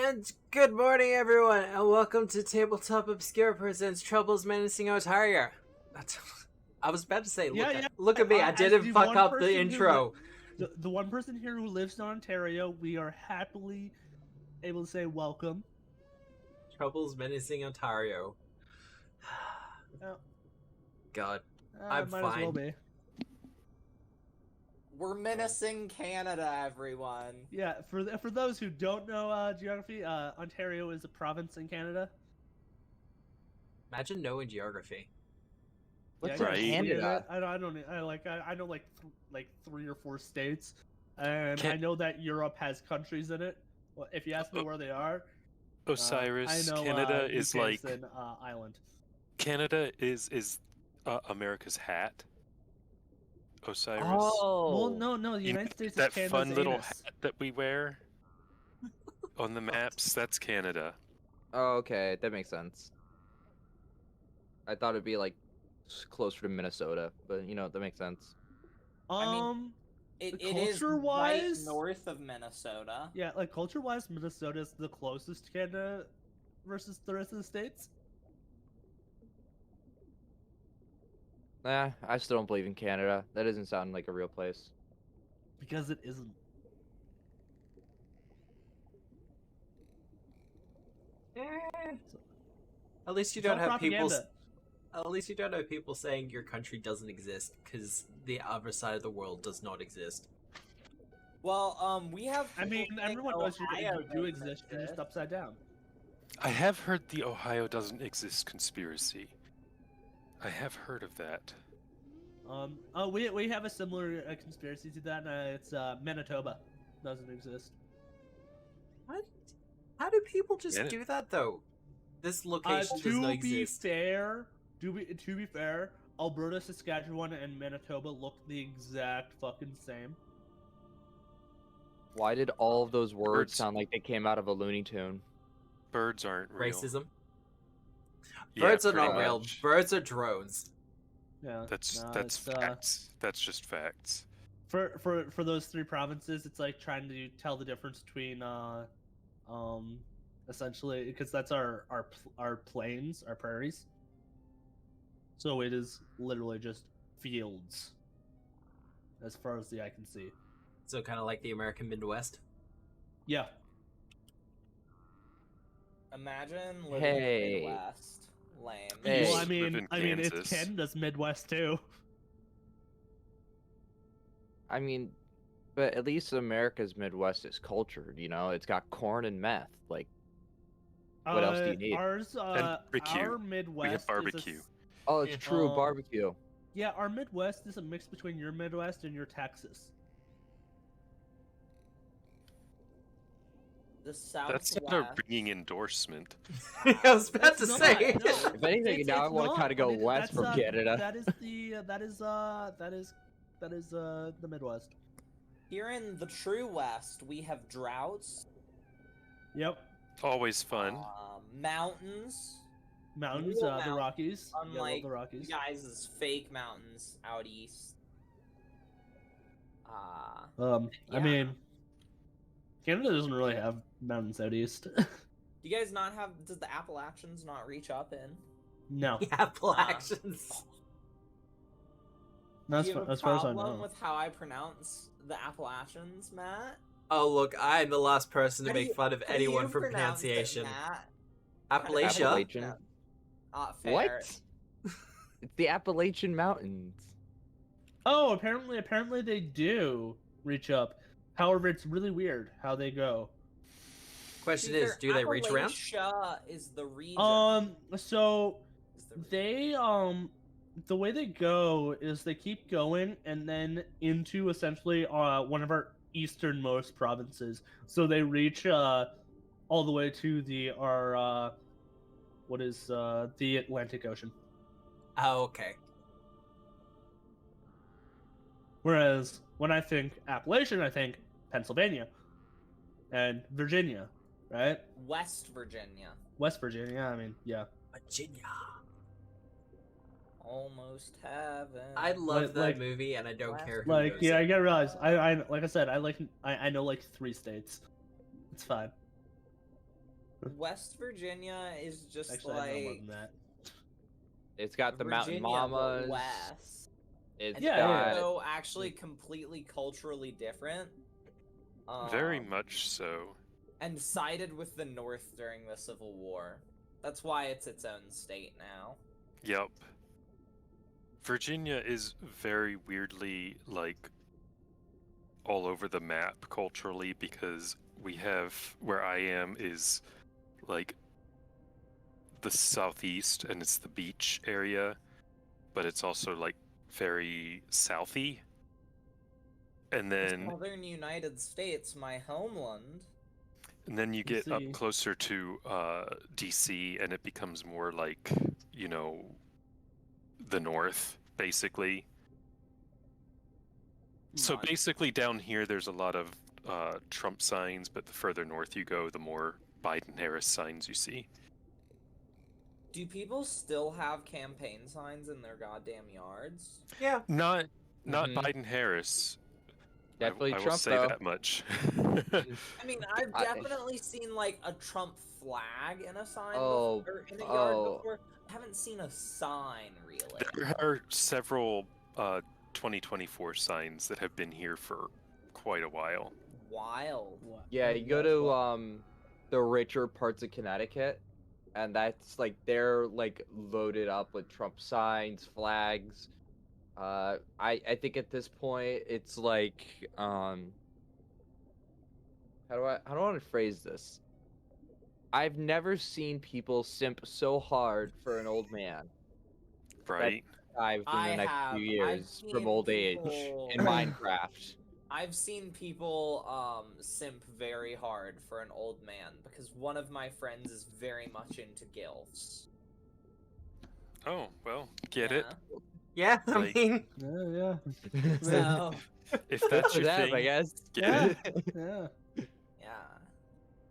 And good morning, everyone, and welcome to Tabletop Obscura presents Troubles Menacing Otari. I was about to say, look at me, I didn't fuck up the intro. The one person here who lives in Ontario, we are happily able to say welcome. Troubles Menacing Ontario. God, I'm might fine. As well be. We're menacing Canada, everyone. Yeah, for those who don't know geography, Ontario is a province in Canada. Imagine knowing geography. What's in Canada? I know like 3 or 4 states, and I know that Europe has countries in it. Well, if you ask me where they are, Osiris, I know, Canada is like an island. Canada is America's hat. Osiris. Oh, well, no, the United States is that Canada's fun little anus. hat that we wear on the maps. That's Canada. Oh, okay, that makes sense. I thought it'd be like closer to Minnesota, but that makes sense. It is right north of Minnesota. Yeah, like culture-wise, Minnesota is the closest to Canada versus the rest of the states. I still don't believe in Canada. That doesn't sound like a real place. Because it isn't. At least you don't have people. At least you don't have people saying your country doesn't exist because the other side of the world does not exist. Well, we have. I mean, everyone knows you do exist. You're just upside down. I have heard the Ohio doesn't exist conspiracy. I have heard of that. We have a similar conspiracy to that. It's Manitoba doesn't exist. What? How do people just do that though? This location does not exist. To be fair, Alberta, Saskatchewan, and Manitoba look the exact fucking same. Why did all of those words sound like they came out of a Looney Tune? Birds aren't real. Racism. Birds are not real. Birds are drones. Yeah, that's facts. That's just facts. For those 3 provinces, it's like trying to tell the difference between essentially, because that's our plains, our prairies. So it is literally just fields, as far as the eye can see. So kind of like the American Midwest. Yeah. Imagine living in the Midwest. Lame. Hey. Well, I mean, it's Canada's Midwest too. I mean, but at least America's Midwest is cultured. It's got corn and meth. Like, what else do you need? Our Midwest. We have barbecue. Oh, it's true, barbecue. Yeah, our Midwest is a mix between your Midwest and your Texas. The Southwest. That's not a ringing endorsement. I was about to say. No. If anything, now I want to kind of go west from Canada. That is the Midwest. Here in the true West, we have droughts. Yep. Always fun. Mountains. Mountains, the Rockies. Unlike the Rockies. You guys' fake mountains out east. I mean, Canada doesn't really have mountains out east. Do you guys not have? Does the Appalachians not reach up in? No. The Appalachians. That's Do you have as far as I know. problem with how I pronounce the Appalachians, Matt? Oh look, I'm the last person to make fun of anyone for pronunciation. Appalachia. Appalachian. Fair. What? It's the Appalachian Mountains. Oh, apparently they do reach up. However, it's really weird how they go. Question is, do they reach around? Appalachia is the region. So they the way they go is they keep going and then into essentially one of our easternmost provinces. So they reach all the way to the Atlantic Ocean. Oh, okay. Whereas when I think Appalachian, I think Pennsylvania and Virginia, right? West Virginia. West Virginia, I mean, yeah. Virginia. Almost heaven. I love that movie, and I don't care who Like, knows yeah, it. I gotta realize, I like I said, I know like 3 states. It's fine. West Virginia is just Actually, I know more like than that. It's got the mountain Virginia, but mamas. west. It's And Yeah. so actually completely culturally different. Very much so. And sided with the North during the Civil War. That's why it's its own state now. Yep. Virginia is very weirdly, like, all over the map culturally because we have, where I am is, like, the southeast and it's the beach area, but it's also, like, very southy. And then Southern United States, my homeland. And then you get up DC. closer to DC, and it becomes more like, you know, the North, basically. So Not- basically down here, there's a lot of Trump signs, but the further north you go, the more Biden-Harris signs you see. Do people still have campaign signs in their goddamn yards? Yeah. Not Mhm. Biden-Harris. Definitely I will Trump, say though. that much. I mean, I've I- definitely seen like a Trump flag in a sign Oh, before, or in a yard oh. before. I haven't seen a sign really. There are several 2024 signs that have been here for quite a while. Wild. Yeah, you go to the richer parts of Connecticut, and that's like they're like loaded up with Trump signs, flags. I think at this point it's like how do I want to phrase this? I've never seen people simp so hard for an old man. Right? I've in I the next have. few I've years from seen old age people- in Minecraft. I've seen people simp very hard for an old man because one of my friends is very much into gilfs. Oh, well, get it. Yeah, I Like- mean, Yeah. So If that's your Them, thing, I guess. get it. Yeah. yeah.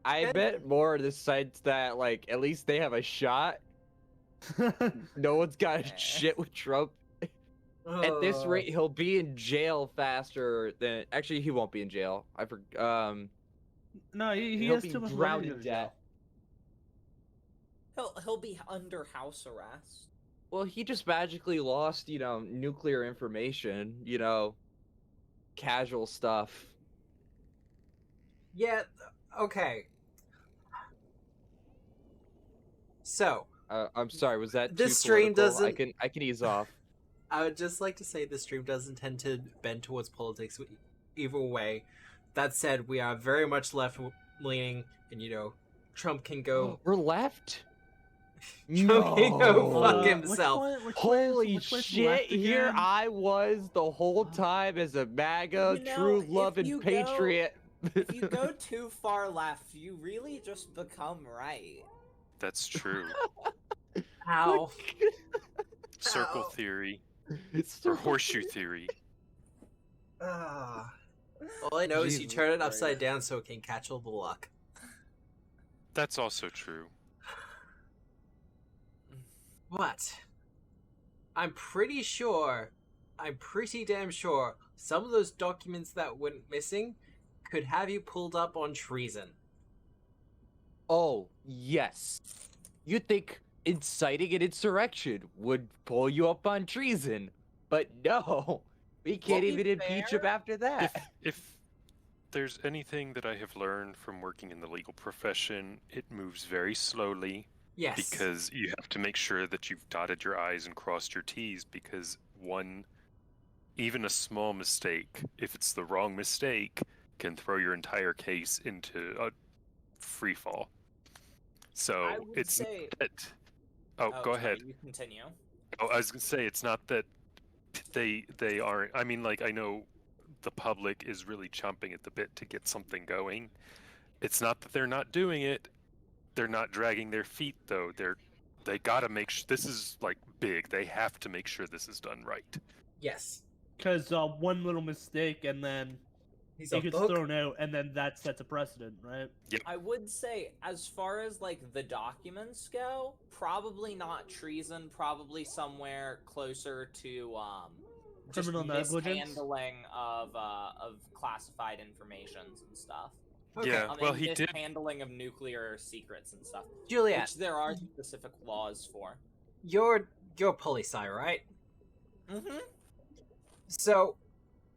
I Good. bet more of the sites that like at least they have a shot. No one's got Eh. shit with Trump. At this uh, rate, he'll be in jail faster than. Actually, he won't be in jail. No, he He'll has be too much money drowned to in go to jail. debt. He'll be under house arrest. Well, he just magically lost, nuclear information. Casual stuff. yeah, okay. So, I'm sorry. Was that This too stream political? doesn't- I can ease off. I would just like to say the stream doesn't tend to bend towards politics either way. That said, we are very much left-leaning, and, Trump can go... We're left. Trump can go fuck Which himself. one- which Holy which way's shit! left Here again? I was the whole time as a MAGA, You know, true if love and you go- patriot. If you go too far left, you really just become right. That's true. Ow. Circle Ow. theory It's or horseshoe theory. Ah. All I know is you Jesus turn it Christ. upside down so it can catch all the luck. That's also true. But I'm pretty damn sure some of those documents that went missing could have you pulled up on treason. Oh, yes. You'd think inciting an insurrection would pull you up on treason, but no. We can't be even impeach him fair, after that. If there's anything that I have learned from working in the legal profession, it moves very slowly Yes. because you have to make sure that you've dotted your I's and crossed your T's because even a small mistake, if it's the wrong mistake, can throw your entire case into a free fall. So I would it's say. not that. Oh, go sorry, ahead. You continue. Oh, I was gonna say it's not that they aren't. I mean, like I know the public is really chomping at the bit to get something going. It's not that they're not doing it. They're not dragging their feet though. They gotta make sure this is like big. They have to make sure this is done right. Yes. Because one little mistake and then He's it a gets book. thrown out, and then that sets a precedent, right? I would say, as far as like the documents go, probably not treason. Probably somewhere closer to just Criminal negligence? mishandling of classified informations and stuff. Okay. Yeah, well, and he did. handling of nuclear secrets and stuff, Juliet, which there are specific laws for. you're poli-sci, right? Mm-hmm. So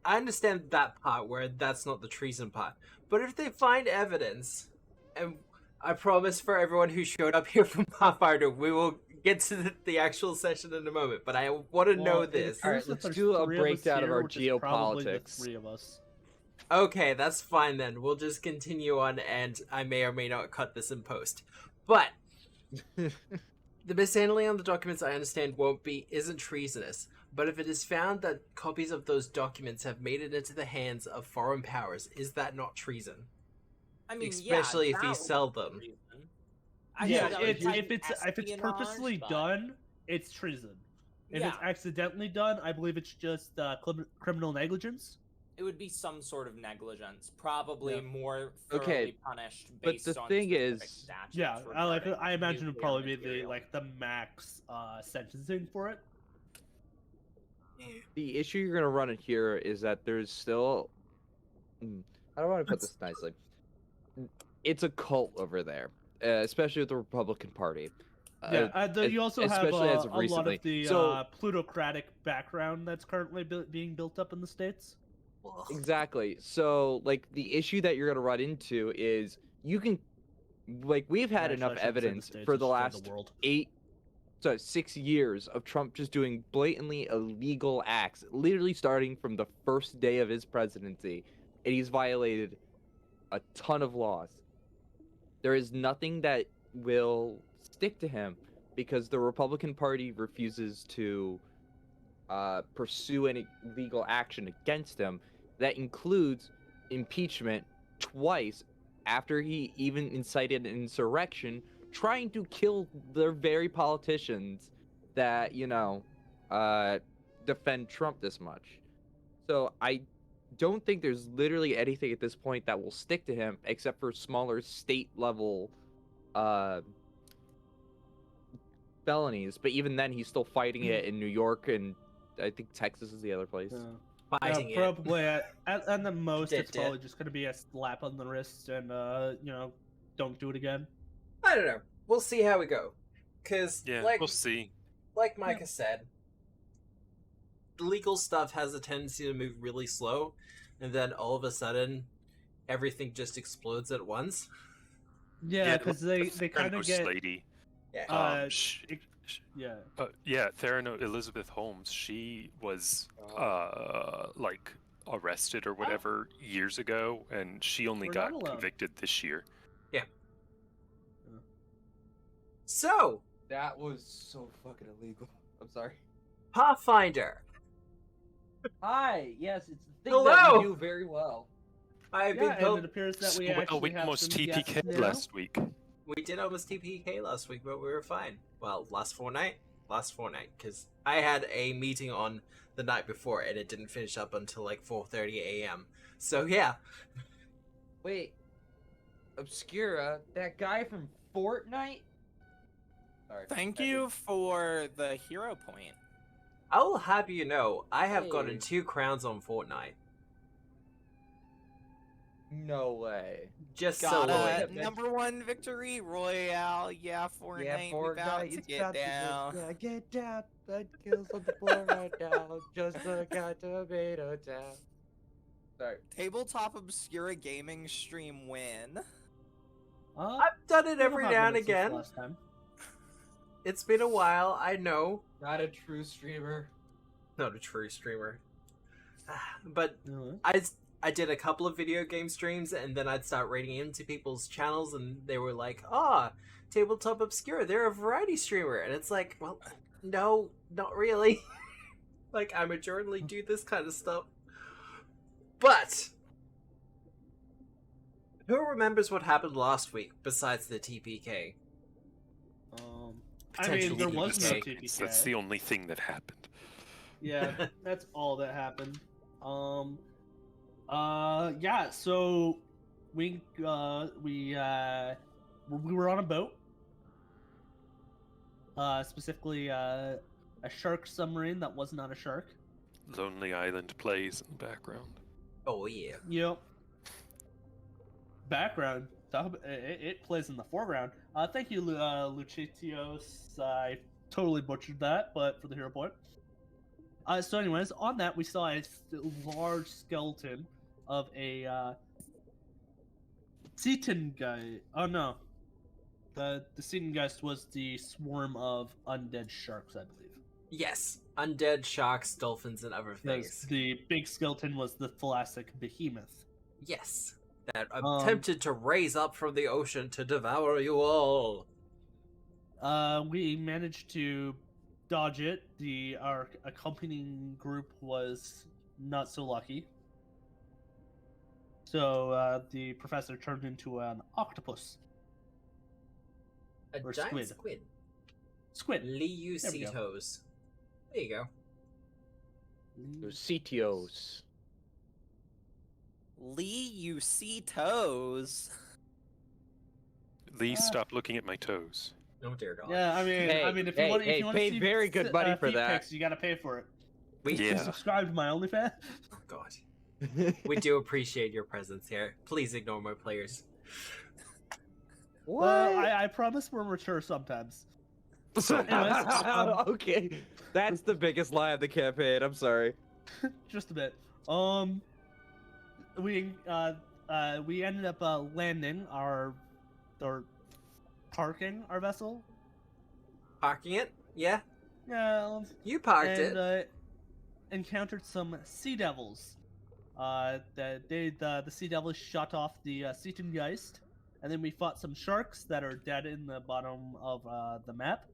I understand that part where that's not the treason part. But if they find evidence, and I promise for everyone who showed up here from Pathfinder, we will get to the actual session in a moment. But I want to know this. It appears Alright, that let's there's do a 3 of us breakdown of here, our which is probably the geopolitics. 3 of us. Okay, that's fine then. We'll just continue on, and I may or may not cut this in post. But the mishandling on the documents, I understand, isn't treasonous. But if it is found that copies of those documents have made it into the hands of foreign powers, is that not treason? I mean, Especially if that you would sell be them. treason. Yeah, that would if be it's espionage, purposely but- done, it's treason. If Yeah. it's accidentally done, I believe it's just criminal negligence. It would be some sort of negligence, probably Yeah. more Okay, thoroughly punished but based the on thing specific is- statutes Yeah, regarding I imagine it'd nuclear probably be material. the max sentencing for it. The issue you're gonna run in here is that there's still. I don't want to put this nicely. It's a cult over there, especially with the Republican Party. You also have especially as of a lot recently. of the So- plutocratic background that's currently being built up in the States. Exactly. So, like, the issue that you're gonna run into is you can, like, we've had Actually, enough I shouldn't say the evidence States, for I the should say last the world. 6 years of Trump just doing blatantly illegal acts, literally starting from the first day of his presidency, and he's violated a ton of laws. There is nothing that will stick to him because the Republican Party refuses to pursue any legal action against him. That includes impeachment twice after he even incited an insurrection, trying to kill their very politicians that, defend Trump this much. So I don't think there's literally anything at this point that will stick to him except for smaller state level felonies. But even then, he's still fighting it in New York, and I think Texas is the other place. Fighting it. Probably at the most, it's Did. probably just going to be a slap on the wrist and don't do it again. I don't know. We'll see how we go. Because, Yeah, like, we'll see. like Micah said, legal stuff has a tendency to move really slow, and then all of a sudden, everything just explodes at once. Yeah, because they kind of get Lady. Yeah. yeah. Theranos Elizabeth Holmes. She was like arrested or whatever years ago, and she only We're got not alone. convicted this year. So, That was so fucking illegal. I'm sorry. Pathfinder. Hi. Yes, it's the thing Hello! that we do very well. I've Yeah, been and told it appears that So, we well, actually we have almost some TPK guests now. last week. we did almost TPK last week, but we were fine. Well, last fortnight, because I had a meeting on the night before, and it didn't finish up until like 4:30 a.m. So yeah, Wait, Obscura, that guy from Fortnite? Sorry. Thank you for the hero point. I will have you know, I have gotten Hey. 2 crowns on Fortnite. No way. Just Got so a loyal. #1 victory royale. Yeah, Fortnite. We about to get down. Yeah, get down. That kills on the floor right now. Just look at Tomato Town. Sorry. Tabletop Obscura gaming stream win. I've done it every now and again. Last time. It's been a while, I know. Not a true streamer. Not a true streamer. But Uh-huh. I did a couple of video game streams, and then I'd start raiding into people's channels, and they were like, Tabletop Obscura, they're a variety streamer. And it's like, well, no, not really. Like, I majorly do this kind of stuff. But who remembers what happened last week besides the TPK? I mean, there Potentially was no TPK. TPK. That's the only thing that happened. Yeah, that's all that happened. Yeah. So we were on a boat. Specifically, a shark submarine that was not a shark. Lonely Island plays in the background. Oh yeah. Yep. background, it plays in the foreground. Thank you, Luchitios. I totally butchered that, but for the hero point. So anyways, on that, we saw a large skeleton of a Seton guy. Oh no. The Seton Geist was the swarm of undead sharks, I believe. Yes, undead sharks, dolphins, and other Because things. the big skeleton was the thalassic behemoth. Yes, that attempted to raise up from the ocean to devour you all. We managed to dodge it. Our accompanying group was not so lucky. So the professor turned into an octopus. A Or giant squid. squid. Squid. There we go. Leucitos. There you go. Those CTOs. Lee, you see toes. Lee, stop looking at my toes. Oh dear God. Yeah, I mean, if you want to paid see very good money for feet that. pics, you gotta pay for it. We Yeah. Subscribe to my OnlyFans. Oh God. We do appreciate your presence here. Please ignore my players. What? I promise we're mature sometimes. So, Anyways, Okay, that's the biggest lie of the campaign. I'm sorry. just a bit. We ended up landing or parking our vessel. Parking it? Yeah? Yeah, You parked and it. encountered some sea devils. The sea devils shot off the Seton Geist, and then we fought some sharks that are dead in the bottom of the map.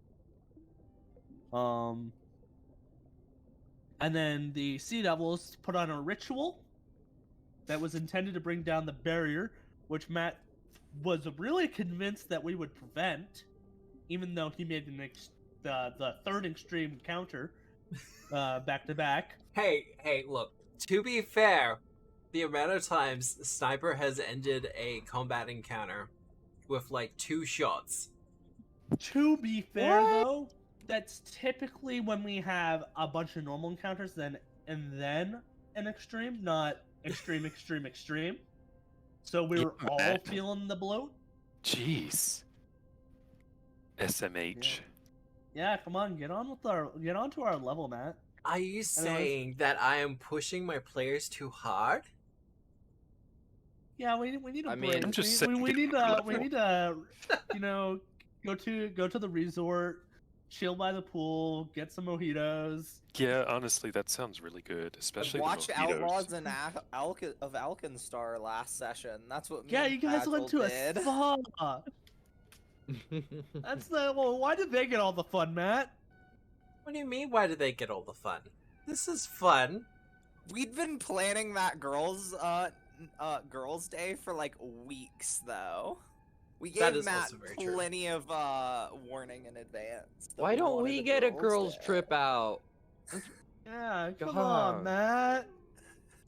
And then the sea devils put on a ritual that was intended to bring down the barrier, which Matt was really convinced that we would prevent, even though he made the third extreme counter back to back. Hey, look. To be fair, the amount of times Sniper has ended a combat encounter with like 2 shots. To be fair, though, that's typically when we have a bunch of normal encounters, and then an extreme, not extreme. So we were Yeah, all Matt. feeling the bloat. jeez. SMH. Yeah, come on, get onto our level, Matt. Are you saying that I am pushing my players too hard? Yeah, we need a I mean, break. I'm just we saying, need get on to the we level. need to go to the resort, chill by the pool, get some mojitos. Yeah, honestly, that sounds really good, especially Watch the mojitos. Outlaws and of Alkenstar last session. That's what. Me Yeah, and you guys went Agile to a did. spa. Why did they get all the fun, Matt? What do you mean, why do they get all the fun? This is fun. We'd been planning that girls' day for like weeks, though. We That gave is Matt also very true. plenty of warning in advance. that Why don't wanted we a get a girls' day. trip out? Yeah, come God. on, Matt.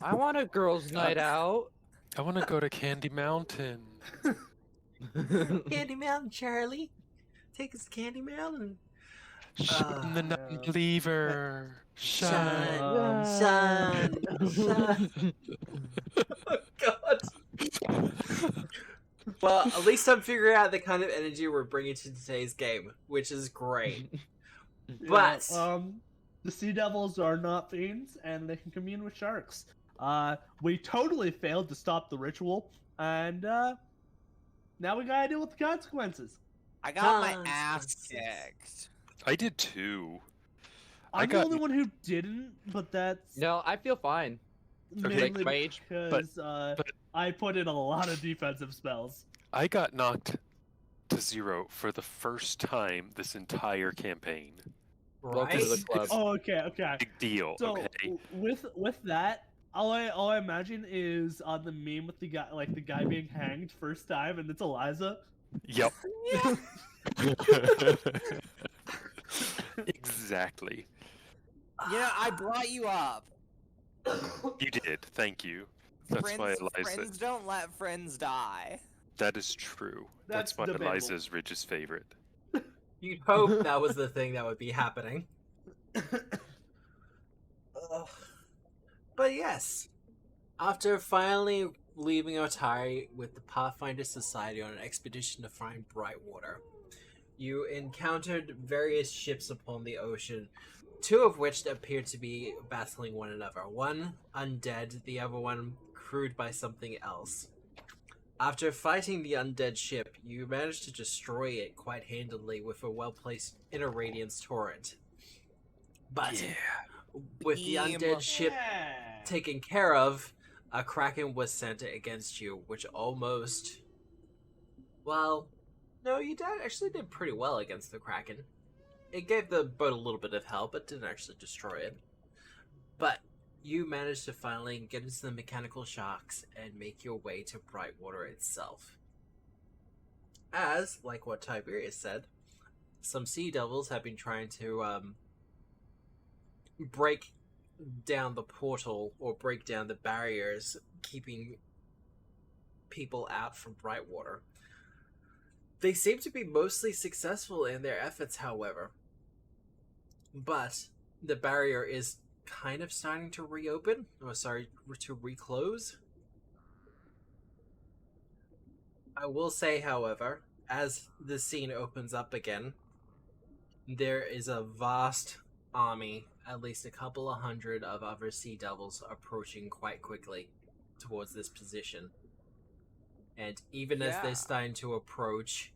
I want a girls' night out. I want to go to Candy Mountain. Candy Mountain, Charlie. Take us to Candy Mountain. Shine the yeah. non-believer. Shine. Shine. Shine. Oh, God. Well, at least I'm figuring out the kind of energy we're bringing to today's game, which is great. But the sea devils are not fiends, and they can commune with sharks. We totally failed to stop the ritual, and now we gotta deal with the consequences. I got my ass Consequences. kicked. I did too. I'm the got- only one who didn't, but that's No, I feel fine. mainly Like, mage, because but- I put in a lot of defensive spells. I got knocked to 0 for the first time this entire campaign. welcome to the right? club. Oh, okay. Big deal. So Okay. with that, all I imagine is on the meme with the guy being hanged first time, and it's Eliza. Yep. Yeah. Exactly. Yeah, I brought you up. You did. Thank you. That's why Eliza. Friends don't let friends die. That is true. That's That's why debatable. Eliza's Ridge's favorite. You'd hope that was the thing that would be happening. But yes, after finally leaving Otari with the Pathfinder Society on an expedition to find Brightwater. You encountered various ships upon the ocean, two of which appeared to be battling one another. One undead, the other one crewed by something else. After fighting the undead ship, you managed to destroy it quite handily with a well-placed inner radiance torrent. But with the undead ship taken care of, a kraken was sent against you, which almost... Well, no, you actually did pretty well against the kraken. It gave the boat a little bit of help, but didn't actually destroy it. But you managed to finally get into the mechanical sharks and make your way to Brightwater itself. As, like what Tiberius said, some sea devils have been trying to break down the portal or break down the barriers keeping people out from Brightwater. They seem to be mostly successful in their efforts, however. But the barrier is kind of starting to reopen. To reclose. I will say, however, as the scene opens up again, there is a vast army, at least a couple of hundred of other sea devils approaching quite quickly towards this position. And even as they're starting to approach,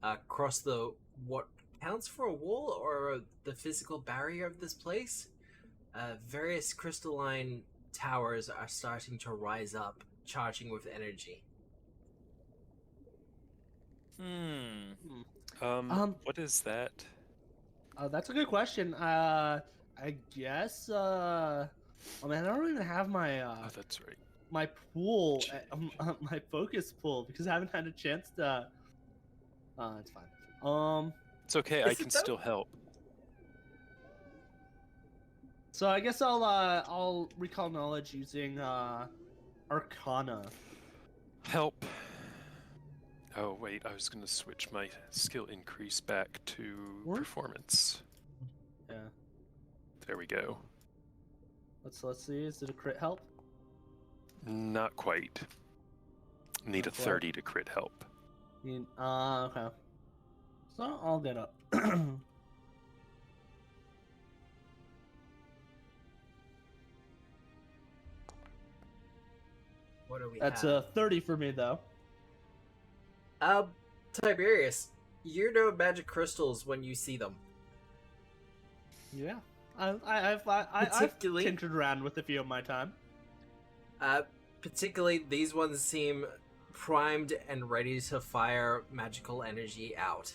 across the what counts for a wall or the physical barrier of this place, various crystalline towers are starting to rise up, charging with energy. What is that? That's a good question. I guess. I mean, I don't even have my Oh, that's right. my pool, my focus pool, because I haven't had a chance to. It's fine. It's okay. I can still help. So I guess I'll recall knowledge using Arcana. Help. Oh wait, I was gonna switch my skill increase back to performance. Yeah. There we go. Let's see. Is it a crit help? Not quite. Need a 30 to crit help. Okay. So I'll get up. What do we That's have? a 30 for me, though. Tiberius, you know magic crystals when you see them. Yeah. I've tinkered around with a few of my time. Particularly, these ones seem primed and ready to fire magical energy out.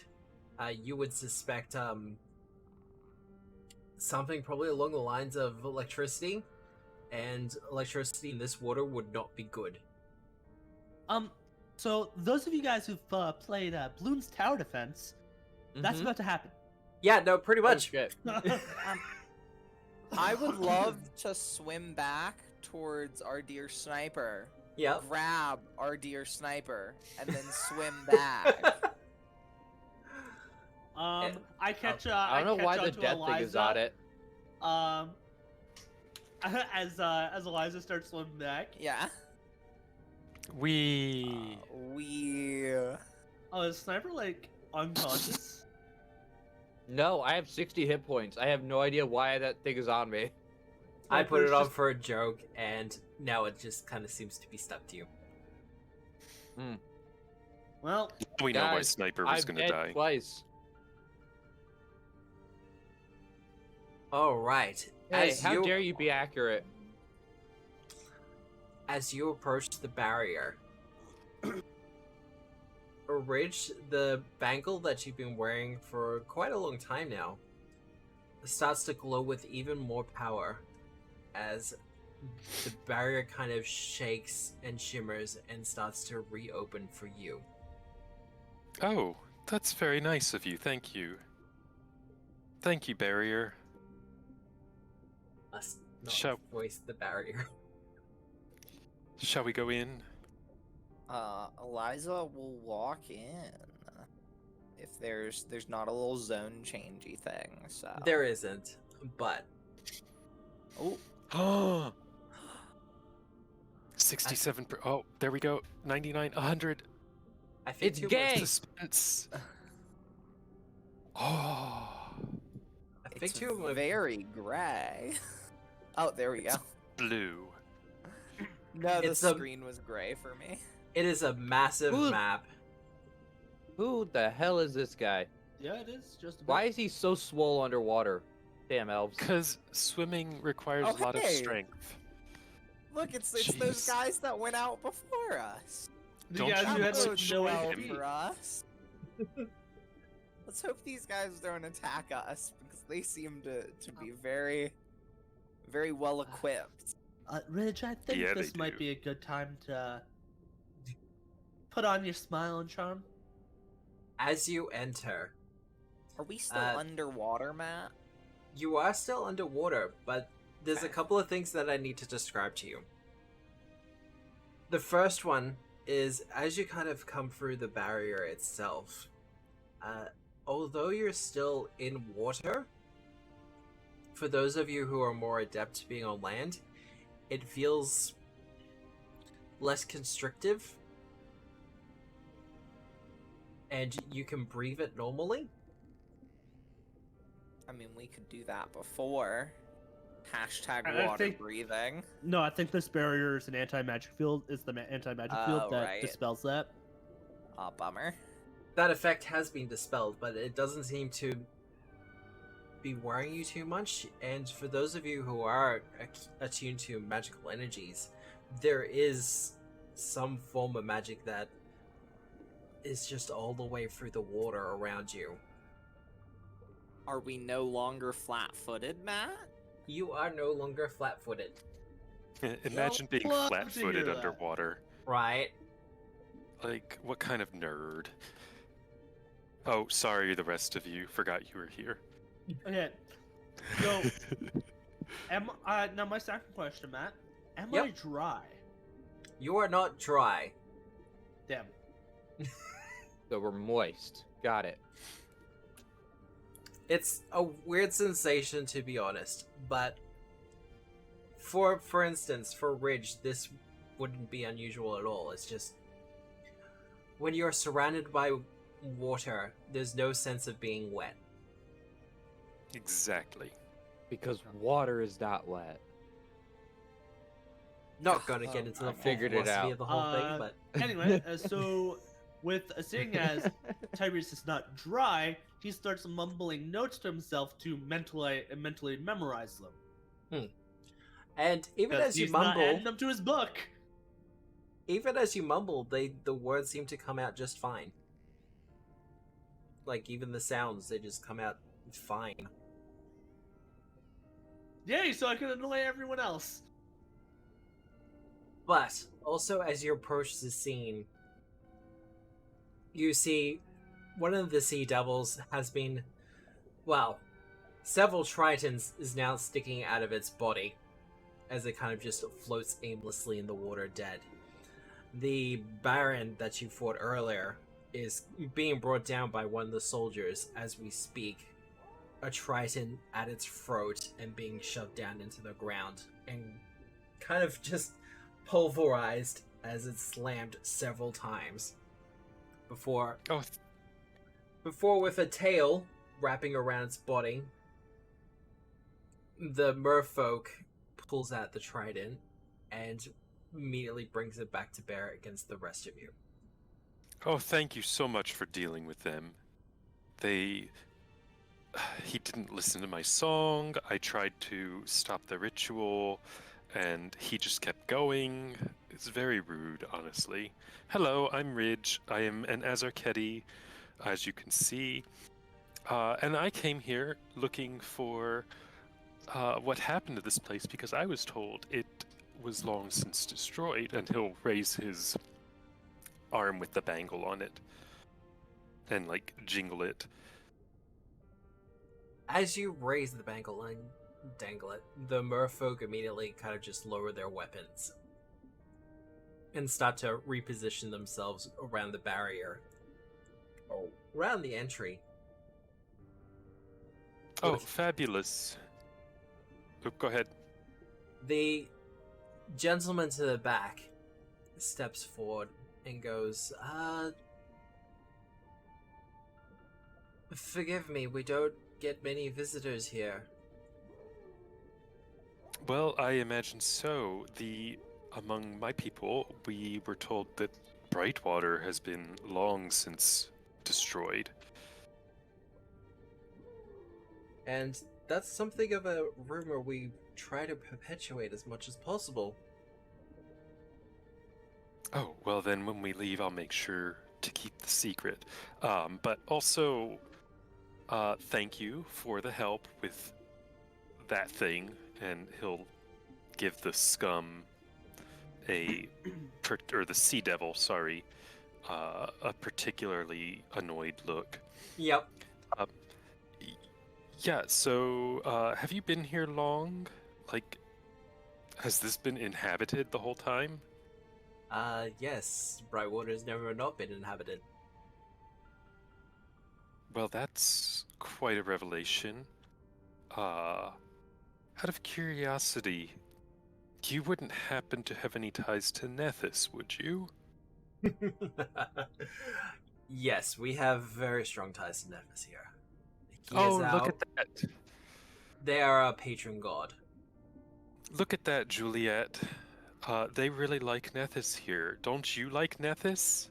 You would suspect something probably along the lines of electricity, and electricity in this water would not be good. So those of you guys who've played Bloons Tower Defense, that's about to happen. Yeah, no, pretty much. I would love to swim back towards our dear sniper. Yep. Grab our dear sniper and then swim back. I catch. I don't know why the death thing is on it. As Eliza starts swimming back. Yeah. We. Oh, is Sniper like unconscious? No, I have 60 hit points. I have no idea why that thing is on me. I put it on for a joke, and now it just kind of seems to be stuck to you. Well, We know why guys, Sniper was I'm gonna dead die. twice. All right. Hey, how dare you be accurate? As you approach the barrier, Ridge, the bangle that you've been wearing for quite a long time now, starts to glow with even more power as the barrier kind of shakes and shimmers and starts to reopen for you. Oh, that's very nice of you. Thank you. Thank you, barrier. Must not voice the barrier. Shall we go in? Eliza will walk in. If there's not a little zone changey thing, so There isn't, but oh, 67. Oh, there we go. 99, 100. I think It's too gay! much. Suspense. Oh, I think It's too much. very gray. Oh, there we go. blue. No, the It's a- screen was gray for me. It is a massive Ooh. map. Who the hell is this guy? Yeah, it is just. Why is he so swole underwater? Damn elves. Because swimming requires Oh, a lot of hey. strength. Look, it's those Jeez. guys that went out before us. The Don't guys you who had know like it's no well HP. for us. Let's hope these guys don't attack us because they seem to be very, very well equipped. Ridge, I think Yeah, this they might do. be a good time to put on your smile and charm. As you enter, Are we still Uh, underwater, Matt? you are still underwater, but there's a Okay. couple of things that I need to describe to you. The first one is as you kind of come through the barrier itself, although you're still in water, for those of you who are more adept at being on land, it feels less constrictive and you can breathe it normally. I mean, we could do that before. Hashtag I water think- breathing. No, I think this barrier is an anti-magic field. It's the anti-magic Oh, field that right. dispels that. Aw, bummer. That effect has been dispelled, but it doesn't seem to be worrying you too much. And for those of you who are attuned to magical energies, there is some form of magic that is just all the way through the water around you. Are we no longer flat-footed, Matt? You are no longer flat-footed, Imagine being love to flat-footed hear that. underwater. right? Like, what kind of nerd? Oh, sorry, the rest of you. Forgot you were here. Okay. So, now my second question, Matt. Am Yep. I dry? You are not dry. Damn. So we're moist. Got it. It's a weird sensation, to be honest, but for instance, for Ridge, this wouldn't be unusual at all. It's just when you're surrounded by water, there's no sense of being wet. Exactly. Because water is not wet. Not gonna get into the I full figured it philosophy out. of the whole thing, but Anyway, so with seeing as Tyrese is not dry, he starts mumbling notes to himself to mentally memorize them. and even 'Cause as you he's not mumble, adding them to his book. the words seem to come out just fine. Like even the sounds, they just come out fine. Yay! So I can annoy everyone else. But also, as you approach the scene, you see one of the sea devils has been, well, several tritons is now sticking out of its body as it kind of just floats aimlessly in the water dead. The Baron that you fought earlier is being brought down by one of the soldiers as we speak. A triton at its throat and being shoved down into the ground and kind of just pulverized as it slammed several times before Oh, with a tail wrapping around its body. The merfolk pulls out the trident and immediately brings it back to bear against the rest of you. oh, thank you so much for dealing with them. He didn't listen to my song. I tried to stop the ritual, and he just kept going. It's very rude, honestly. Hello, I'm Ridge. I am an Azarketi, as you can see. And I came here looking for what happened to this place because I was told it was long since destroyed, and he'll raise his arm with the bangle on it and, like, jingle it. As you raise the bangle and dangle it, the merfolk immediately kind of just lower their weapons and start to reposition themselves around the barrier, or around the entry. Oh, What- fabulous. Oh, go ahead. The gentleman to the back steps forward and goes, forgive me, we don't get many visitors here. Well, I imagine so. Among my people, we were told that Brightwater has been long since destroyed. And that's something of a rumor we try to perpetuate as much as possible. Oh, well then when we leave, I'll make sure to keep the secret. But also, thank you for the help with that thing, and he'll give the scum or the sea devil, sorry, a particularly annoyed look. Yep. Yeah, so, have you been here long? Like, has this been inhabited the whole time? Yes, Brightwater's never not been inhabited. Well, that's quite a revelation. Out of curiosity, you wouldn't happen to have any ties to Nethys, would you? Yes, we have very strong ties to Nethys here. He Oh, is look out. at that. They are our patron god. Look at that, Juliet. They really like Nethys here. Don't you like Nethys?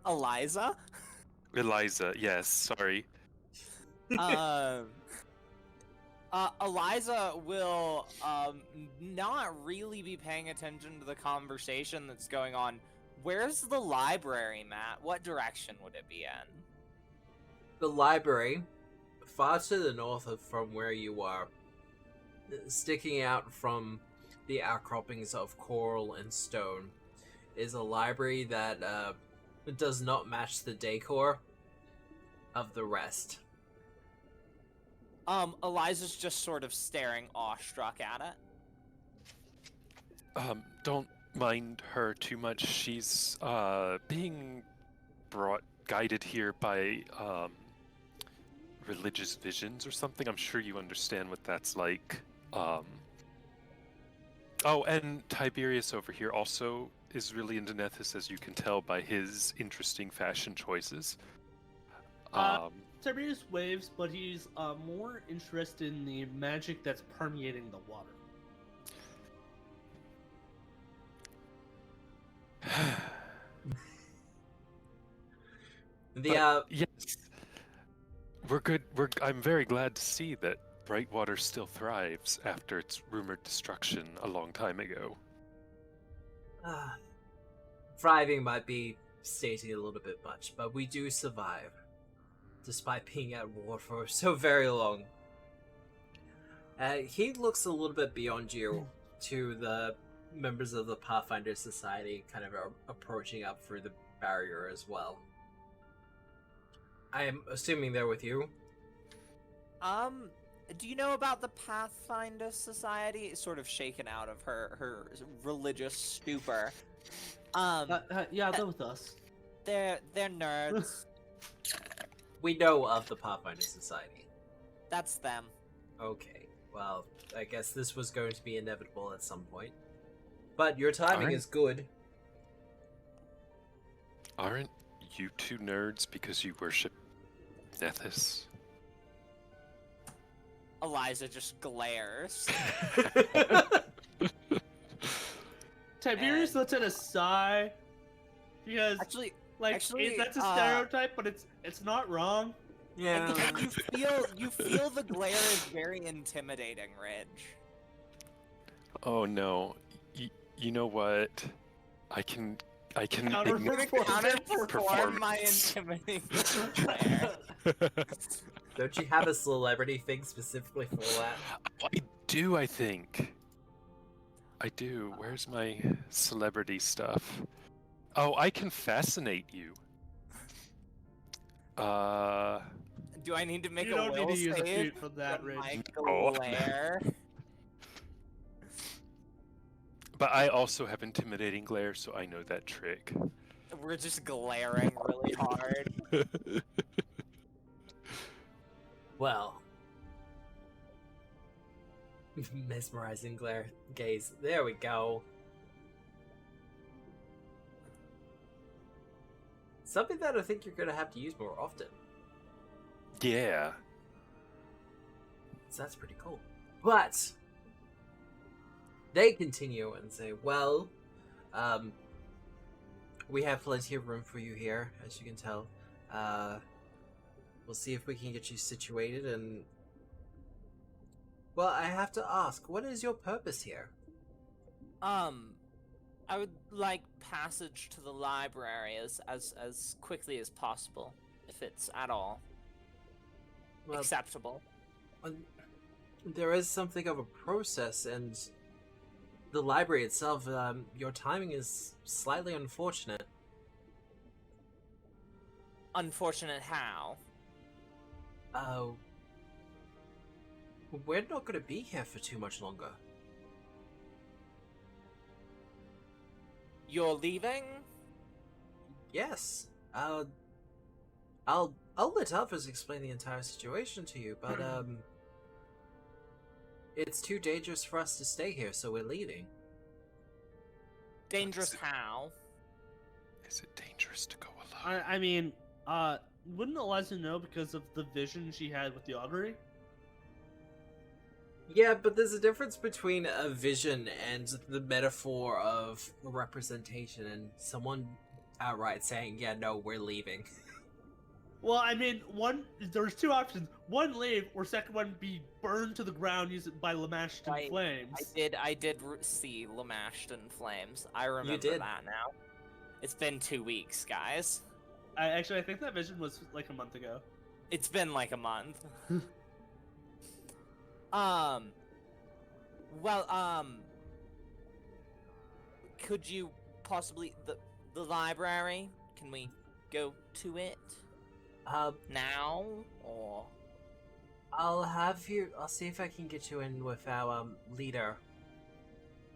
Eliza? Eliza, yes, sorry. Eliza will not really be paying attention to the conversation that's going on. Where's the library, Matt? What direction would it be in? The library, far to the north of from where you are, sticking out from the outcroppings of coral and stone, is a library that does not match the decor of the rest. Eliza's just sort of staring awestruck at it. Don't mind her too much. She's being guided here by religious visions or something. I'm sure you understand what that's like. Oh, and Tiberius over here also is really into Nethys, as you can tell by his interesting fashion choices. Tiberius waves, but he's more interested in the magic that's permeating the water. Yes, we're good. I'm very glad to see that Brightwater still thrives after its rumored destruction a long time ago. Thriving might be stating a little bit much, but we do survive, despite being at war for so very long. He looks a little bit beyond you to the members of the Pathfinder Society kind of approaching up through the barrier as well. I am assuming they're with you. Do you know about the Pathfinder Society? Sort of shaken out of her religious stupor. Yeah, they're with us. They're nerds. We know of the Pathfinder Society. That's them. Okay, well, I guess this was going to be inevitable at some point. But your timing is good. Aren't you two nerds because you worship Nethys? Eliza just glares. Tiberius lets in a sigh because, Actually, that's a stereotype, but it's not wrong. Yeah. and you feel the glare is very intimidating, Ridge. Oh no. You know what? I can Counterperform my intimidating glare. Don't you have a celebrity thing specifically for that? I do, I think. I do. Where's my celebrity stuff? Oh, I can fascinate you. Do I need to make You a don't need will to use a save feat for that, from Ridge. my Oh. glare? But I also have intimidating glare, so I know that trick. We're just glaring really hard. Well. Mesmerizing glare gaze. There we go. Something that I think you're going to have to use more often. Yeah. So that's pretty cool. But they continue and say, well, we have plenty of room for you here, as you can tell. We'll see if we can get you situated and... Well, I have to ask, what is your purpose here? I would like passage to the library as quickly as possible, if it's at all Well, acceptable. there is something of a process, and the library itself, your timing is slightly unfortunate. Unfortunate how? We're not going to be here for too much longer. You're leaving? Yes. I'll let others explain the entire situation to you, but it's too dangerous for us to stay here, so we're leaving. Dangerous how? Is it dangerous to go alone? I mean, wouldn't Eliza know because of the vision she had with the Otari? Yeah, but there's a difference between a vision and the metaphor of a representation, and someone outright saying, yeah, no, we're leaving. Well, I mean, there's two options. One, leave, or second one, be burned to the ground used by Lamashed in flames. I did see Lamashed in flames. I remember did. that now. It's been 2 weeks, guys. I think that vision was like a month ago. It's been like a month. Could you possibly the library? Can we go to it now or? I'll see if I can get you in with our leader,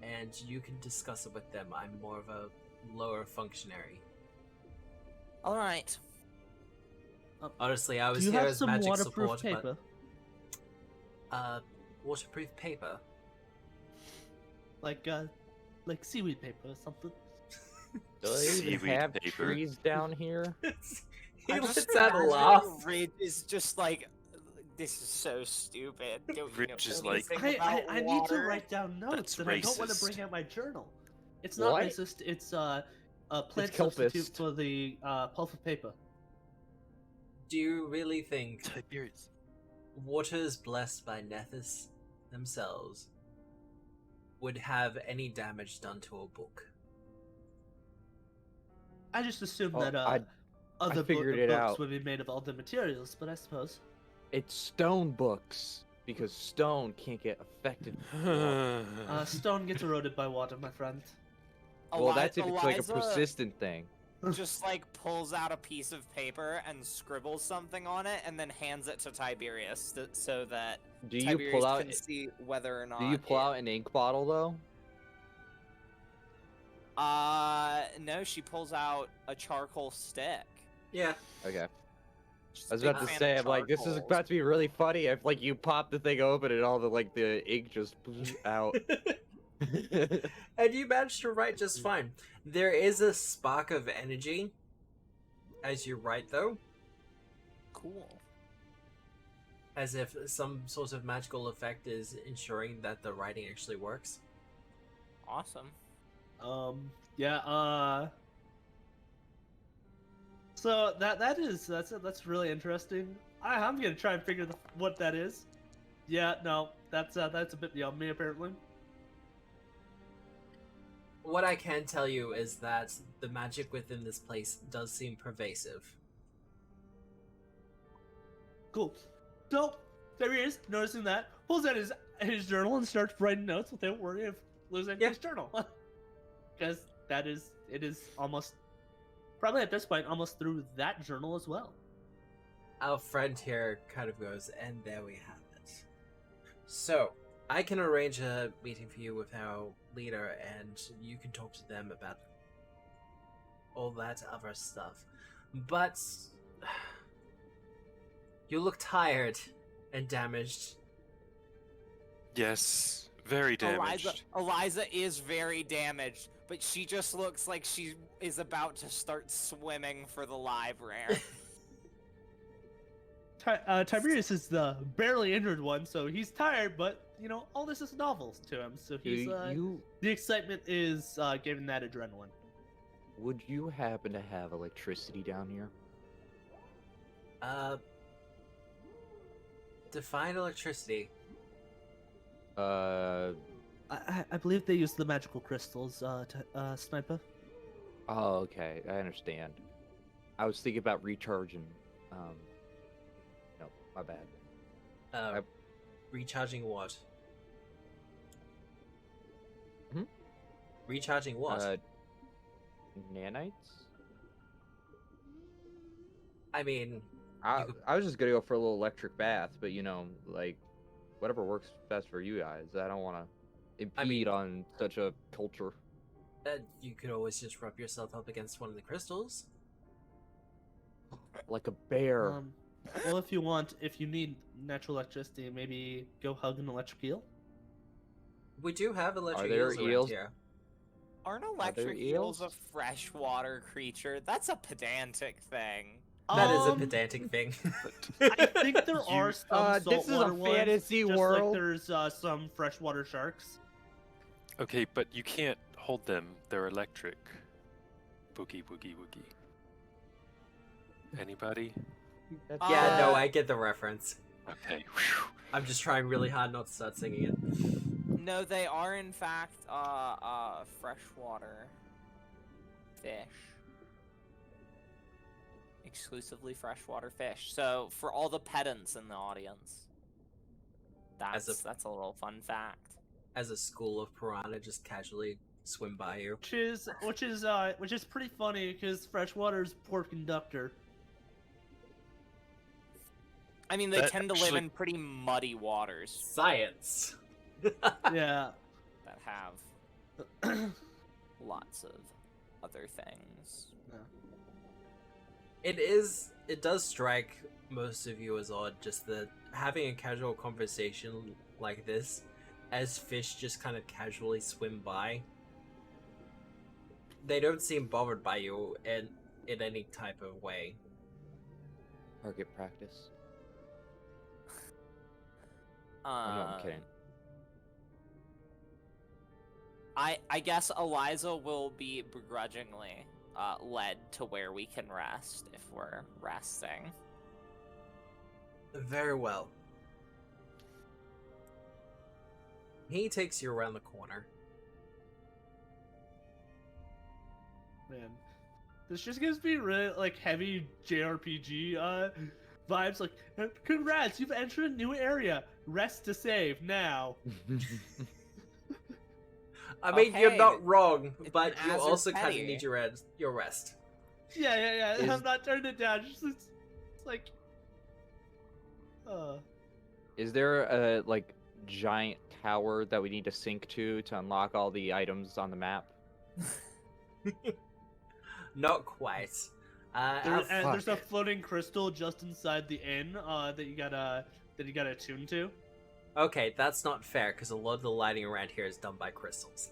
and you can discuss it with them. I'm more of a lower functionary. All right. Honestly, I was Do you here have as some magic waterproof support, paper? but waterproof paper. Like seaweed paper or something? Do they even Seaweed have paper. trees down here? He I lets just out a imagine laugh. Ridge is just like, this is so stupid. Don't you Ridge know is like- anything I about need to water? write down notes, That's and I don't want to racist. bring out my journal. It's not What? racist. It's a plant It's substitute kelpist. for the pulp of paper. Do you really think Tiberius. waters blessed by Nethys themselves would have any damage done to a book? I just assumed Oh, that I other figured it books out. would be made of all the materials, but I suppose. It's stone books because stone can't get affected. Stone gets eroded by water, my friend. Well, that's if it's like a Eliza persistent thing. just like pulls out a piece of paper and scribbles something on it, and then hands it to Tiberius so that Do you Tiberius pull out? can see whether or not. Do you pull out an ink bottle though? No, she pulls out a charcoal stick. Yeah. Okay. She's I was a about big to fan say, of I'm like, this is charcoals. about to be really funny if like you pop the thing open and all the ink just out. And you managed to write just fine. There is a spark of energy as you write, though, Cool. as if some sort of magical effect is ensuring that the writing actually works. Awesome. Yeah. So that's really interesting. I'm gonna try and figure what that is. Yeah, no, that's a bit beyond me apparently. What I can tell you is that the magic within this place does seem pervasive. Cool. So there he is, noticing that, pulls out his journal and starts writing notes without worrying of losing Yeah. his journal. Because it is almost, probably at this point, almost through that journal as well. Our friend here kind of goes, and there we have it. So, I can arrange a meeting for you with our leader, and you can talk to them about all that other stuff. But you look tired and damaged. Yes, Very damaged. Eliza is very damaged, but she just looks like she is about to start swimming for the library. Tiberius is the barely injured one, so he's tired, but you know all this is novel to him. So he's the excitement is giving that adrenaline. Would you happen to have electricity down here? Define electricity. I believe they use the magical crystals, Sniper. Oh, okay, I understand. I was thinking about recharging. No, my bad. Recharging what? Hmm? Recharging what? Nanites? I mean, I was just gonna go for a little electric bath, but you know, like, whatever works best for you guys. I don't want to impede on such a culture. You could always just rub yourself up against one of the crystals. Like a bear. Well, if you need natural electricity, maybe go hug an electric eel. We do have electric there eels around eels? here. Aren't electric eels a eels? freshwater creature? That's a pedantic thing. That is a pedantic thing. I think there are some this is a saltwater ones, fantasy just world. like there's some freshwater sharks. Okay, but you can't hold them. They're electric. Boogie, boogie, woogie. Anybody? Yeah, no, I get the reference. Okay. Whew. I'm just trying really hard not to start singing it. No, they are in fact freshwater fish. Exclusively freshwater fish. So for all the pedants in the audience, that's a little fun fact. As a school of piranha just casually swim by you. Which is pretty funny because freshwater's poor conductor. I mean, they That tend to live actually- in pretty muddy waters Science. Yeah. that have lots of other things. It does strike most of you as odd, just that having a casual conversation like this, as fish just kind of casually swim by, they don't seem bothered by you in any type of way. Target practice. Uh, No, I'm kidding. I guess Eliza will be begrudgingly led to where we can rest if we're resting. Very well. He takes you around the corner. Man, this just gives me really like heavy JRPG vibes. Like, congrats, you've entered a new area. Rest to save now. I mean, Okay, you're not wrong, but an you Azure also kind of Petty. need your rest. Yeah. Is- I'm not turning it down. It's like, Is there a like giant tower that we need to sync to unlock all the items on the map? Not quite. there's a floating crystal just inside the inn that you gotta attune to. Okay, that's not fair, because a lot of the lighting around here is done by crystals.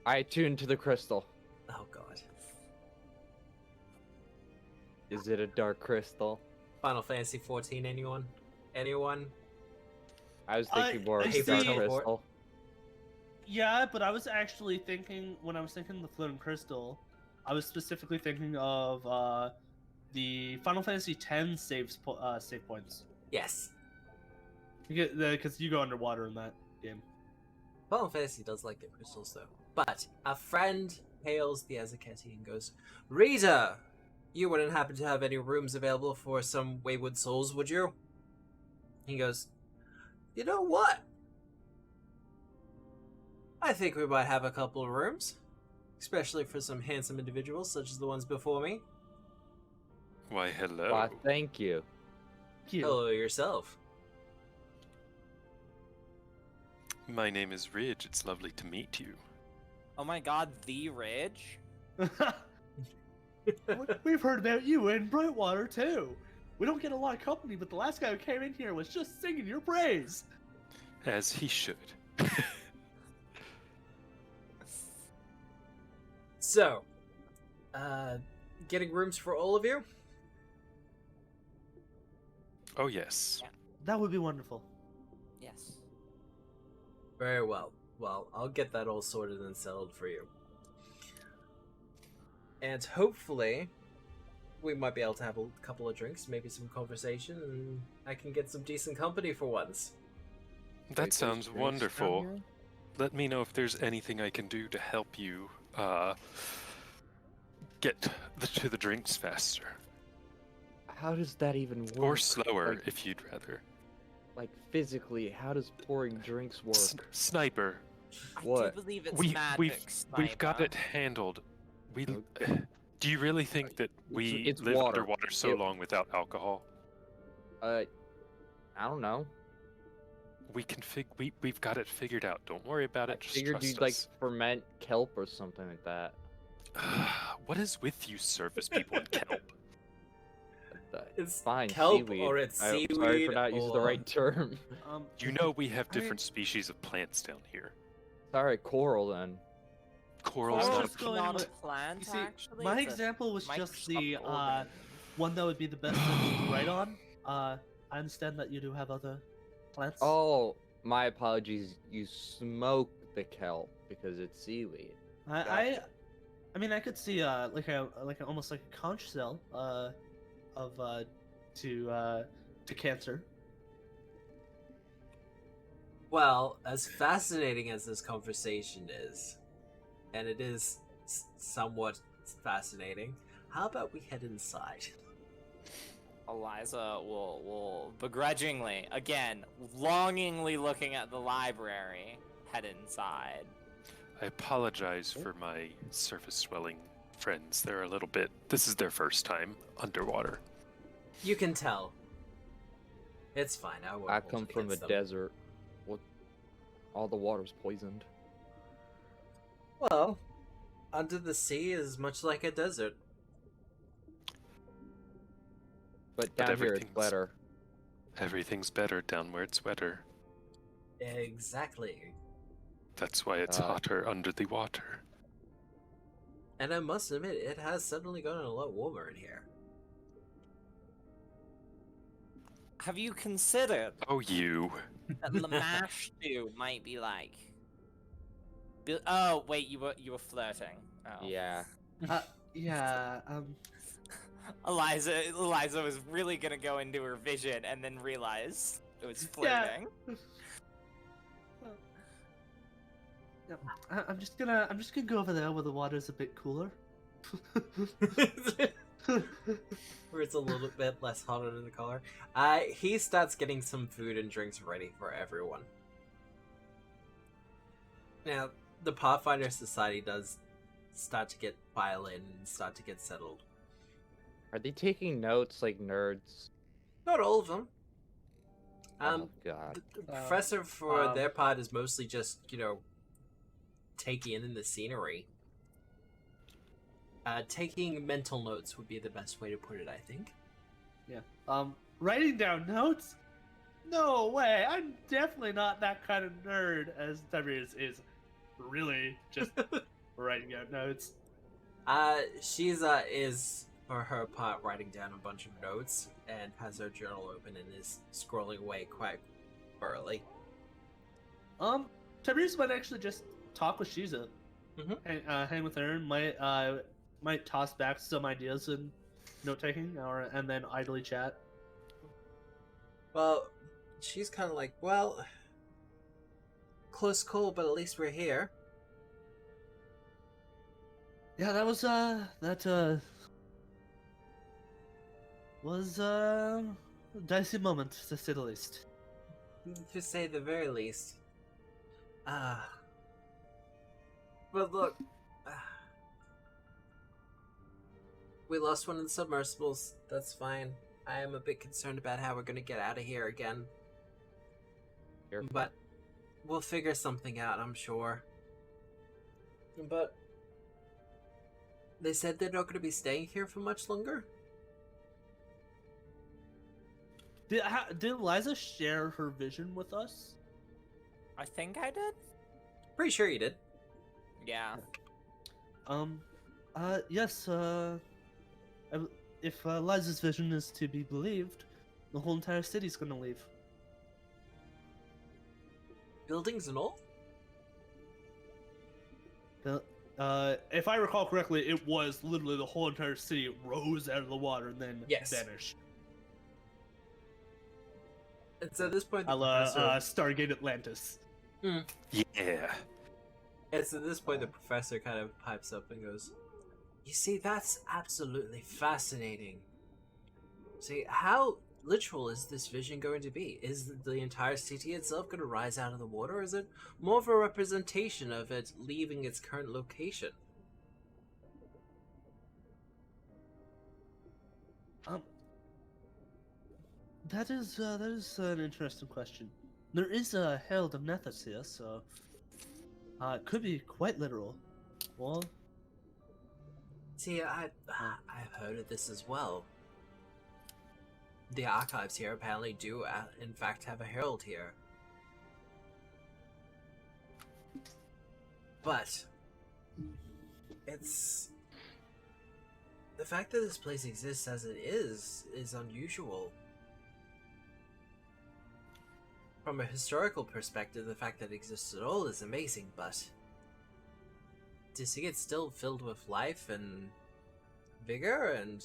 I tuned to the crystal. Oh god. Is it a dark crystal? Final Fantasy 14, anyone? Anyone? I was thinking more I of see- dark crystal. Yeah, but I was actually thinking when I was thinking the floating crystal, I was specifically thinking of the Final Fantasy X save points. Yes. Because you go underwater in that game. Final Fantasy does like their crystals, though. But a friend hails the Azaketi and goes, Rita! You wouldn't happen to have any rooms available for some wayward souls, would you? He goes, You know what? I think we might have a couple of rooms. Especially for some handsome individuals such as the ones before me. Why, hello. Why, thank you. Cute. Hello yourself. My name is Ridge. It's lovely to meet you. Oh my god, the Ridge? We've heard about you in Brightwater too. We don't get a lot of company, but the last guy who came in here was just singing your praise. As he should. So, getting rooms for all of you? Oh yes. That would be wonderful. Yes. Very well. Well, I'll get that all sorted and settled for you. And hopefully, we might be able to have a couple of drinks, maybe some conversation, and I can get some decent company for once. That sounds wonderful. Let me know if there's anything I can do to help you get to the drinks faster. How does that even work? Or slower, Like, if you'd rather. like physically, how does pouring drinks work? Sniper. What? I do believe it's We've magic. got Sniper. it handled. We. Okay. Do you really think that we It's live water. underwater so It- long without alcohol? I don't know. We can we've got it figured out. Don't worry about I it. Just figured trust you'd like us. ferment kelp or something like that. What is with you surface people and kelp? It's Fine, kelp seaweed. or it's I'm seaweed. sorry for not using the or- right term. You know we have I mean- different species of plants down here. Sorry, coral then. Coral's Coral not is a going not with- a plant, You see, actually. my it's a example was just the microscopic one that would be the best to write on. I understand that you do have other plants. Oh, my apologies. You smoke the kelp because it's seaweed. I mean, I could see like a almost like a conch shell of to cancer. Well, as fascinating as this conversation is, and it is somewhat fascinating, how about we head inside? Eliza will begrudgingly, again, longingly looking at the library, head inside. I apologize for my surface swelling friends. They're a little bit. This is their first time underwater. You can tell. It's fine. I won't I hold come it from a against them. desert. What? All the water's poisoned. Well, under the sea is much like a desert. But But down here it's everything's- better. Everything's better down where it's wetter. Exactly. That's why it's Uh, hotter under the water. And I must admit, it has suddenly gotten a lot warmer in here. Have you considered Oh, you. that Lamash stew might be like? Oh wait, you were flirting. Oh. Yeah. Yeah. Eliza was really gonna go into her vision and then realize it was Yeah. flirting. Yeah, I'm just gonna go over there where the water's a bit cooler. Where it's a little bit less hot under the collar. He starts getting some food and drinks ready for everyone. Now, the Pathfinder Society does start to get file in and start to get settled. Are they taking notes like nerds? Not all of them. Oh god. The professor, for um, their part, is mostly just, taking in the scenery. Taking mental notes would be the best way to put it, I think. Writing down notes? No way! I'm definitely not that kind of nerd as Tiberius is. Really, just writing down notes. She's is for her part writing down a bunch of notes and has her journal open and is scrolling away quite thoroughly. Tiberius might actually just talk with Shiza. Hang with her and might toss back some ideas and note taking, and then idly chat. Well, she's kind of like, well, close call, but at least we're here. Yeah, that was a dicey moment to say the least. To say the very least. But look, we lost one of the submersibles. That's fine. I am a bit concerned about how we're gonna get out of here again. Careful. But we'll figure something out, I'm sure. But they said they're not gonna be staying here for much longer. Did Eliza share her vision with us? I think I did. Pretty sure you did. Yeah. Yes, if Liza's vision is to be believed, the whole entire city's gonna leave. Buildings and all? If I recall correctly, it was literally the whole entire city rose out of the water and then Yes. vanished. And so at this point, the A la professor... Stargate Atlantis. Yeah. And so at this point, the professor kind of pipes up and goes, "You see, that's absolutely fascinating. See, how literal is this vision going to be? Is the entire city itself going to rise out of the water, or is it more of a representation of it leaving its current location?" That is an interesting question. There is a Herald of Nethys here, so it could be quite literal. Well, See, I've heard of this as well. The archives here apparently do, in fact, have a herald here. But it's the fact that this place exists as it is unusual. From a historical perspective, the fact that it exists at all is amazing, but to see it still filled with life and vigor, and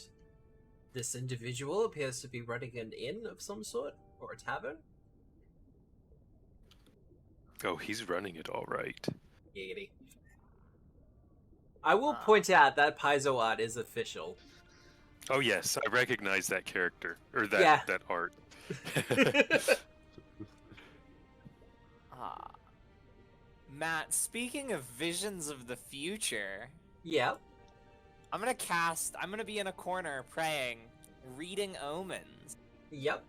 this individual appears to be running an inn of some sort, or a tavern. Oh, he's running it all right. Giggity. I will point out that Paizo art is official. Oh yes, I recognize that character or that Yeah. that art. Matt, speaking of visions of the future, Yeah. I'm gonna be in a corner praying, reading omens. Yep.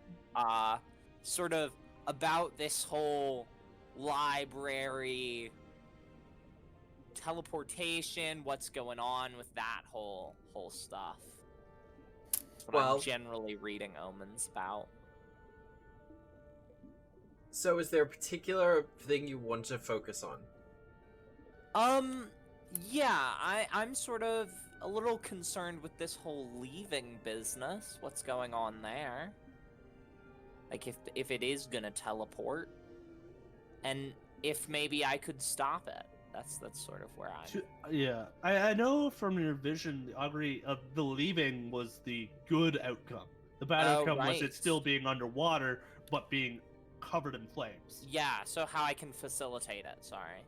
Sort of about this whole library teleportation, what's going on with that whole stuff. That's what Well- I'm generally reading omens about. So is there a particular thing you want to focus on? Yeah, I'm sort of a little concerned with this whole leaving business. What's going on there? Like, if it is gonna teleport, and if maybe I could stop it. That's sort of where I'm. yeah, I know from your vision, the augury of the leaving was the good outcome. The bad Oh, outcome was right. it still being underwater, but being covered in flames. Yeah, so how I can facilitate it, sorry.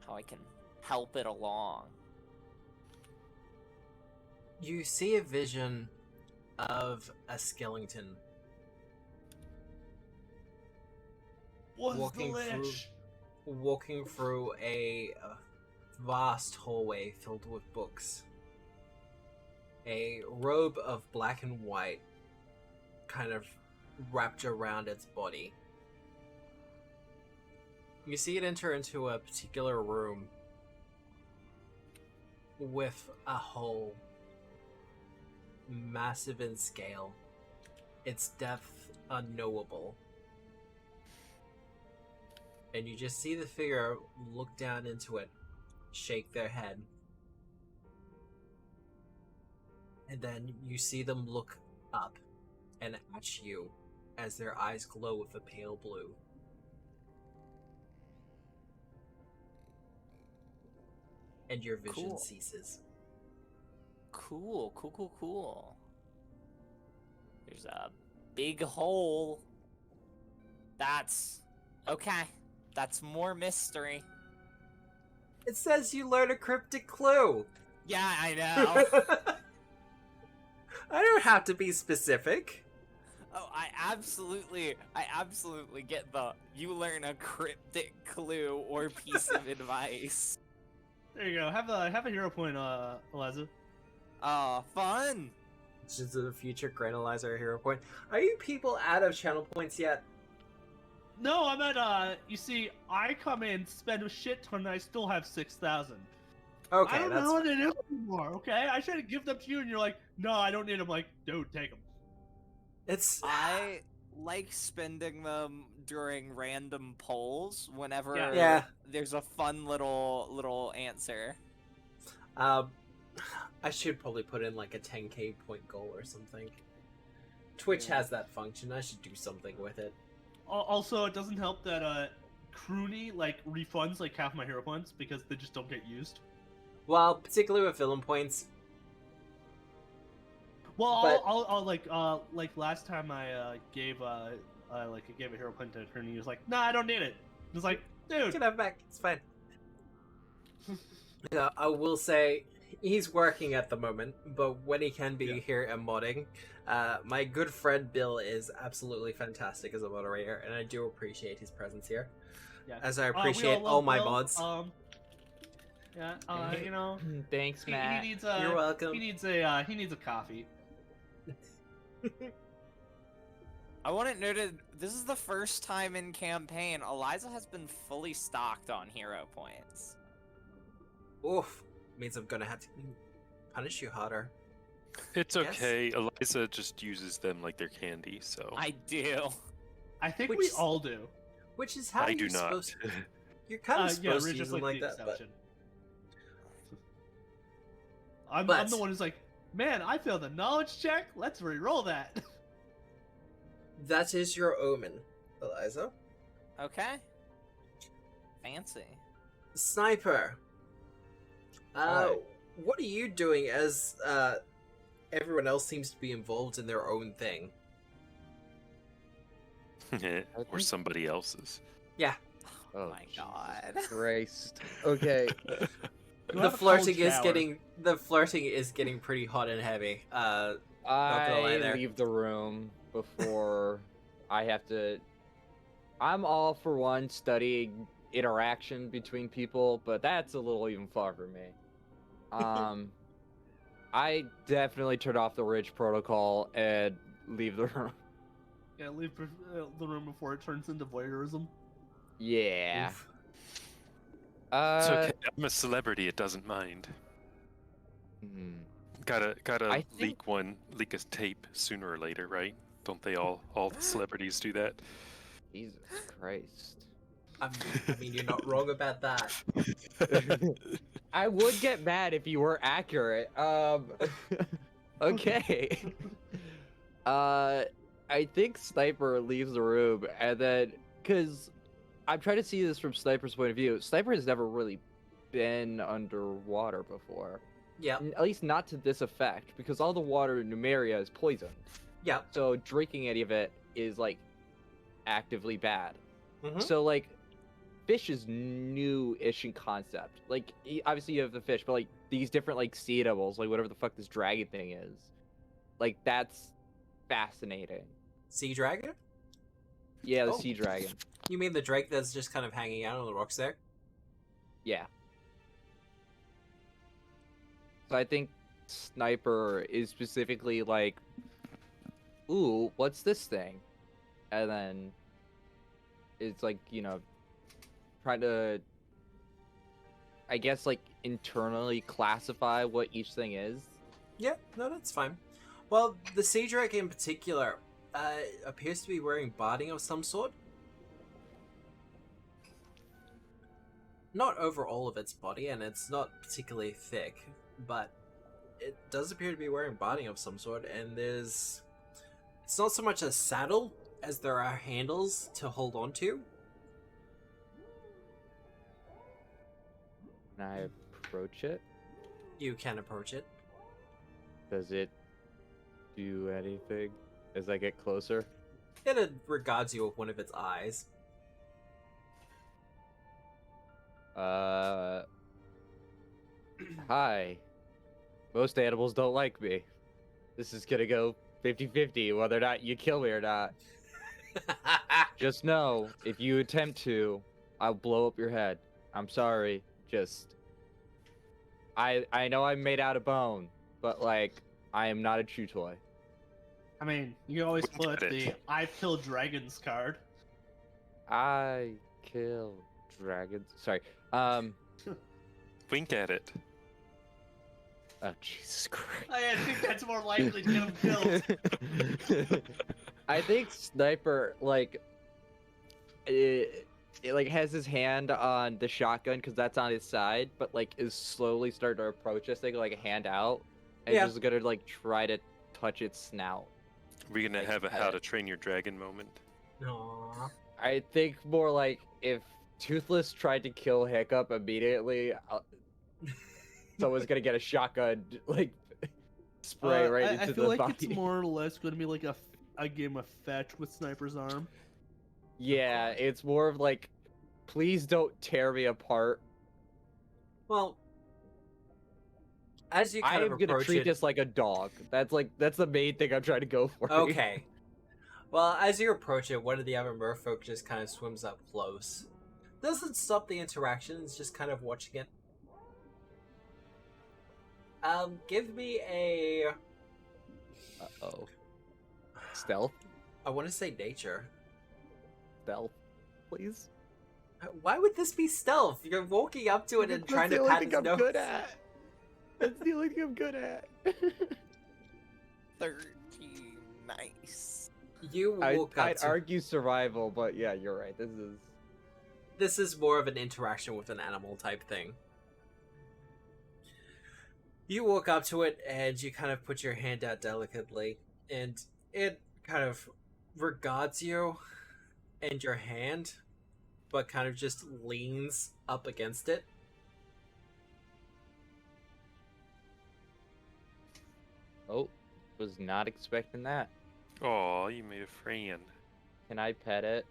How I can help it along. You see a vision of a skeleton Was Walking the through- lich? walking through a vast hallway filled with books. A robe of black and white kind of wrapped around its body. You see it enter into a particular room with a hole massive in scale, its depth unknowable. And you just see the figure look down into it, shake their head. And then you see them look up and at you as their eyes glow with a pale blue. And your vision Cool. ceases. Cool. There's a big hole. That's okay. That's more mystery. It says you learn a cryptic clue. Yeah, I know. I don't have to be specific. Oh, I absolutely get the you learn a cryptic clue or piece of advice. There you go. Have a hero point, Eliza. Fun. Just the future Granalizer hero point. Are you people out of channel points yet? No, I'm at you see, I come in, spend a shit ton, and I still have 6,000. Okay, I don't that's know what to do anymore, okay? I try to give them to you, and you're like, no, I don't need them. Like, dude, take them. it's I like spending them during random polls whenever Yeah. there's a fun little answer. Um, I should probably put in like a 10k point goal or something. Twitch has that function. I should do something with it. Also, it doesn't help that Crooney like refunds like half my hero points because they just don't get used. Well, particularly with villain points. Well, But- I'll like last time I gave a hero point to Crooney, he was like, "Nah, I don't need it." I was like, You "Dude, can have it back. It's fine. Yeah, I will say he's working at the moment, but when he can be Yeah. here and modding, my good friend Bill is absolutely fantastic as a moderator, and I do appreciate his presence here. yeah." As I We appreciate love all my Will. mods. Yeah, you know, Thanks, he Matt. needs You're welcome. he needs a coffee. I want it noted, this is the first time in campaign Eliza has been fully stocked on hero points. Oof. Means I'm gonna have to punish you harder. It's Yes. okay. Eliza just uses them like they're candy, so I do. I think Which we is- all do. Which is how I you're do not. supposed You're kind of Yeah, supposed we're to use just them like like the that, but... exception. I'm But- the one who's like, man, I failed a knowledge check. Let's re-roll that. That is your omen, Eliza. Okay. Fancy. Sniper. Hi. What are you doing as everyone else seems to be involved in their own thing? or somebody else's. Oh, Oh my Jesus god. Christ. Okay. You The have a cold flirting is shower. getting pretty hot and heavy. gonna lie I there. leave the room before I have to. I'm all for one studying interaction between people, but that's a little even far for me. I definitely turn off the Ridge protocol and leave the room. Yeah, leave the room before it turns into voyeurism. Yeah. Oof. It's okay. I'm a celebrity. It doesn't mind. hmm. Gotta I think- leak a tape sooner or later, right? Don't they all the celebrities do that? Jesus Christ. I mean, you're not wrong about that. I would get mad if you were accurate. Okay. I think Sniper leaves the room, and then because I'm trying to see this from Sniper's point of view. Sniper has never really been underwater before, Yep, at least not to this effect, because all the water in Numeria is poison. yep. So drinking any of it is like actively bad. Mhm. So like, fish is new-ish in concept. Like, obviously you have the fish, but like these different like sea devils, like whatever the fuck this dragon thing is, like that's fascinating. Sea dragon? Yeah, the Oh. sea dragon. You mean the drake that's just kind of hanging out on the rocks there? Yeah. So I think Sniper is specifically like, ooh, what's this thing? And then it's like, you know, trying to, I guess, like internally classify what each thing is. Yeah, no, that's fine. Well, the sea drake in particular appears to be wearing barding of some sort. Not over all of its body, and it's not particularly thick, but it does appear to be wearing barding of some sort, and there's... It's not so much a saddle as there are handles to hold on to. Can I approach it? You can approach it. Does it do anything as I get closer? It regards you with one of its eyes. Hi. Most animals don't like me. This is gonna go 50-50 whether or not you kill me or not. Just know, if you attempt to, I'll blow up your head. I'm sorry. Just... I know I'm made out of bone, but like, I am not a chew toy. I mean, you can always Look put at it. the "I've killed dragons" card. I kill dragons. Sorry. Wink at it. Oh, Jesus Christ. I think that's more likely to get him killed. I think Sniper, like, it like has his hand on the shotgun because that's on his side, but like is slowly starting to approach this thing, like a hand out, and Yeah. just gonna like try to touch its snout. We're gonna Like, have a pet How it. to Train Your Dragon moment. Aww. I think more like if Toothless tried to kill Hiccup immediately, someone's gonna get a shotgun like spray right into I the feel like body. it's more or less going to be like a game of fetch with Sniper's arm. Yeah, it's more of like, please don't tear me apart. Well, as you I kind am of gonna approach treat it, this like a dog. That's the main thing I'm trying to go for. here. okay. Well, as you approach it, one of the other merfolk just kind of swims up close. Doesn't stop the interaction, it's just kind of watching it. Give me a... Uh-oh. Stealth? I want to say nature. Stealth, please. Why would this be stealth? You're walking up to it and trying to pat his nose. good at. That's the only thing I'm good at. 13. Nice. You walk up I'd to... argue survival, but yeah, you're right. This is more of an interaction with an animal type thing. You walk up to it and you kind of put your hand out delicately, and it kind of regards you and your hand, but kind of just leans up against it. Oh, was not expecting that. Oh, you made a friend. Can I pet it?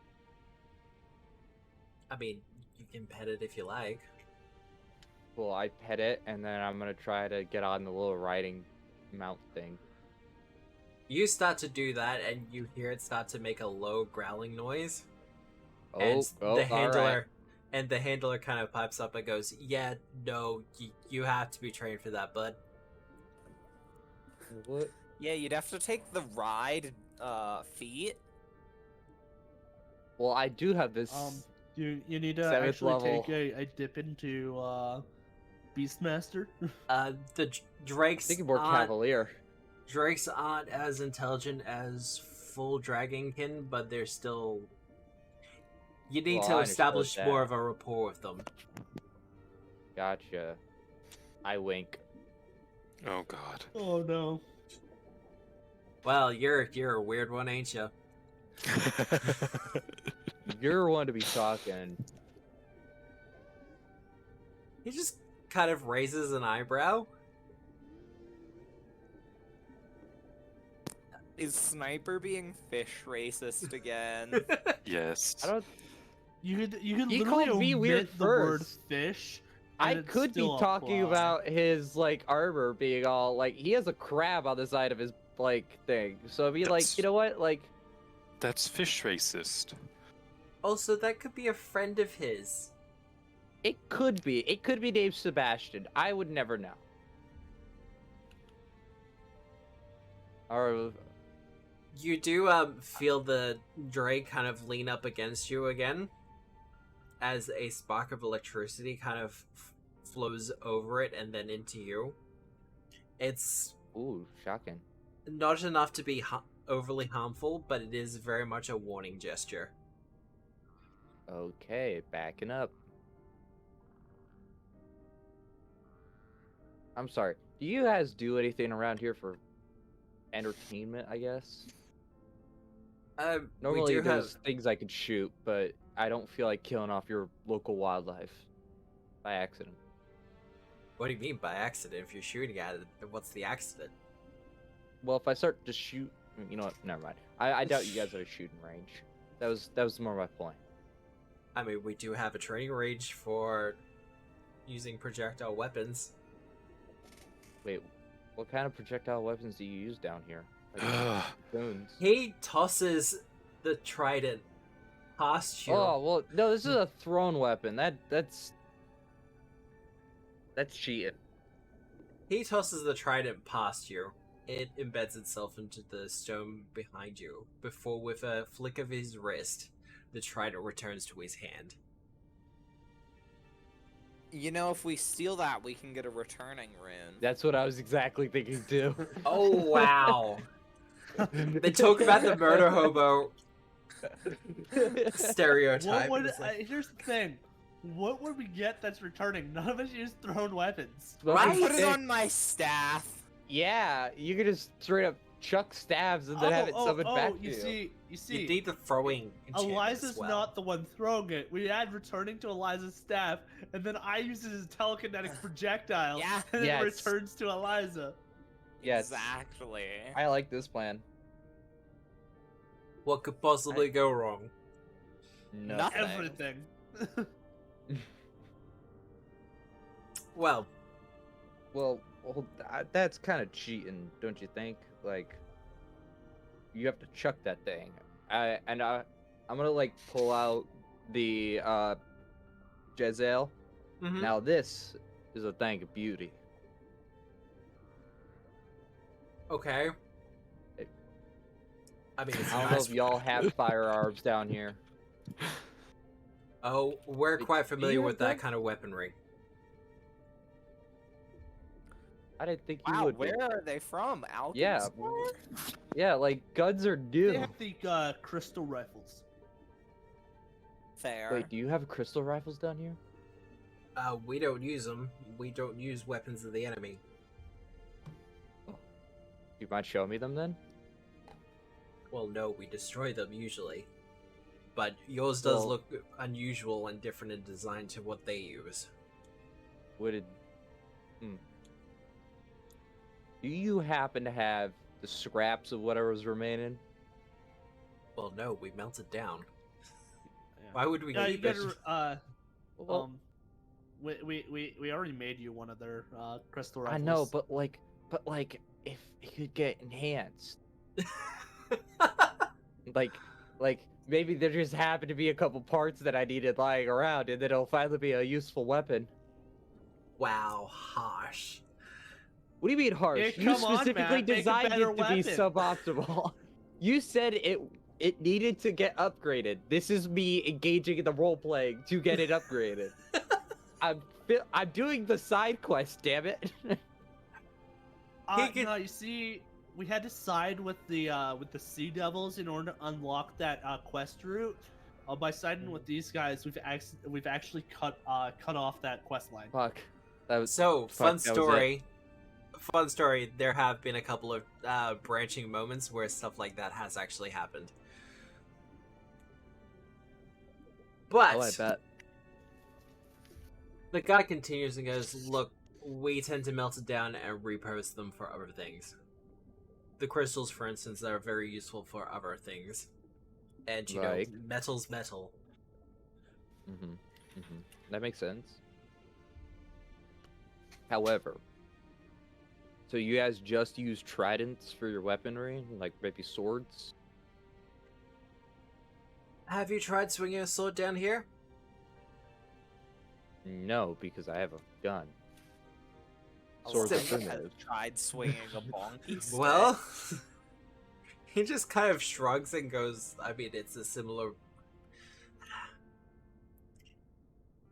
I mean, you can pet it if you like. Well, I pet it, and then I'm gonna try to get on the little riding mount thing. You start to do that, and you hear it start to make a low growling noise. Oh, And the handler, all right. and the handler kind of pipes up and goes, "Yeah, no, you have to be trained for that, bud." What? Yeah, you'd have to take the ride feat. Well, I do have this. You need to 7th actually level. take a dip into Beastmaster. The drakes Thinking more aren't, cavalier. drakes aren't as intelligent as full dragonkin, but they're still. You need Well, to I establish understood more that. of a rapport with them. Gotcha. I wink. Oh god. Oh no. Well, you're a weird one, ain't you? You're one to be talking. He just kind of raises an eyebrow. Is Sniper being fish racist again? Yes. I don't. You could He literally called me omit weird the word first. fish. I and it could be still talking apply. about his like armor being all like he has a crab on the side of his like thing. So I mean, like, That's- you know what, like. That's fish racist. Also, that could be a friend of his. It could be. It could be named Sebastian. I would never know. Or You do feel the drake kind of lean up against you again, as a spark of electricity kind of flows over it and then into you. It's ooh, shocking. not enough to be overly harmful, but it is very much a warning gesture. Okay, backing up. I'm sorry. Do you guys do anything around here for entertainment, I guess? Normally we do there's have. things I could shoot, but I don't feel like killing off your local wildlife by accident. What do you mean by accident? If you're shooting at it, what's the accident? Well, if I start to shoot, you know what? Never mind. I doubt you guys are shooting range. That was more my point. I mean, we do have a training range for using projectile weapons. Wait, what kind of projectile weapons do you use down here? Like, spoons. He tosses the trident past you. Oh well, no, this is a thrown weapon. That's cheating. He tosses the trident past you. It embeds itself into the stone behind you, before with a flick of his wrist, the trident returns to his hand. You know, if we steal that, we can get a returning rune. That's what I was exactly thinking too. Oh, wow. They talk about the murder hobo Stereotype. What would, It's like, here's the thing. What would we get that's returning? None of us use thrown weapons. Right? Put it on my staff. Yeah, you could just straight up chuck stabs and then have it summoned back to you see, you need the throwing enchantment Eliza's as well. not the one throwing it. We add returning to Eliza's staff, and then I use it as a telekinetic projectile, Yeah. and then Yes. it returns to Eliza. Yes. Exactly. I like this plan. What could possibly go wrong? Nothing. Everything. Well, Well, that's kind of cheating, don't you think? Like, you have to chuck that thing. I'm gonna like pull out the Jezzail. mhm. Now this is a thing of beauty. Okay. I mean, it's I don't know nice. if y'all have firearms down here. Oh, we're Do quite familiar you with have that them? kind of weaponry. I didn't think you Wow, would. be. where are they from? Alchemist? Yeah. Yeah, like guns are new. They have the crystal rifles. Fair. Wait, do you have crystal rifles down here? We don't use them. We don't use weapons of the enemy. You mind showing me them then? Well, no, we destroy them usually. But yours does Well- look unusual and different in design to what they use. Would it? Do you happen to have the scraps of whatever was remaining? Well, no, we melted down. Why would we Yeah, you keep it? better. Well, We already made you one of their crystal I rifles. know, but like, if it could get enhanced, like maybe there just happened to be a couple parts that I needed lying around, and then it'll finally be a useful weapon. Wow, harsh. What do you mean harsh? Yeah, You come on, specifically Matt, make a designed better it to be weapon. suboptimal. You said it needed to get upgraded. This is me engaging in the role playing to get it upgraded. I'm doing the side quest, damn it. He can- No, you see, we had to side with the Sea Devils in order to unlock that quest route. By siding with these guys, we've actually cut off that quest line. Fuck. That was So, Fuck, fun that was it. story. Fun story. There have been a couple of branching moments where stuff like that has actually happened. But Oh, I bet. the guy continues and goes, "Look, we tend to melt it down and repurpose them for other things. The crystals, for instance, are very useful for other things. And, you Right. know, metal's metal. That makes sense. However, so you guys just use tridents for your weaponry, like maybe swords? Have you tried swinging a sword down here? No, because I have a gun. Oh, Swords are I've primitive. tried swinging a bonky stick. Well, he just kind of shrugs and goes, I mean, it's a similar...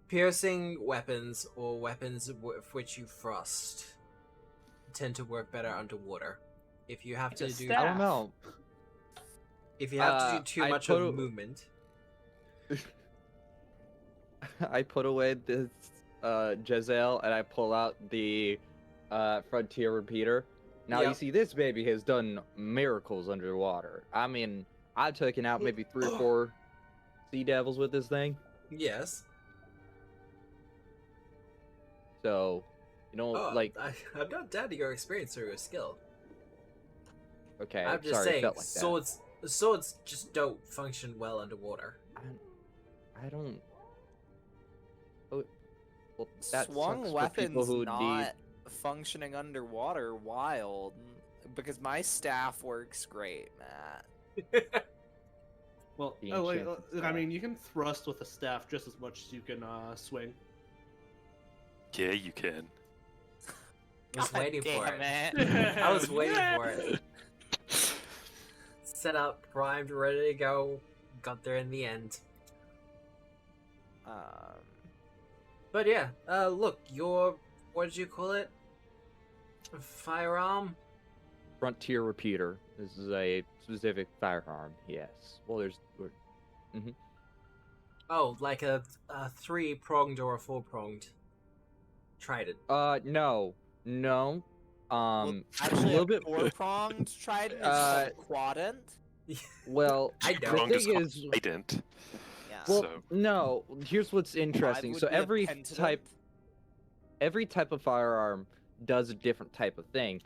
Piercing weapons, or weapons with which you thrust, tend to work better underwater. If you have to It's a do... I don't know. If you have to do too I much put of a- movement... I put away this Jezzail and I pull out the Frontier Repeater. Now you Yep. see this baby has done miracles underwater. I mean, I've taken out maybe 3 or 4 sea devils with this thing. Yes. So, you know, Oh, like, I'm not doubting your experience or your skill. okay, I'm just sorry, it saying, felt like that. swords just don't function well underwater. I don't. Oh, well, that Swung sucks for people weapons who not functioning underwater. Wild, because my staff works great, Matt. Well, The wait, enchanted I staff. mean, you can thrust with a staff just as much as you can swing. Yeah, you can. I was God waiting for damn it. I was waiting for it. Set up, primed, ready to go. Got there in the end. But yeah, look, your... What did you call it? Firearm? frontier repeater. This is a specific firearm. Yes. Well, there's. Oh, like a 3-pronged or a 4-pronged trident. No. Well, A actually, little a bit. four-pronged trident is called a quadrant. Well, I the know. Pronged thing is is, ident. Yeah. well, So- no. Here's what's interesting. Five So would be a every type of firearm does a different type of thing.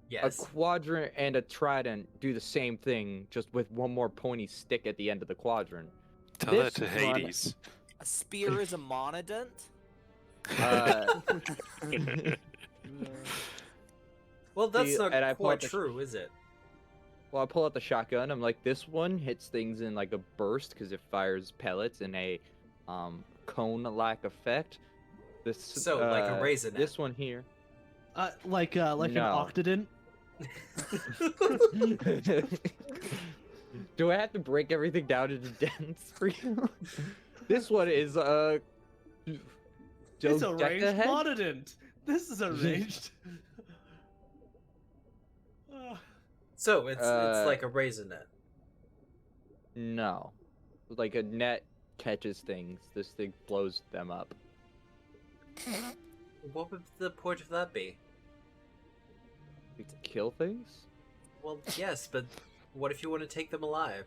Yes. A quadrant and a trident do the same thing, just with one more pointy stick at the end of the quadrant. Tell This that to one- Hades. A spear is a monodent. Well, that's See, not and I pull quite out the- true, is it? Well, I pull out the shotgun. I'm like, this one hits things in like a burst because it fires pellets in a cone-like effect. This So, like a raisinette. This one here. Like No. an octodent. Do I have to break everything down into dents for you? This one is It's a ranged dodecahead? monodent. This is a ranged. So it's like a raisinette. No, like a net catches things. This thing blows them up. What would the point of that be? Like to kill things? Well, yes, but what if you want to take them alive?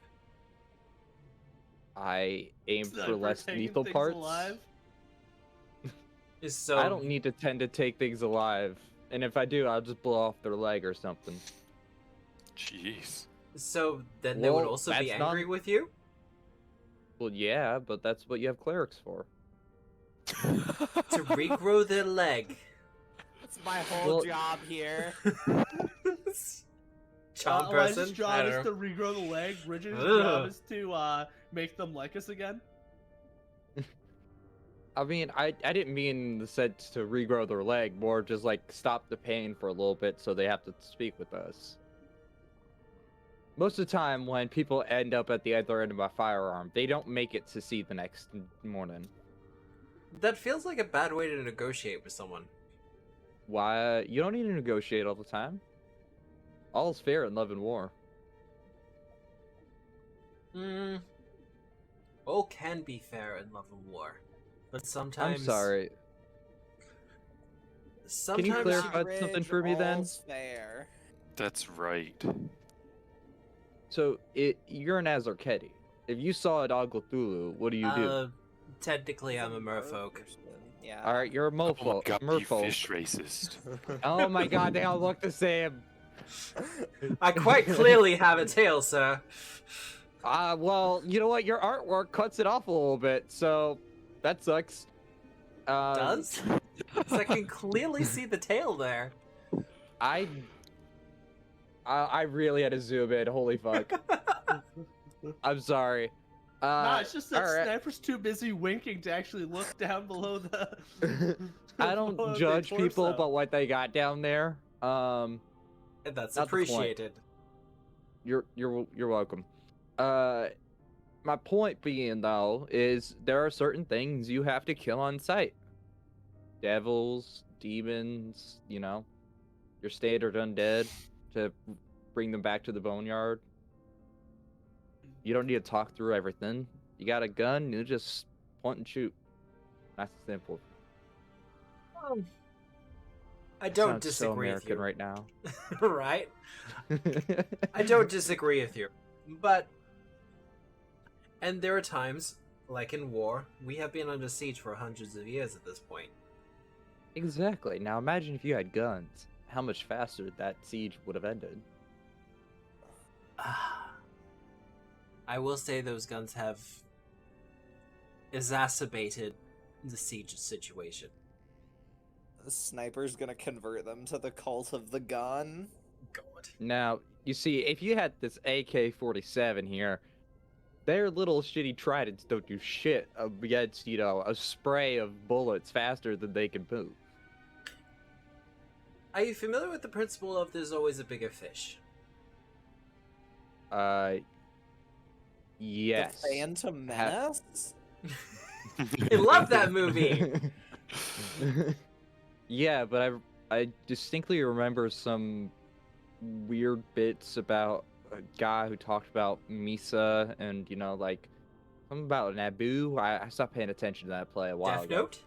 I aim for Sniper less taking lethal things parts. alive? So I don't need to tend to take things alive, and if I do, I'll just blow off their leg or something. Jeez. So then they would Well, also be that's not- angry with you? Well, yeah, but that's what you have clerics for. To regrow their leg. That's my whole Well- job here. Charm Elijah's person? I job don't is know. to regrow the leg. Bridget's Ugh. job is to make them like us again. I mean, I didn't mean in the sense to regrow their leg, more just like stop the pain for a little bit so they have to speak with us. Most of the time, when people end up at the other end of my firearm, they don't make it to see the next morning. That feels like a bad way to negotiate with someone. Why? You don't need to negotiate all the time. All's fair in love and war. All can be fair in love and war. But sometimes... I'm sorry. Sometimes you clarify Bridge, something for me then? all's fair. That's right. So, you're an Azarketi. If you saw a dog Cthulhu, what do you do? Technically, I'm a He's merfolk merfolk. person. Yeah. Alright, you're a Oh my mofo. god, you Merfolk. fish racist. Oh my god, they all look the same. I quite clearly have a tail, sir. Well, you know what? Your artwork cuts it off a little bit, so that sucks. Does? 'Cause I can clearly see the tail there. I really had to zoom in. Holy fuck. I'm sorry. Nah, it's just that alright. Sniper's too busy winking to actually look down below the. I don't below the judge people torso. about what they got down there. And that's Not the point. appreciated. You're welcome. My point being though is there are certain things you have to kill on sight. Devils, demons, you know, your standard undead to bring them back to the boneyard. You don't need to talk through everything. You got a gun, you just point and shoot. Nice and simple. I don't Sounds so disagree with American you. right now. Right? I don't disagree with you. But... And there are times, like in war, we have been under siege for hundreds of years at this point. Exactly. Now imagine if you had guns. How much faster that siege would have ended. I will say those guns have exacerbated the siege situation. The sniper's gonna convert them to the cult of the gun. God. Now, you see, if you had this AK-47 here, their little shitty tridents don't do shit against, you know, a spray of bullets faster than they can move. Are you familiar with the principle of there's always a bigger fish? Yes. The Phantom Menace? I love that movie! Yeah, but I distinctly remember some weird bits about a guy who talked about Misa and, you know, like, something about Naboo. I stopped paying attention to that play a while Death ago. Note?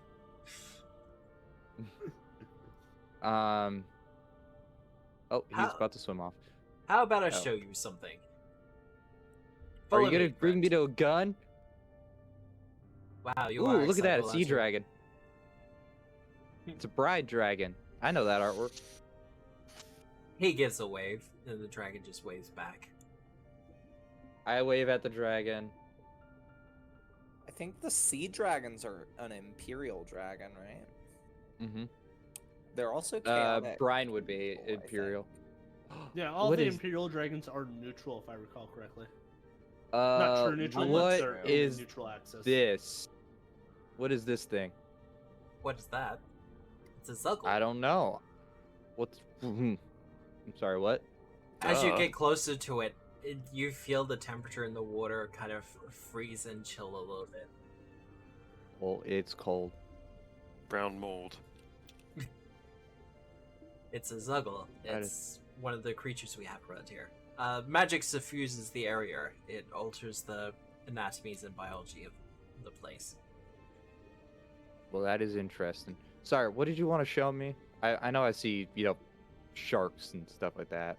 Oh, he's How- about to swim off. How about I Oh. show you something? Are Follow you gonna me, bring me friend. to a gun? Wow, you Ooh, are look at that, a excited, sea aren't you? dragon. It's a bride dragon. I know that artwork. He gives a wave, and the dragon just waves back. I wave at the dragon. I think the sea dragons are an imperial dragon, right? Mm-hmm. They're also chaotic. Brian would be people, I think. imperial. Yeah, all What the is- Imperial dragons are neutral, if I recall correctly. Not true neutral, but what they're in is the neutral axis. this? What is this thing? What is that? It's a Zuggle. I don't know. What's? I'm sorry. What? As you Duh. get closer to it, you feel the temperature in the water kind of freeze and chill a little bit. Well, it's cold. Brown mold. It's a Zuggle. That It's one of the creatures we have around here. Magic suffuses the area. It alters the anatomies and biology of the place. Well, that is interesting. Sorry. What did you want to show me? I know I see, you know, sharks and stuff like that,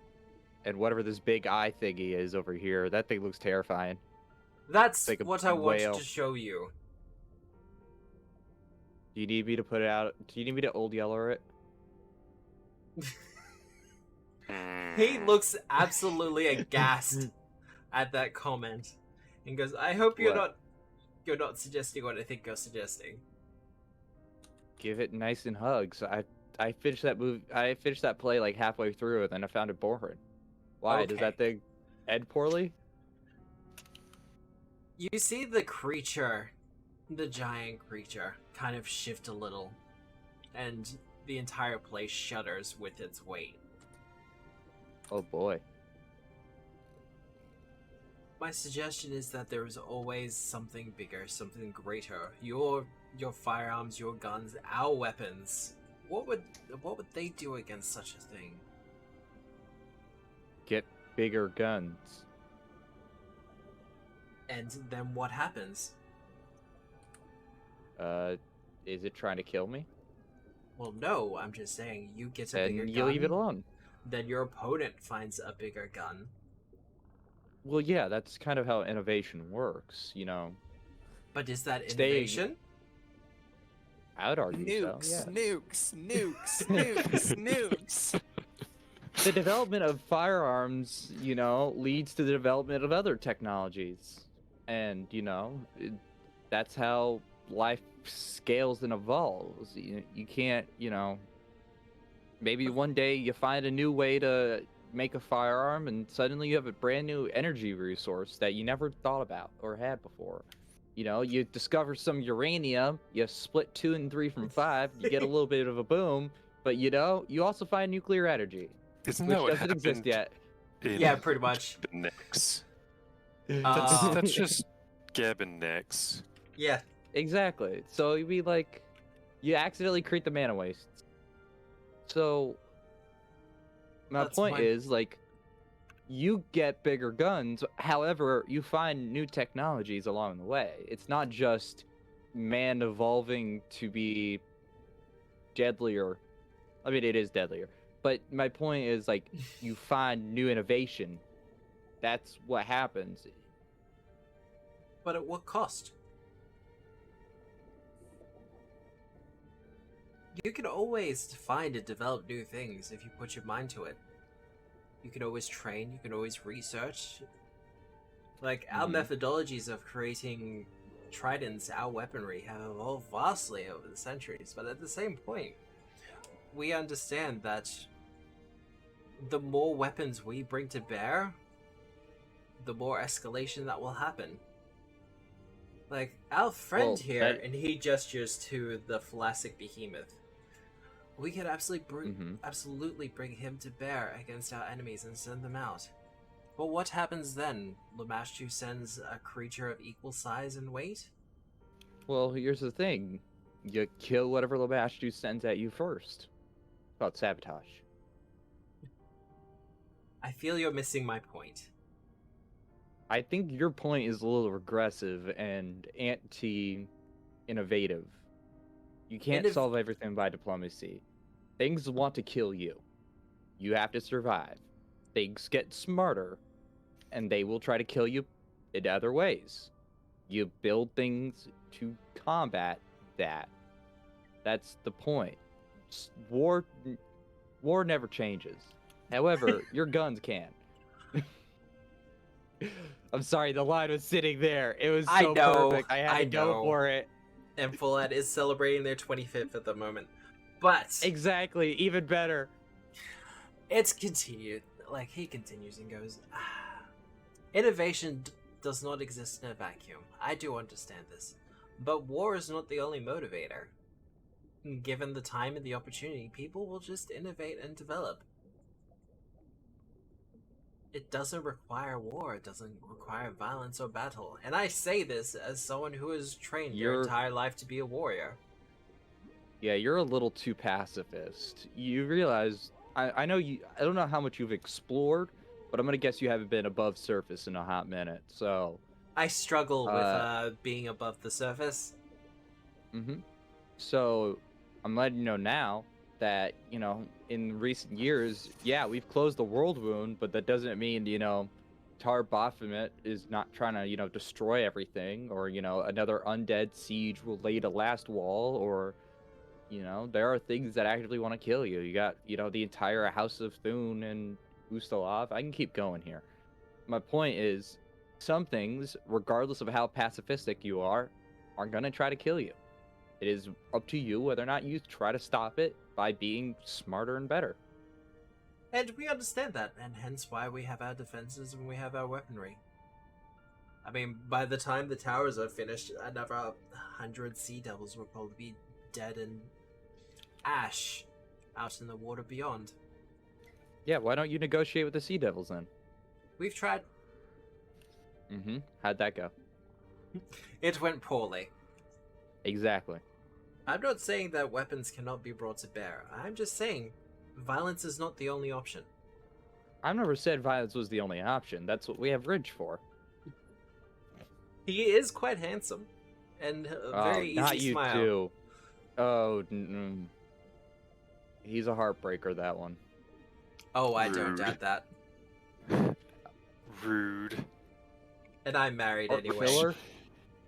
and whatever this big eye thingy is over here. That thing looks terrifying. That's Like a what I wanted whale. to show you. Do you need me to put it out? Do you need me to old yeller it? He looks absolutely aghast at that comment and goes, "I hope What? you're not suggesting what I think you're suggesting." Give it nice and hugs. I finished that movie. I finished that play like halfway through, and then I found it boring. Why? Does that Okay. thing end poorly? You see the creature, the giant creature, kind of shift a little, and the entire place shudders with its weight. Oh boy. My suggestion is that there is always something bigger, something greater. Your firearms, your guns, our weapons. What would they do against such a thing? Get bigger guns. And then what happens? Is it trying to kill me? Well, no, I'm just saying you get a Then bigger you gun. leave it alone. Then your opponent finds a bigger gun. Well, yeah, that's kind of how innovation works, you know. But is that Staying- innovation? I would argue Nukes, so. nukes, nukes, nukes, nukes. Yeah. The development of firearms, you know, leads to the development of other technologies, and you know, that's how life scales and evolves. You can't, you know. Maybe one day you find a new way to make a firearm, and suddenly you have a brand new energy resource that you never thought about or had before. You know, you discover some uranium, you split 2 and 3 from 5, you get a little bit of a boom, but you know, you also find nuclear energy, Isn't which that what doesn't exist happened yet. in Yeah, pretty much. Nex? Uh, That's just Gavin Nex. Yeah. Exactly. So you'd be like, you accidentally create the mana wastes. So my That's point my- is, like, you get bigger guns, however, you find new technologies along the way. It's not just man evolving to be deadlier. I mean, it is deadlier. But my point is, like, you find new innovation. That's what happens. But at what cost? You can always find and develop new things if you put your mind to it. You can always train, you can always research. Like, our Mhm. methodologies of creating tridents, our weaponry, have evolved vastly over the centuries, but at the same point, we understand that the more weapons we bring to bear, the more escalation that will happen. Like, our friend Well, here, that- and he gestures to the Thalassic behemoth. We could Mhm. absolutely bring him to bear against our enemies and send them out. But what happens then? Lamashtu sends a creature of equal size and weight? Well, here's the thing. You kill whatever Lamashtu sends at you first. It's called sabotage. I feel you're missing my point. I think your point is a little regressive and anti-innovative. You can't solve everything by diplomacy. Things want to kill you. You have to survive. Things get smarter, and they will try to kill you in other ways. You build things to combat that. That's the point. War never changes. However, your guns can. I'm sorry, the line was sitting there. It was so perfect. I had to go for it. And Fullad is celebrating their 25th at the moment. But exactly, even better. It's continued. Like, he continues and goes, innovation does not exist in a vacuum. I do understand this. But war is not the only motivator. Given the time and the opportunity, people will just innovate and develop. It doesn't require war. It doesn't require violence or battle. And I say this as someone who has trained their entire life to be a warrior. Yeah, you're a little too pacifist. You realize, I know you, I don't know how much you've explored, but I'm gonna guess you haven't been above surface in a hot minute, so... I struggle with being above the surface. Mm-hmm. So, I'm letting you know now that, you know, in recent years, yeah, we've closed the world wound, but that doesn't mean, you know, Tar Baphomet is not trying to, you know, destroy everything, or, you know, another undead siege will lay the last wall, or, you know, there are things that actively want to kill you. You got, you know, the entire House of Thune and Ustalov. I can keep going here. My point is, some things, regardless of how pacifistic you are gonna try to kill you. It is up to you whether or not you try to stop it by being smarter and better. And we understand that, and hence why we have our defenses and we have our weaponry. I mean, by the time the towers are finished, another 100 sea devils will probably be dead and ash out in the water beyond. Yeah, why don't you negotiate with the Sea Devils then? We've tried. Mm-hmm. How'd that go? It went poorly. Exactly. I'm not saying that weapons cannot be brought to bear. I'm just saying violence is not the only option. I've never said violence was the only option. That's what we have Ridge for. He is quite handsome. And very easy not you smile. too. Oh, he's a heartbreaker, that one. Oh, I don't doubt that. Rude. And I'm married anyway. Filler?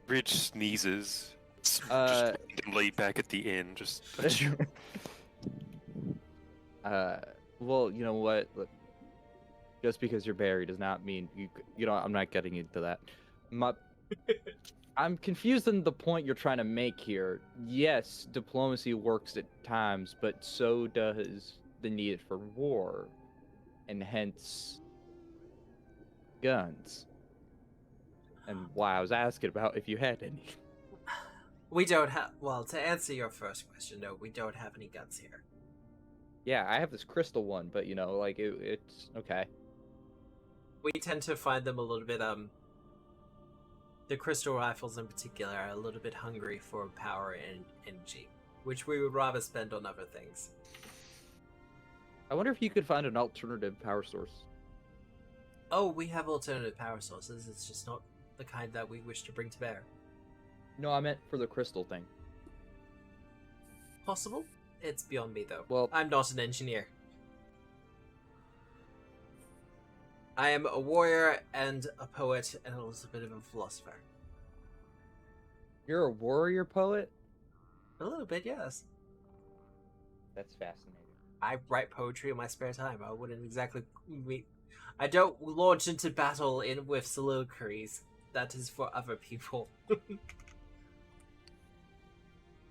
Ridge sneezes. Just lay back at the end. Just. Well, you know what? Look, just because you're buried does not mean you know. I'm not getting into that. I'm confused in the point you're trying to make here. Yes, diplomacy works at times, but so does the need for war, and hence guns. And why I was asking about if you had any. We don't have. Well, to answer your first question, no, we don't have any guns here. Yeah, I have this crystal one, but you know, like it's okay. We tend to find them a little bit. The crystal rifles in particular are a little bit hungry for power and energy, which we would rather spend on other things. I wonder if you could find an alternative power source. Oh, we have alternative power sources. It's just not the kind that we wish to bring to bear. No, I meant for the crystal thing. Possible? It's beyond me, though. Well, I'm not an engineer. I am a warrior and a poet and also a bit of a philosopher. You're a warrior poet? A little bit, yes. That's fascinating. I write poetry in my spare time. I wouldn't exactly... I don't launch into battle with soliloquies. That is for other people.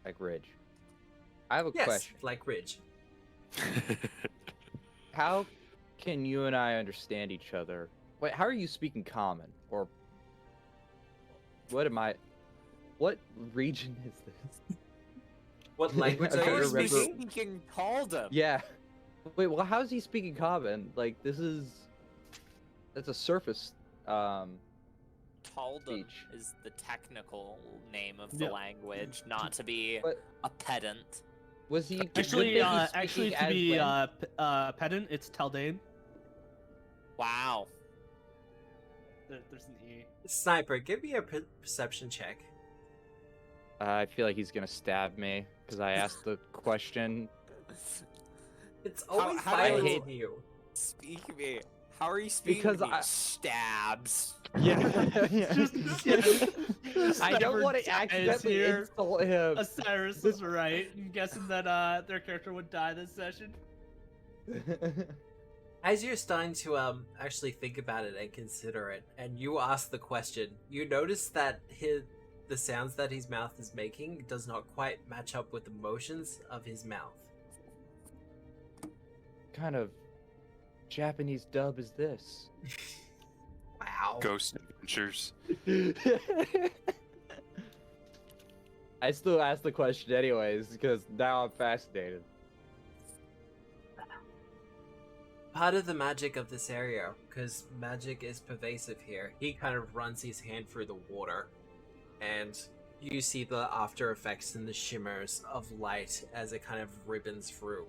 Like Ridge. I have a yes, question. like Ridge. How can you and I understand each other? Wait, how are you speaking common? Or what am I... What region is this? What language are you speaking? Speaking Kaldum. Yeah. Wait, well, how's he speaking common? Like, this is... That's a surface, Kaldum speech. is the technical name of the language, not to be a pedant. Was he... Actually, to be pedant, it's Taldane. Wow. There's an E. Sniper, give me a perception check. I feel like he's gonna stab me because I asked the question. It's always how do you- violent I hate- in you. Speak me. How are you speaking Because to me? I- Stabs. Yeah. Just I don't never want to dies accidentally here. insult him. Osiris is right. I'm guessing that their character would die this session. As you're starting to actually think about it and consider it, and you ask the question, you notice that the sounds that his mouth is making does not quite match up with the motions of his mouth. kind of Japanese dub is this? Wow. Ghost Adventures. I still ask the question anyways because now I'm fascinated. Part of the magic of this area, because magic is pervasive here, he kind of runs his hand through the water, and you see the after effects and the shimmers of light as it kind of ribbons through.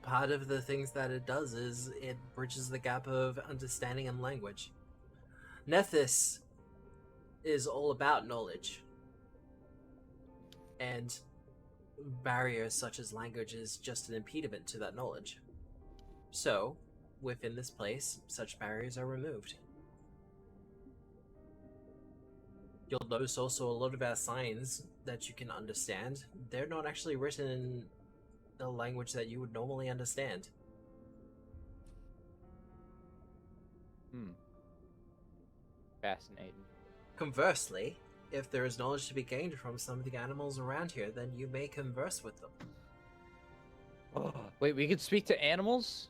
Part of the things that it does is it bridges the gap of understanding and language. Nethys is all about knowledge, and barriers such as language is just an impediment to that knowledge. So, within this place, such barriers are removed. You'll notice also a lot of our signs that you can understand, they're not actually written in a language that you would normally understand. Fascinating. Conversely, if there is knowledge to be gained from some of the animals around here, then you may converse with them. Oh, wait, we could speak to animals?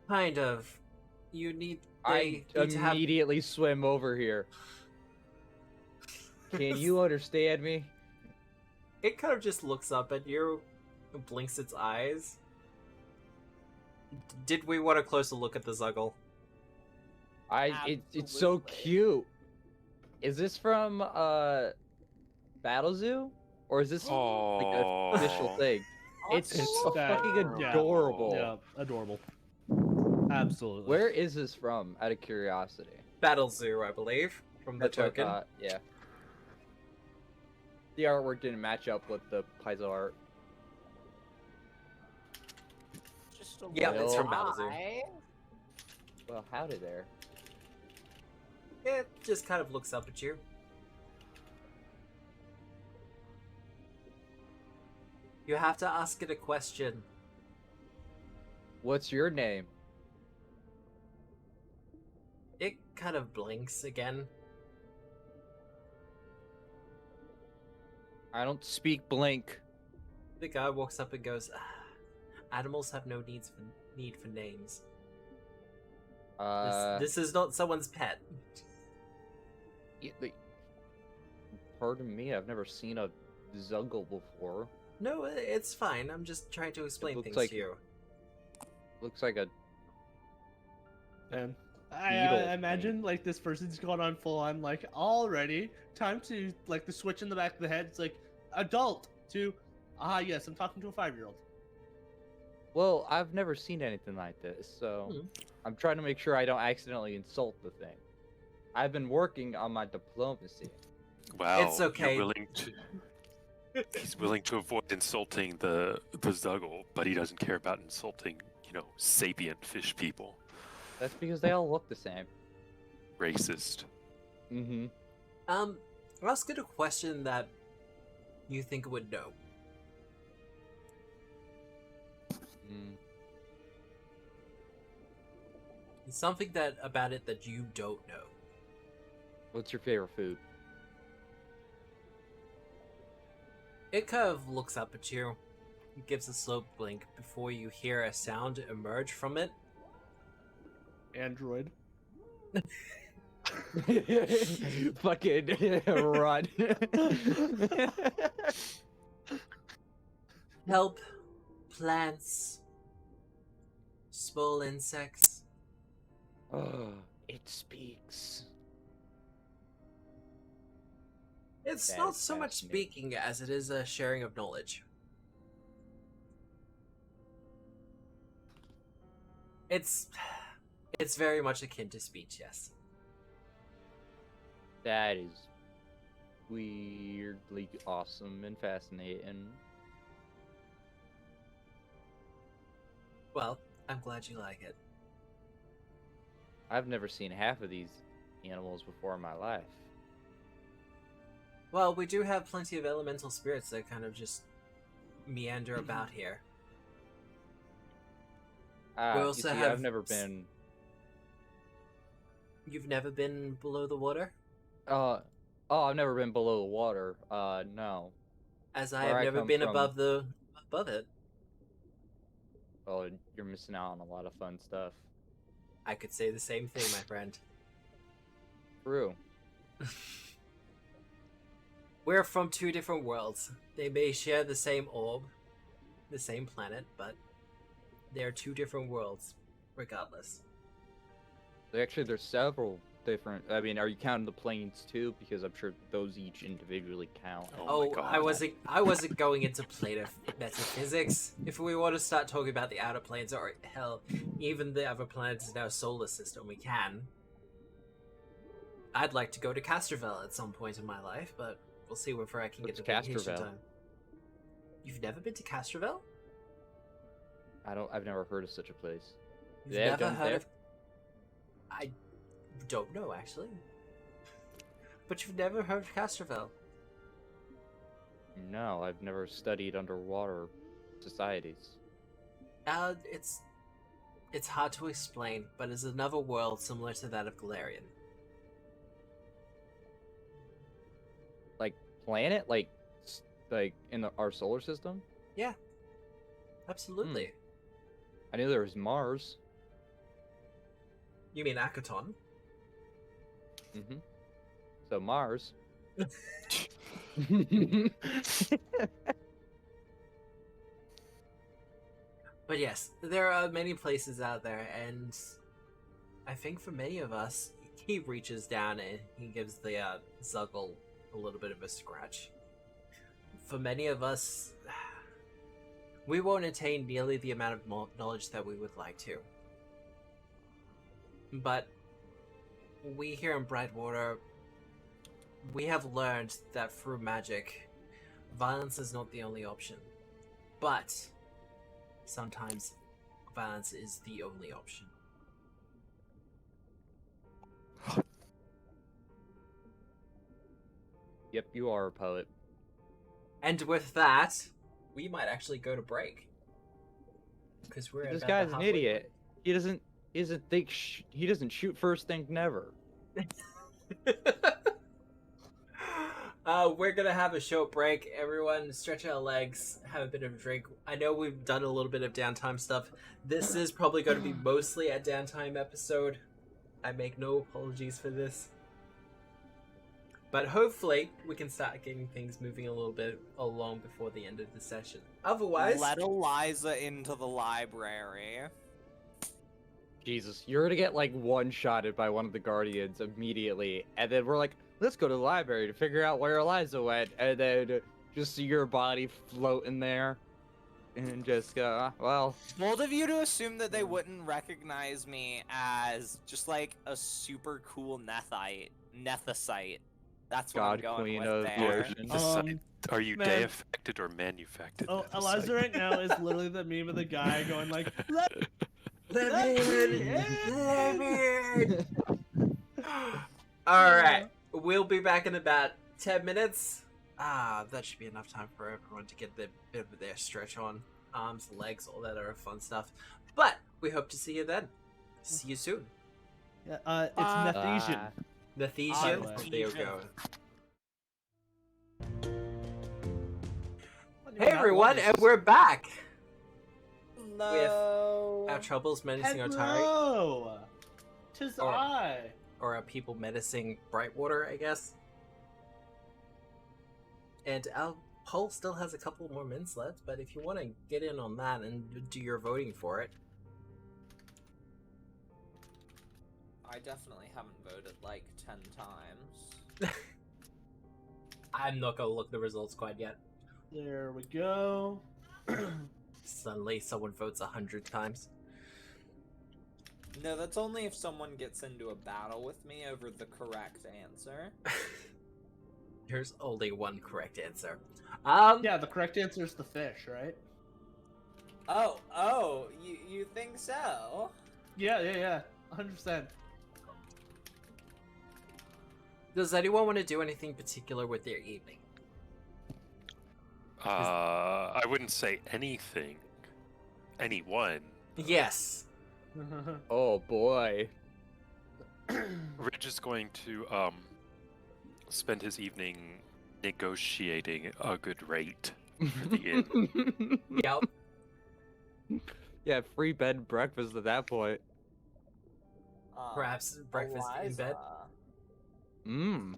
Kind of. You need... I they need to have... immediately swim over here. Can you understand me? It kind of just looks up at you, and blinks its eyes. Did we want a closer look at the Zuggle? It's so Absolutely. cute. Is this from Battle Zoo? Or is this like an official Aw. thing? It's It's that- fucking yeah. adorable. Yeah, adorable. Absolutely. Where is this from, out of curiosity? Battle Zoo, I believe, from the That's what I token. thought, yeah. The artwork didn't match up with the Paizo art. Just a Yeah, little it's from Battle Zoo. eye. Well, howdy there. It just kind of looks up at you. You have to ask it a question. What's your name? It kind of blinks again. I don't speak blink. The guy walks up and goes, "Animals have no need for names. This is not someone's pet." Pardon me, I've never seen a Zuggle before. No, it's fine. I'm just trying to explain looks things like- to you. Looks like a And beetle I imagine like this person's gone on full on like already time to like the switch in the back of the head. It's like adult to yes, I'm talking to a 5-year-old. Well, I've never seen anything like this, so Hmm. I'm trying to make sure I don't accidentally insult the thing. I've been working on my diplomacy. Wow. It's okay. He's willing to avoid insulting the Zuggle, but he doesn't care about insulting, sapient fish people. That's because they all look the same. Racist. Mm-hmm. Ask it a question that you think it would know. Something that about it that you don't know. What's your favorite food? It kind of looks up at you, gives a slow blink before you hear a sound emerge from it. Android. Fucking run. Help, plants, small insects. Oh, it speaks. It's That not is so much fascinating. speaking as it is a sharing of knowledge. It's very much akin to speech, yes. That is weirdly awesome and fascinating. Well, I'm glad you like it. I've never seen half of these animals before in my life. Well, we do have plenty of elemental spirits that kind of just meander about here. We You also see, have I've never been. You've never been below the water? Oh, I've never been below the water. No. As I Where have I never come been from- above it. Oh, you're missing out on a lot of fun stuff. I could say the same thing, my friend. True. We're from two different worlds. They may share the same orb, the same planet, but they're two different worlds, regardless. Actually, there's several different. I mean, are you counting the planes too? Because I'm sure those each individually count. Oh my God. I wasn't going into plane of metaphysics. If we want to start talking about the outer planes, or hell, even the other planets in our solar system, we can. I'd like to go to Castrovel at some point in my life, but we'll see whether I can What's get the vacation Castrovel? time. You've never been to Castrovel? I've never heard of such a place. You've They have never guns heard there? of... I don't know, actually. But you've never heard of Castrovel? No, I've never studied underwater societies. It's hard to explain, but it's another world similar to that of Galarian. Like planet, like in our solar system. Yeah, absolutely. I knew there was Mars. You mean Akaton? Mm-hmm. So Mars. But yes, there are many places out there, and I think for many of us, he reaches down and he gives the Zuggle a little bit of a scratch. For many of us, we won't attain nearly the amount of knowledge that we would like to. But we here in Brightwater, we have learned that through magic, violence is not the only option. But sometimes violence is the only option. Yep, you are a poet. And with that, we might actually go to break. Because we're This about guy's the an halfway idiot. He doesn't think he doesn't shoot first, think never. We're gonna have a short break. Everyone, stretch our legs, have a bit of a drink. I know we've done a little bit of downtime stuff. This is probably going to be mostly a downtime episode. I make no apologies for this. But hopefully, we can start getting things moving a little bit along before the end of the session. Otherwise... Let Eliza into the library. Jesus, you're gonna get like one-shotted by one of the guardians immediately, and then we're like, let's go to the library to figure out where Eliza went, and then just see your body floating there, and just go, well. Bold of you to assume that they wouldn't recognize me as just like a super cool Nethysite. That's what I'm God going Queen with of there. the ocean. Are you man. deifected or manufactured? Oh, Nethysite? Eliza right now is literally the meme of the guy going like, Let me in! Alright, we'll be back in about 10 minutes. That should be enough time for everyone to get their stretch on. Arms, legs, all that other fun stuff. But we hope to see you then. See you soon. Yeah, it's Nethesian. Nethesian? Nethesian. There you go. What do Hey you not everyone, love and this? we're back! Hello. Our troubles menacing Otari, Hello! 'Tis Or- I. or our people menacing Brightwater, I guess. And our poll still has a couple more minutes left, but if you want to get in on that and do your voting for it, I definitely haven't voted like 10 times. I'm not gonna look the results quite yet. There we go. Suddenly someone votes 100 times. No, that's only if someone gets into a battle with me over the correct answer. There's only one correct answer. Yeah, the correct answer is the fish, right? Oh, you think so? Yeah, 100%. Does anyone want to do anything particular with their evening? I wouldn't say anything. Anyone. Yes. Oh boy. Ridge is going to spend his evening negotiating a good rate for the inn. Yep. Yeah, free bed and breakfast at that point. Perhaps breakfast in bed.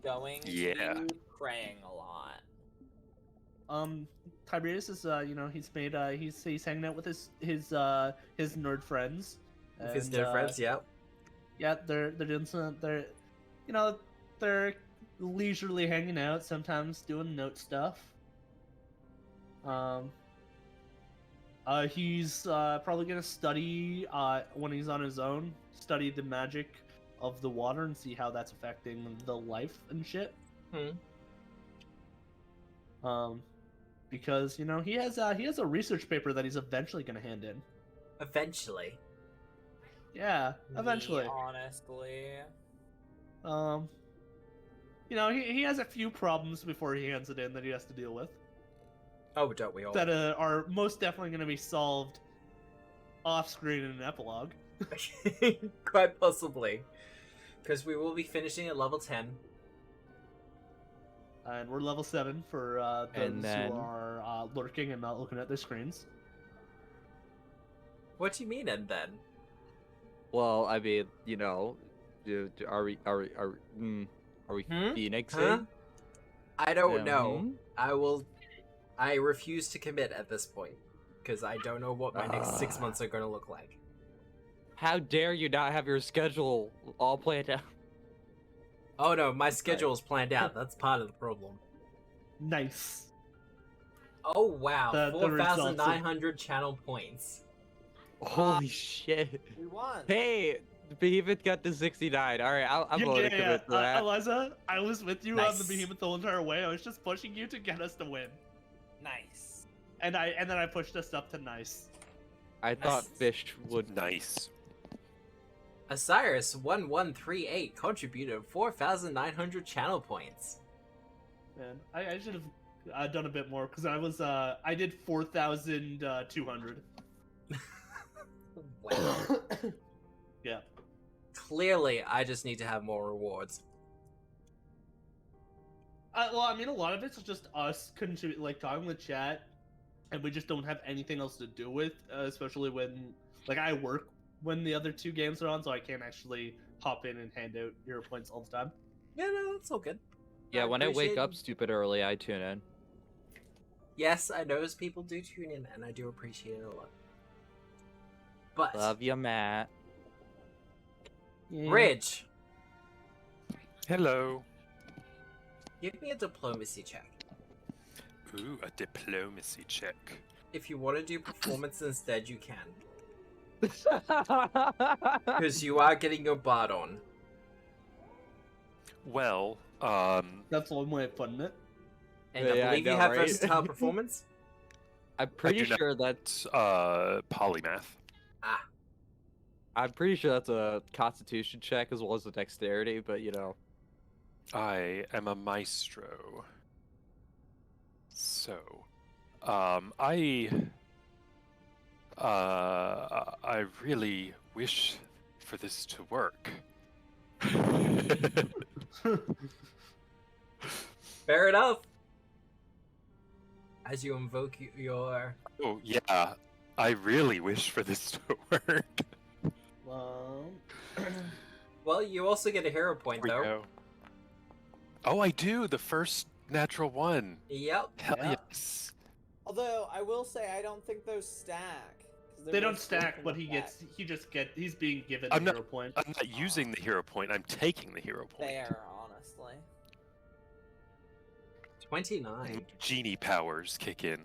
Going Yeah. to praying a lot. Tiberius is he's hanging out with his nerd friends. With his and, nerd friends, yep. Yeah, they're doing some. They're leisurely hanging out. Sometimes doing note stuff. He's probably gonna study when he's on his own. Study the magic of the water and see how that's affecting the life and shit. Because he has a research paper that he's eventually gonna hand in. Eventually. Yeah, eventually. Me, honestly. He has a few problems before he hands it in that he has to deal with. Oh, don't we all? That are most definitely going to be solved off screen in an epilogue. Quite possibly. Because we will be finishing at level 10. And we're level 7 for And those then- who are lurking and not looking at their screens. What do you mean, and then? Well, I mean, are we phoenixing? Huh? I don't Yeah, know. I refuse to commit at this point. Because I don't know what my next 6 months are going to look like. How dare you not have your schedule all planned out? Oh no, my schedule is planned out. That's part of the problem. Nice. Oh wow, The results of- 4,900 channel points. Holy shit. We won. Hey, Behemoth got to 69. Alright, I'm willing to commit to that. Eliza, I was with you on Nice. the behemoth the whole entire way. I was just pushing you to get us to win. Nice. And then I pushed us up to nice. I thought Fish would. Nice. Osiris1138 contributed 4,900 channel points. Man, I should have done a bit more because I did 4,200. Wow. Yeah. Clearly, I just need to have more rewards. Well, I mean, a lot of it's just us talking with chat, and we just don't have anything else to do with, especially when, I work when the other two games are on, so I can't actually hop in and hand out hero points all the time. Yeah, no, that's all good. Yeah, when I wake appreciate- up stupid early, I tune in. Yes, I notice people do tune in, and I do appreciate it a lot. But, Love you, Matt. Ridge, Hello. give me a diplomacy check. Ooh, a diplomacy check. If you want to do performance instead, you can. Because you are getting your bard on. Well, That's one way of putting it. And Yeah, I I believe you know, have right? versatile performance. I'm pretty do not- sure that's. polymath. Ah, I'm pretty sure that's a Constitution check as well as a Dexterity, but I am a maestro. So, I really wish for this to work. fair enough. As you invoke your... Oh yeah, I really wish for this to work. Well, you also get a hero point, Here we though. go. Oh, I do. The first natural one. Yep. Hell Yeah. yes. Although I will say I don't think those stack. 'cause they're They don't both stack, token but effect. he's being given I'm the not- hero point. I'm not using the hero point. I'm taking the hero point. Fair, honestly. 29. Genie powers kick in.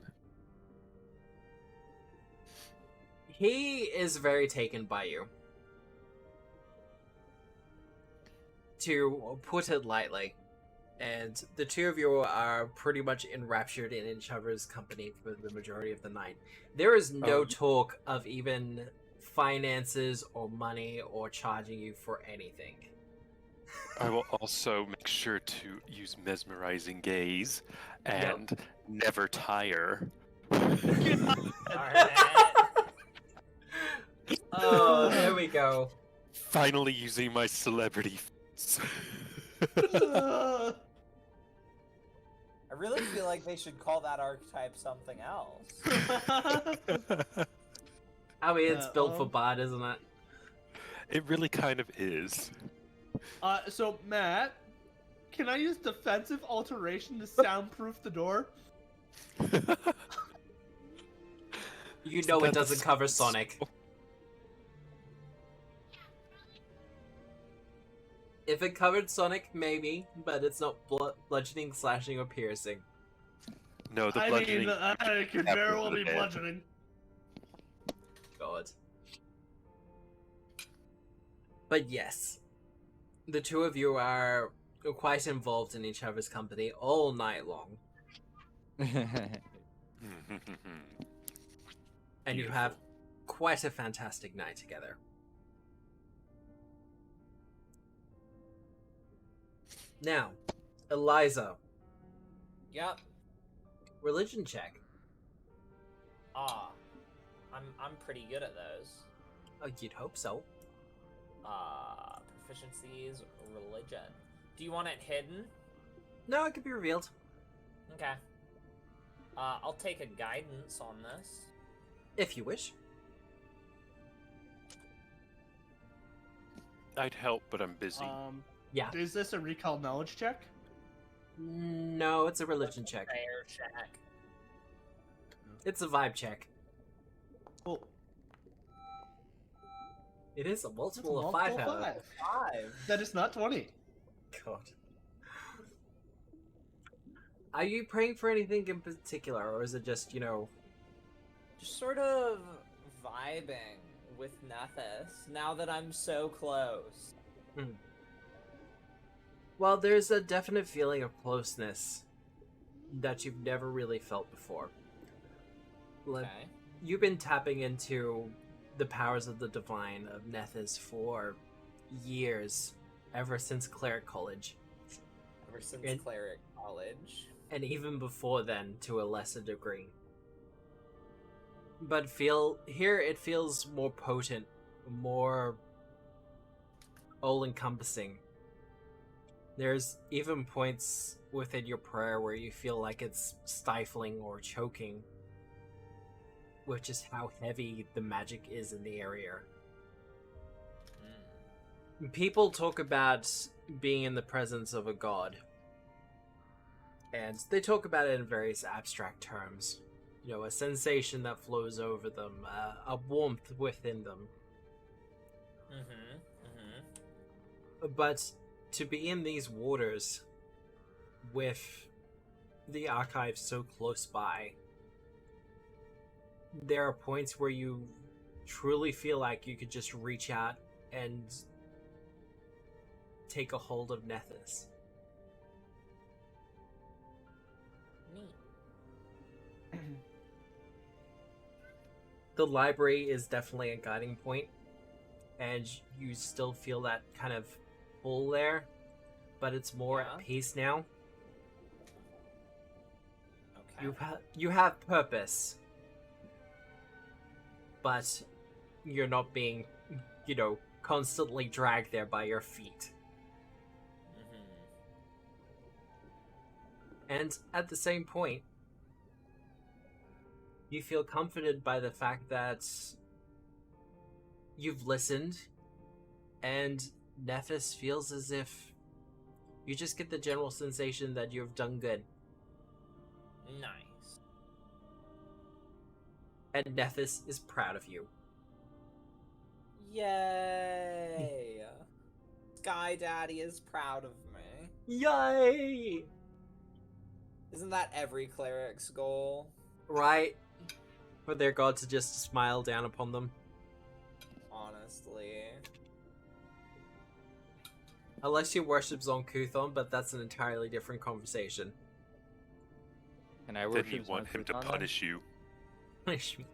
He is very taken by you. to put it lightly. And the two of you are pretty much enraptured in each other's company for the majority of the night. There is no talk of even finances or money or charging you for anything. I will also make sure to use mesmerizing gaze and never tire. Alright. Oh, there we go. Finally using my celebrity feats. Uh, I really feel like they should call that archetype something else. I mean, it's built for bot, isn't it? It really kind of is. so Matt, can I use defensive alteration to soundproof the door? You know it doesn't cover Sonic. If it covered Sonic, maybe, but it's not bludgeoning, slashing, or piercing. No, the I bludgeoning. mean, I could very well be bludgeoning. God. But yes, the two of you are quite involved in each other's company all night long, and you have quite a fantastic night together. Now, Eliza, Yep. religion check. I'm pretty good at those. Oh, you'd hope so. Proficiencies, religion. Do you want it hidden? No, it could be revealed. Okay. I'll take a guidance on this. If you wish. I'd help, but I'm busy. Yeah. Is this a recall knowledge check? No, it's a religion check. Fair check. It's a vibe check. Well, It is a multiple of 5, however. 5. That is not 20. God. Are you praying for anything in particular, or is it just, Just sort of vibing with Nethys now that I'm so close. Well, there's a definite feeling of closeness that you've never really felt before. Okay. You've been tapping into the powers of the divine of Nethys for years, ever since Cleric College, Ever since And- Cleric College. and even before then to a lesser degree. But here it feels more potent, more all-encompassing. There's even points within your prayer where you feel like it's stifling or choking, which is how heavy the magic is in the area. People talk about being in the presence of a god, and they talk about it in various abstract terms. A sensation that flows over them, a warmth within them. But to be in these waters with the archive so close by, there are points where you truly feel like you could just reach out and take a hold of Nethys. Neat. The library is definitely a guiding point, and you still feel that kind of pull there, but it's more Yeah. at peace now. Okay. You have purpose, but you're not being, constantly dragged there by your feet. And at the same point, you feel comforted by the fact that you've listened, and Nethys feels as if you just get the general sensation that you've done good. Nice. And Nethys is proud of you. Yay! Sky Daddy is proud of me. Yay! Isn't that every cleric's goal? Right? For their god to just smile down upon them. Honestly. Unless you worship Zonkuthon, but that's an entirely different conversation. Can I Then worship you want him to Zonkuthon then? punish you. Punish me.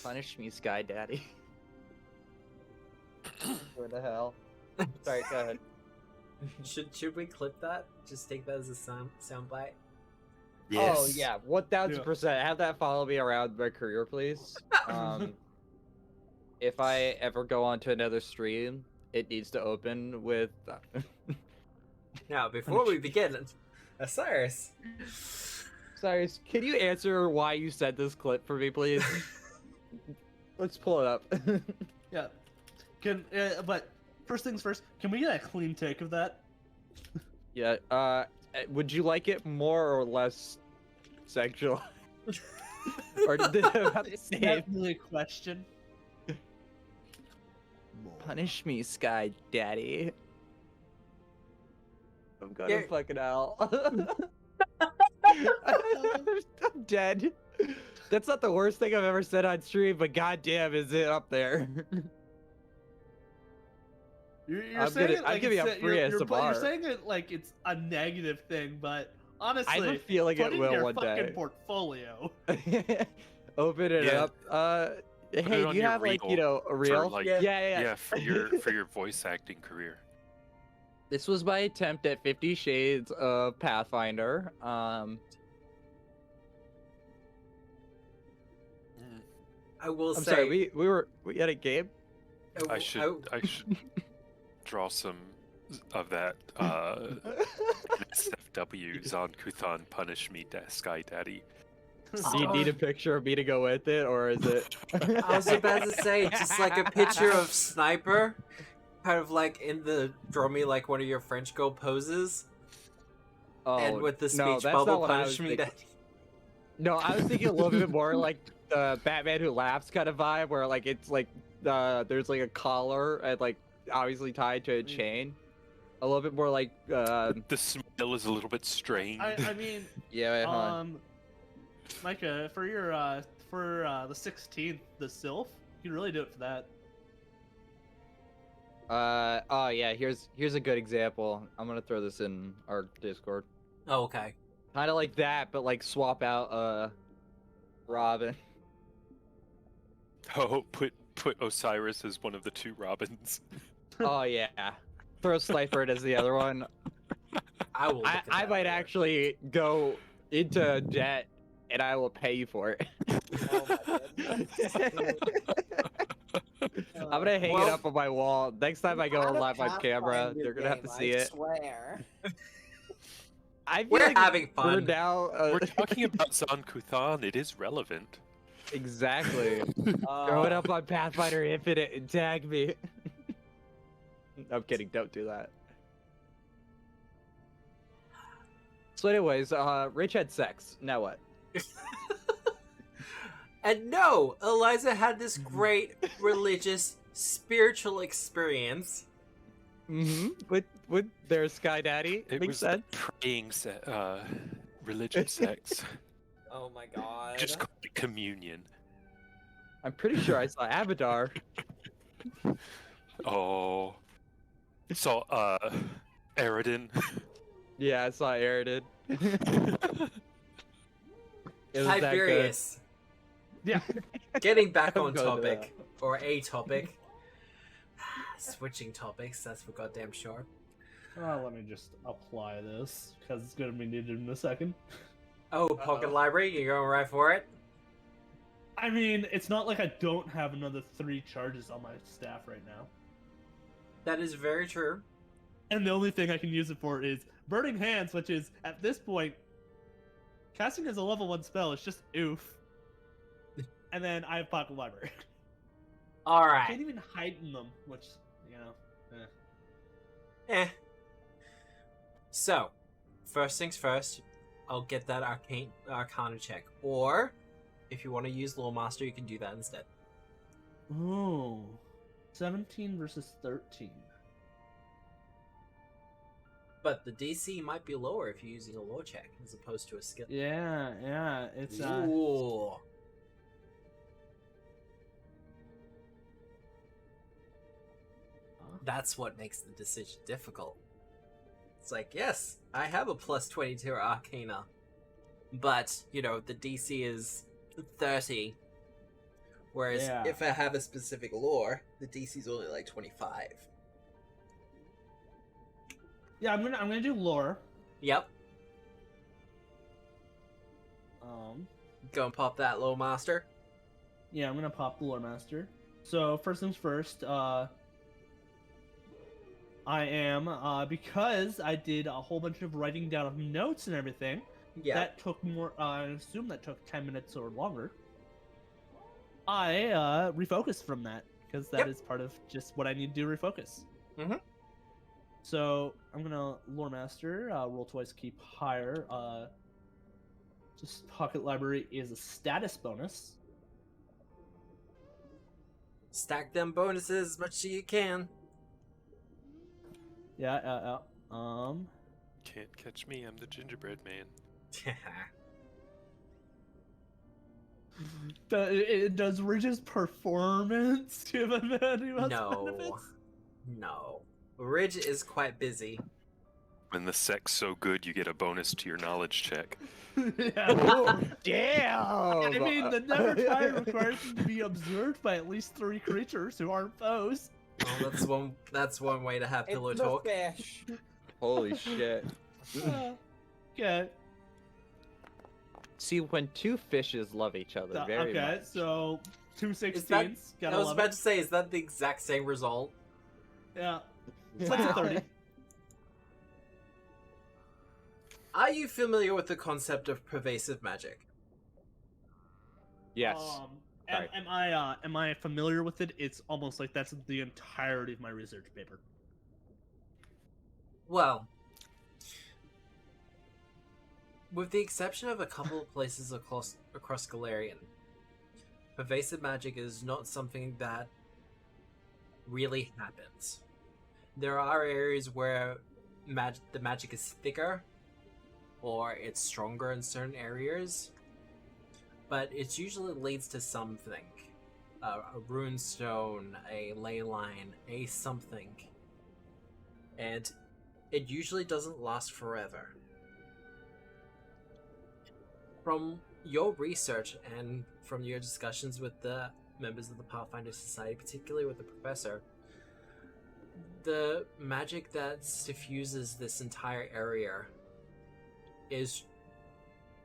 Punish me, Sky Daddy. What the hell? Sorry, go ahead. Should we clip that? Just take that as a sound bite? Oh yeah, 1000%. Have that follow me around my career, please. If I ever go onto another stream, it needs to open with. Now, before we begin, Osiris. Cyrus, can you answer why you sent this clip for me, please? Let's pull it up. Yeah. But first things first, can we get a clean take of that? Yeah. Would you like it more or less sexual? Or did it about the Is same? that really a question? Punish me, Sky Daddy. I'm gonna Yeah. fucking hell. I'm dead. That's not the worst thing I've ever said on stream, but goddamn, is it up there? You're I'm saying gonna- it I'm like giving it's you a free you're ASMR. saying it like it's a negative thing, but I have honestly, a feeling put it in will your one fucking day. portfolio. Open it Yeah. up. Hey, it do on you your have like, you reel know, a for, reel? like- yeah. Yeah, for your voice acting career. This was my attempt at 50 Shades of Pathfinder. I will I'm say. sorry, we had a game. I should draw some of that SFW Zonkuthon punish me, Sky Daddy. Do you need a picture of me to go with it, or is it? I was about to say, just like a picture of Sniper, kind of like in the draw me like one of your French girl poses, and with the speech no, that's bubble not what I was punish me. thinking. No, I was thinking a little bit more like the Batman Who Laughs kind of vibe, where like it's like there's like a collar and like obviously tied to a chain. A little bit more like The smile is a little bit strained. I mean, yeah. Micah, for your the 16th, the Sylph, you can really do it for that. Oh yeah, here's a good example. I'm gonna throw this in our Discord. Oh, okay. Kind of like that, but like swap out Robin. Oh, put Osiris as one of the two Robins. Oh yeah, throw Sniper as the other one. I will. Look at I that might later. actually go into debt, and I will pay you for it. Oh my goodness. I'm gonna hang it Well- up on my wall. Next time I go Not on a live on camera, Pathfinder they're gonna have to game, see I it. swear. I feel We're like having we're fun. now We're talking about Zonkuthon. It is relevant. exactly. Throw it up on Pathfinder Infinite and tag me. I'm kidding. Don't do that. So, anyways, Rich had sex. Now what? And no, Eliza had this great religious, spiritual experience. Mm-hmm. With their Sky Daddy. It Makes was sense. praying religion sex. Oh my god. Just called it communion. I'm pretty sure I saw Avatar. Oh. Saw Aridin. Yeah, I saw Aridin. It was that good. Tiberius. Yeah. Getting back I'm on gonna do topic, or a topic. Switching topics, that's for goddamn sure. Let me just apply this because it's gonna be needed in a second. Oh, Pocket Library, you going right for it? I mean, it's not like I don't have another 3 charges on my staff right now. That is very true. And the only thing I can use it for is Burning Hands, which is, at this point, casting as a level 1 spell. It's just oof. And then I have Pocket Library. I Alright. can't even heighten them, which, you know. Eh. So, first things first, I'll get that Arcana check. Or, if you want to use Lore Master, you can do that instead. Oh. 17 versus 13. But the DC might be lower if you're using a lore check as opposed to a skill. Yeah, it's Ooh. That's what makes the decision difficult. It's like, yes, I have a plus 22 Arcana, but, you know, the DC is 30. Whereas Yeah. if I have a specific lore, the DC is only like 25. Yeah, I'm gonna do lore. Yep. Um, Go and pop that, little master. yeah, I'm gonna pop the lore master. So first things first, I am because I did a whole bunch of writing down of notes and everything. Yeah. That took more. I assume that took 10 minutes or longer. I refocused from that because that is Yep. part of just what I need to do. Refocus. Mhm. So I'm gonna lore master. Roll twice, keep higher. Just pocket library is a status bonus. Stack them bonuses as much as you can. Yeah. Can't catch me, I'm the gingerbread man. Does Ridge's performance give him any most No. benefits? No. Ridge is quite busy. When the sec's so good, you get a bonus to your knowledge check. Yeah. Damn! I mean, the never tire requires him to be observed by at least 3 creatures who aren't foes. Well, that's one way to have pillow It's the talk. fish. Holy shit. Okay. See, when two fishes love each other very Okay, much. so 2 Is that, 16s. I Gotta was love about it. to say, is that the exact same result? Yeah. It's like a 30. Are you familiar with the concept of pervasive magic? Yes. Sorry. Am I familiar with it? It's almost like that's the entirety of my research paper. Well, with the exception of a couple of places across Galarian, pervasive magic is not something that really happens. There are areas where the magic is thicker, or it's stronger in certain areas, but it usually leads to something. A rune stone, a ley line, a something. And it usually doesn't last forever. From your research and from your discussions with the members of the Pathfinder Society, particularly with the professor, the magic that diffuses this entire area is,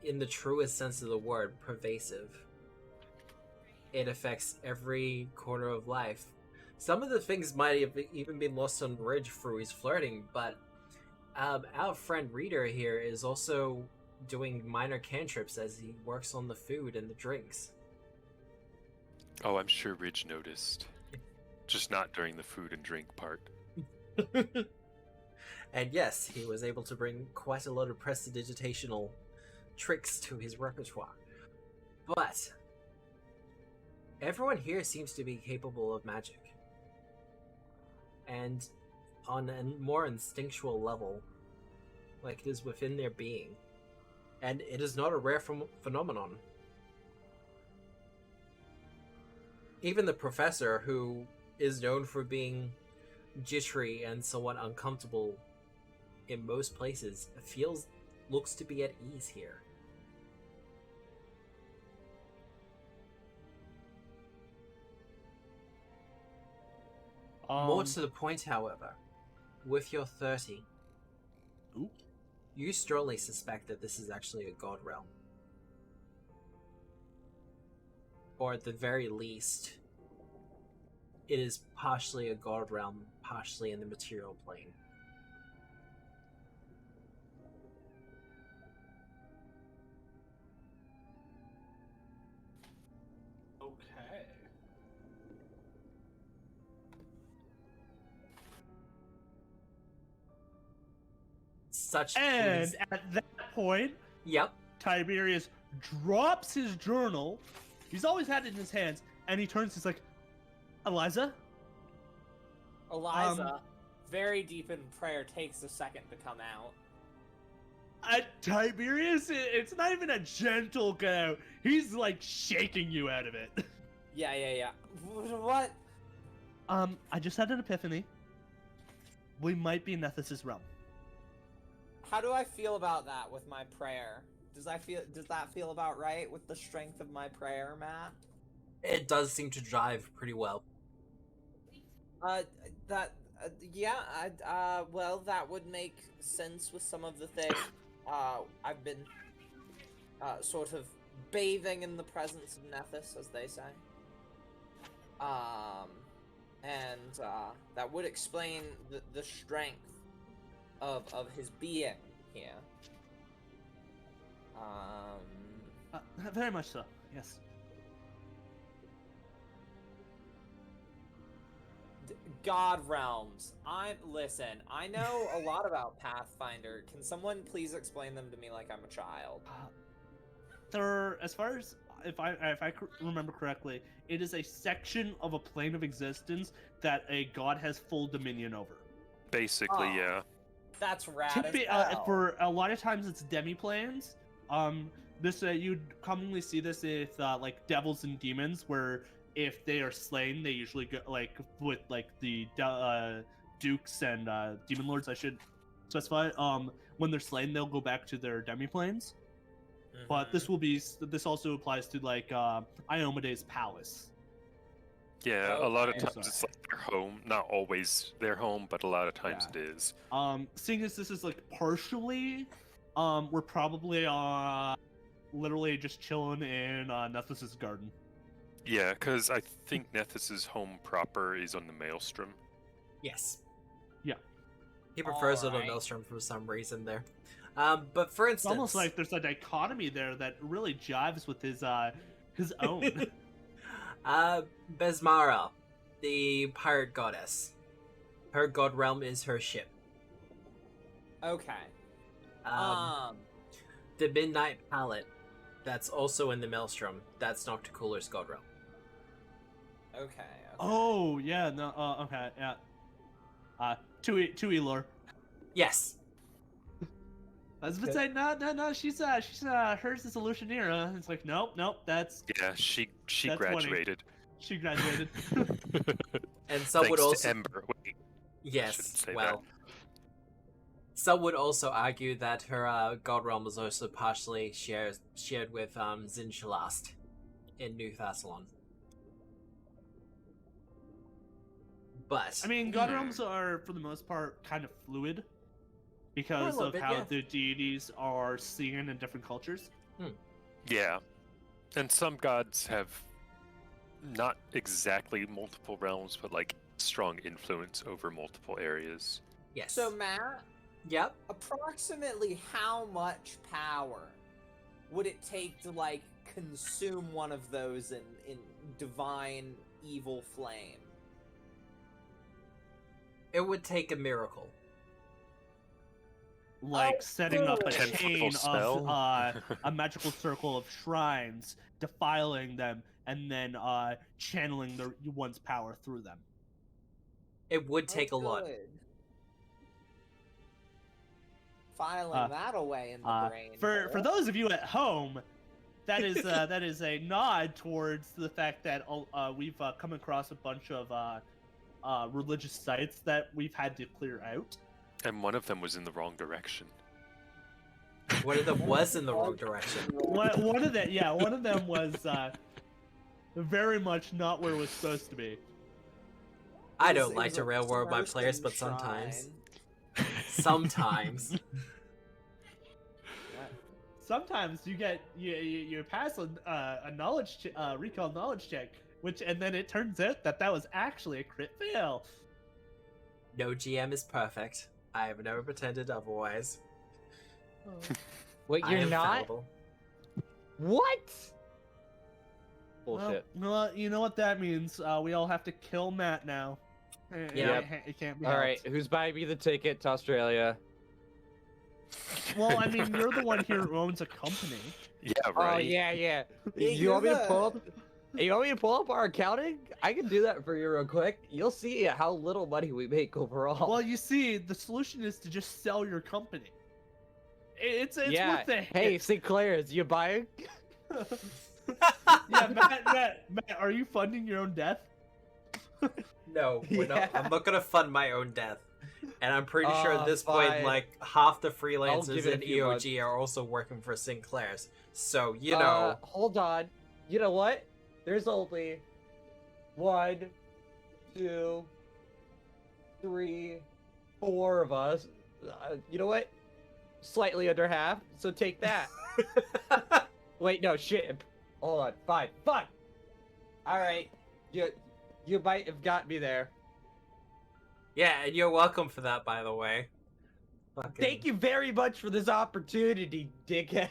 in the truest sense of the word, pervasive. It affects every corner of life. Some of the things might have even been lost on Ridge through his flirting, but our friend Reader here is also doing minor cantrips as he works on the food and the drinks. Oh, I'm sure Ridge noticed. Just not during the food and drink part. And yes, he was able to bring quite a lot of prestidigitational tricks to his repertoire. But everyone here seems to be capable of magic. And on a more instinctual level, like it is within their being. And it is not a rare phenomenon. Even the professor, who is known for being jittery and somewhat uncomfortable in most places, looks to be at ease here. More to the point, however, with your 30, you strongly suspect that this is actually a god realm. Or at the very least, it is partially a god realm, partially in the material plane. Okay. Such And things. at that point, Yep. Tiberius drops his journal. He's always had it in his hands, and he turns. He's like, "Eliza." Eliza, very deep in prayer, takes a second to come out. Tiberius, it's not even a gentle go. He's like shaking you out of it. Yeah. What? I just had an epiphany. we might be in Nethys' realm. How do I feel about that with my prayer? Does that feel about right with the strength of my prayer, Matt? It does seem to drive pretty well. Well, that would make sense with some of the things. I've been sort of bathing in the presence of Nethys, as they say. That would explain the strength of his being here. Very much so, yes. God realms. Listen, I know a lot about Pathfinder. Can someone please explain them to me like I'm a child? They're, as far as if I remember correctly, it is a section of a plane of existence that a god has full dominion over. Basically, Oh. yeah. That's rad as hell. For a lot of times, it's demi-planes. This you'd commonly see this with like devils and demons, where if they are slain, they usually go like with like the dukes and demon lords. I should specify. When they're slain, they'll go back to their demi-planes. But this also applies to like Iomede's palace. Yeah, a lot of Okay. times it's like their home. Not always their home, but a lot of times Yeah. it is. Seeing as this is like partially, we're probably literally just chilling in Nethys' garden. Yeah, because I think Nethys' home proper is on the Maelstrom. Yes. Yeah. He prefers Little Alright. Maelstrom for some reason there. But for It's instance, almost like there's a dichotomy there that really jives with his own. Besmara, the pirate goddess. Her god realm is her ship. Okay. The Midnight Pallet, that's also in the Maelstrom. That's Nocticooler's god realm. Okay. Oh yeah, no, okay, yeah. Tui lore. Yes. I was gonna say no. She's hers is Illusionera. It's like nope. That's Yeah, she That's graduated. she graduated. And some would Thanks also to Ember. Wait, shouldn't yes. say Well, some would also argue that her god realm was also partially shared with Zin Shalast in New Thassalon. But I mean, god realms are for the most part kind of fluid because little of bit, how yeah. the deities are seen in different cultures. Yeah, and some gods have not exactly multiple realms, but like strong influence over multiple areas. yes. So Matt, Yep. approximately how much power would it take to like consume one of those in divine evil flame? It would take a miracle. Like Oh, setting up a good. 10-foot chain of spell? a magical circle of shrines, defiling them, and then channeling one's power through them. It would take a lot. Good. Filing that away in the brain. For those of you at home, that is a nod towards the fact that we've come across a bunch of religious sites that we've had to clear out. And one of them was in the wrong direction. One of them was in the wrong direction. One of them was very much not where it was supposed to be. I It don't was like to a railroad my players, Thurston but sometimes. shrine. Sometimes. Sometimes you pass a knowledge recall knowledge check, and then it turns out that was actually a crit fail. No GM is perfect. I have never pretended otherwise. Wait, I you're am not? fallible. What? Bullshit. Well, you know what that means. We all have to kill Matt now. Yep. It can't be All helped. right, who's buying me the ticket to Australia? Well, I mean, you're the one here who owns a company. Yeah, Oh right. yeah. Yeah, You want me to you're pull up? You want me to pull up our accounting? I can do that for you real quick. You'll see how little money we make overall. Well, you see, the solution is to just sell your company. It's yeah. worth it. Hey, Sinclair's, you buying? Yeah, Matt, are you funding your own death? No, we're not. I'm not gonna fund my own death. And I'm pretty sure at this point, fine. like, half the give freelancers it a in few months. EOG are also working for Sinclair's. So, you know. Hold on. You know what? There's only 1, 2, 3, 4 of us. You know what? Slightly under half. So take that. Wait, no, shit. Hold on. Fine. All right. You might have got me there. Yeah, and you're welcome for that, by the way. Fucking... Thank you very much for this opportunity, dickhead.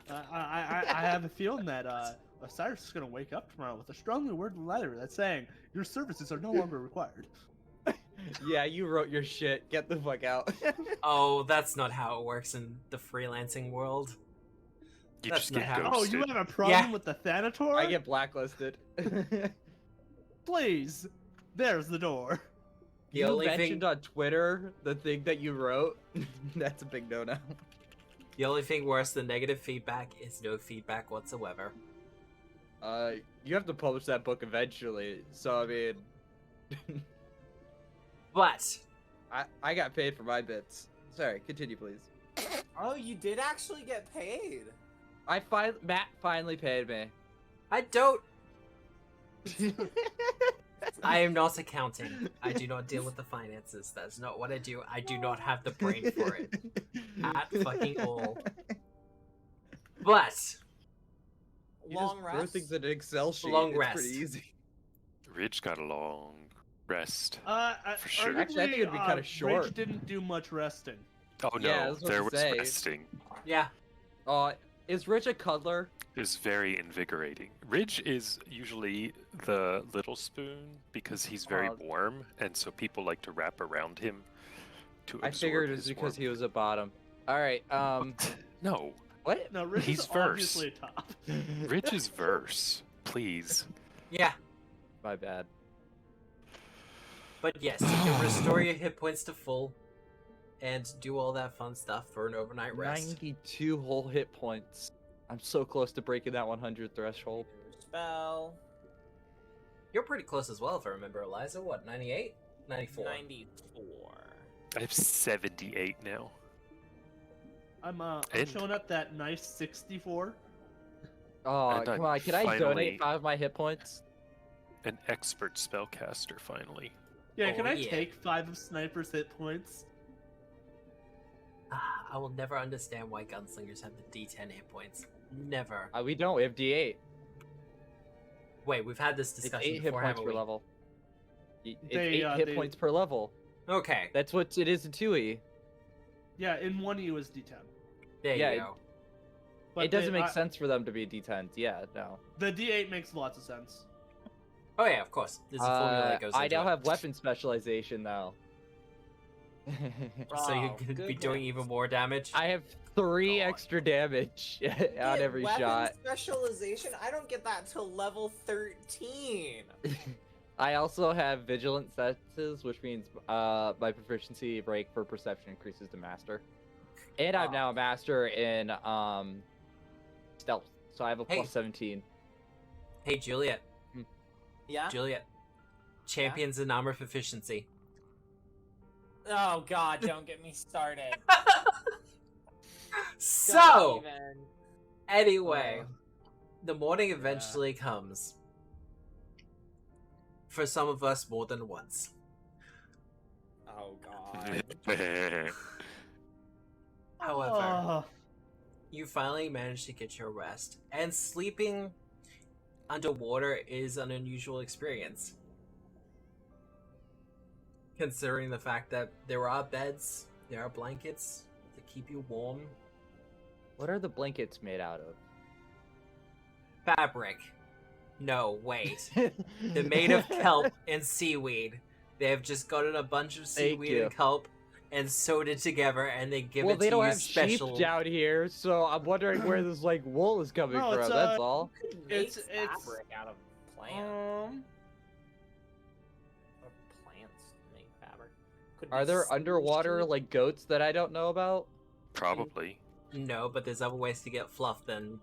I have a feeling that Cyrus is gonna wake up tomorrow with a strongly worded letter that's saying your services are no longer required. Yeah, you wrote your shit. Get the fuck out. Oh, that's not how it works in the freelancing world. You That's just not get how- Oh, ghosted. you have a problem Yeah. with the Thanator? I get blacklisted. Please, there's the door. The You only mentioned thing- on Twitter the thing that you wrote. That's a big no-no. The only thing worse than negative feedback is no feedback whatsoever. You have to publish that book eventually. So I mean, But I got paid for my bits. Sorry, continue, please. Oh, you did actually get paid. Matt finally paid me. I don't. I am not accounting. I do not deal with the finances. That's not what I do. I do not have the brain for it. At fucking all. But You Long just throw rest. things in an Excel sheet. Long it's rest. pretty easy. Ridge got a long rest. For sure. Actually, I think it'd be kinda short. Ridge didn't do much resting. Oh no, Yeah, I was about there to was say. resting. yeah, Is Rich a cuddler? Is very invigorating. Ridge is usually the little spoon because he's very Oh. warm, and so people like to wrap around him to I absorb figured it was his because he warmth. was a bottom. All right. No, What? No, Ridge He's is verse. obviously top. Ridge is verse. Please. yeah. My bad. But yes, you can restore your hit points to full and do all that fun stuff for an overnight rest. 92 whole hit points. I'm so close to breaking that 100 threshold. Spell. You're pretty close as well, if I remember, Eliza. What, 98? 94. 94. I have 78 now. I'm And- showing up that nice 64. Oh, And come on. Can I finally- donate 5 of my hit points? An expert spellcaster, finally. Yeah, Oh, can I yeah. take 5 of Sniper's hit points? I will never understand why gunslingers have the D10 hit points. Never. We don't. We have D8. Wait, we've had this It's discussion 8 hit before, points haven't per we? level. It's They, 8 hit they- points per level. Okay, That's what it is in 2E. Yeah, in 1E was D10. there Yeah, you go. But It doesn't they- make sense for them to be D10s. Yeah, no. The D8 makes lots of sense. Oh yeah, of course. There's a formula that goes I into now it. have weapon specialization now. So you're Oh, gonna be good doing ones. even more damage? I have 3 God. extra damage on Yeah, every weapon shot. Specialization? I don't get that till level 13. I also have vigilant senses, which means my proficiency break for perception increases to master. And I'm Oh. now a master in stealth, so I have a Hey. plus 17. Hey, Juliet. Yeah? Juliet. Champions in armor proficiency. Oh god, don't get me started. So, Don't even. anyway, the morning eventually comes. For some of us, more than once. Oh god. However, Oh, you finally manage to get your rest, and sleeping underwater is an unusual experience. Considering the fact that there are beds, there are blankets to keep you warm. What are the blankets made out of? Fabric. No, wait. They're made of kelp and seaweed. They have just gotten a bunch of Thank seaweed you. and kelp and sewed it together, and they give Well, it they to don't you have special. sheep down here, so I'm wondering where this like wool is coming No, from. it's, That's all. You could make It's- fabric out of plants. Or plants make fabric. Could Are be there sea underwater sheep. like goats that I don't know about? Probably. No, but there's other ways to get fluff than,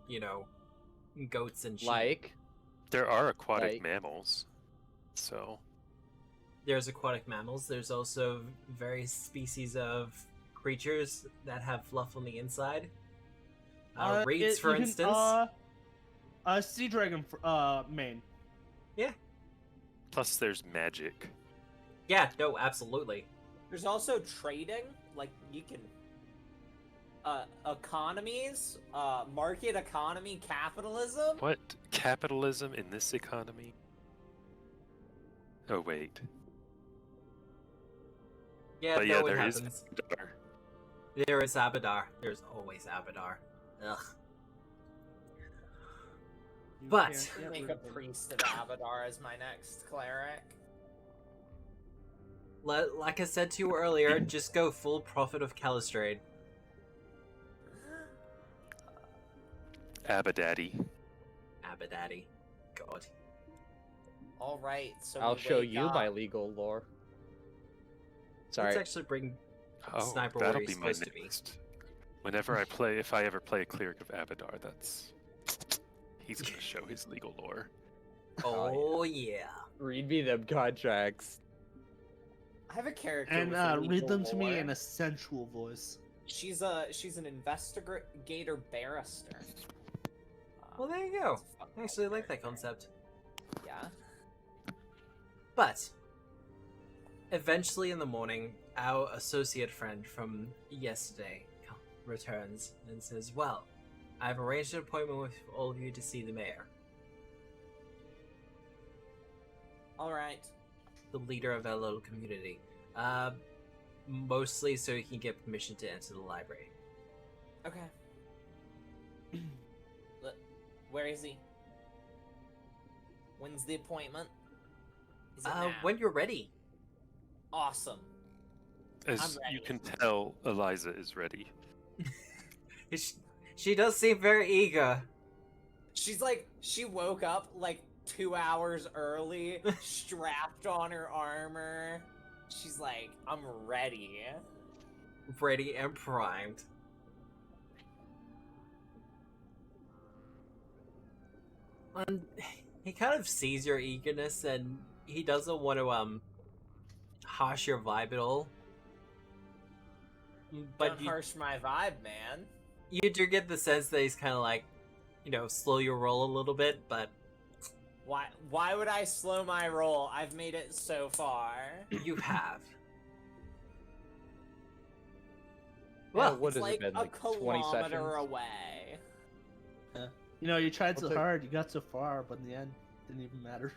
goats and sheep. Like, There are aquatic Like- mammals, so There's aquatic mammals. There's also various species of creatures that have fluff on the inside. Reeds, for instance. Sea dragon, main. plus there's magic. Yeah, no, absolutely. There's also trading. Like you can. Economies, market economy, capitalism. What capitalism in this economy? Oh wait, Yeah, but no, yeah, it there is. happens. There is Abadar. There's always Abadar. Ugh. You But- can't get Make rid a of them. priest of Abadar as my next cleric. Like I said to you earlier, just go full Prophet of Calistrade. Abadaddy. Abadaddy. God. All right, so I'll we show wake you up. my legal lore. Sorry. Let's actually bring Oh, Sniper where that'll he's be my supposed to be. next. Whenever I play, if I ever play a cleric of Abadar, he's gonna show his legal lore. Oh, yeah. Read me them contracts. I have a character And with a read legal them to me lore. in a sensual voice. She's an investigator barrister. Well, there you go. It's a fucking I actually like character. that concept. Yeah. But eventually in the morning, our associate friend from yesterday returns and says, "Well, I've arranged an appointment with all of you to see the mayor, All right. the leader of our little community. Mostly so he can get permission to enter the library." Okay. Where is he? When's the appointment? Is it now? When you're ready. Awesome. As I'm you ready. can tell, Eliza is ready. She does seem very eager. She's like, she woke up like 2 hours early, strapped on her armor. She's like, I'm ready. Ready and primed. And he kind of sees your eagerness and he doesn't want to harsh your vibe at all. But Don't harsh my vibe, man. you do get the sense that he's kind of like, slow your roll a little bit, but Why would I slow my roll? I've made it so far. you have. Well, Well, what It's has like it been? a Like 20 kilometer sessions? away. You know, you tried so What's it- hard, you got so far, but in the end, it didn't even matter.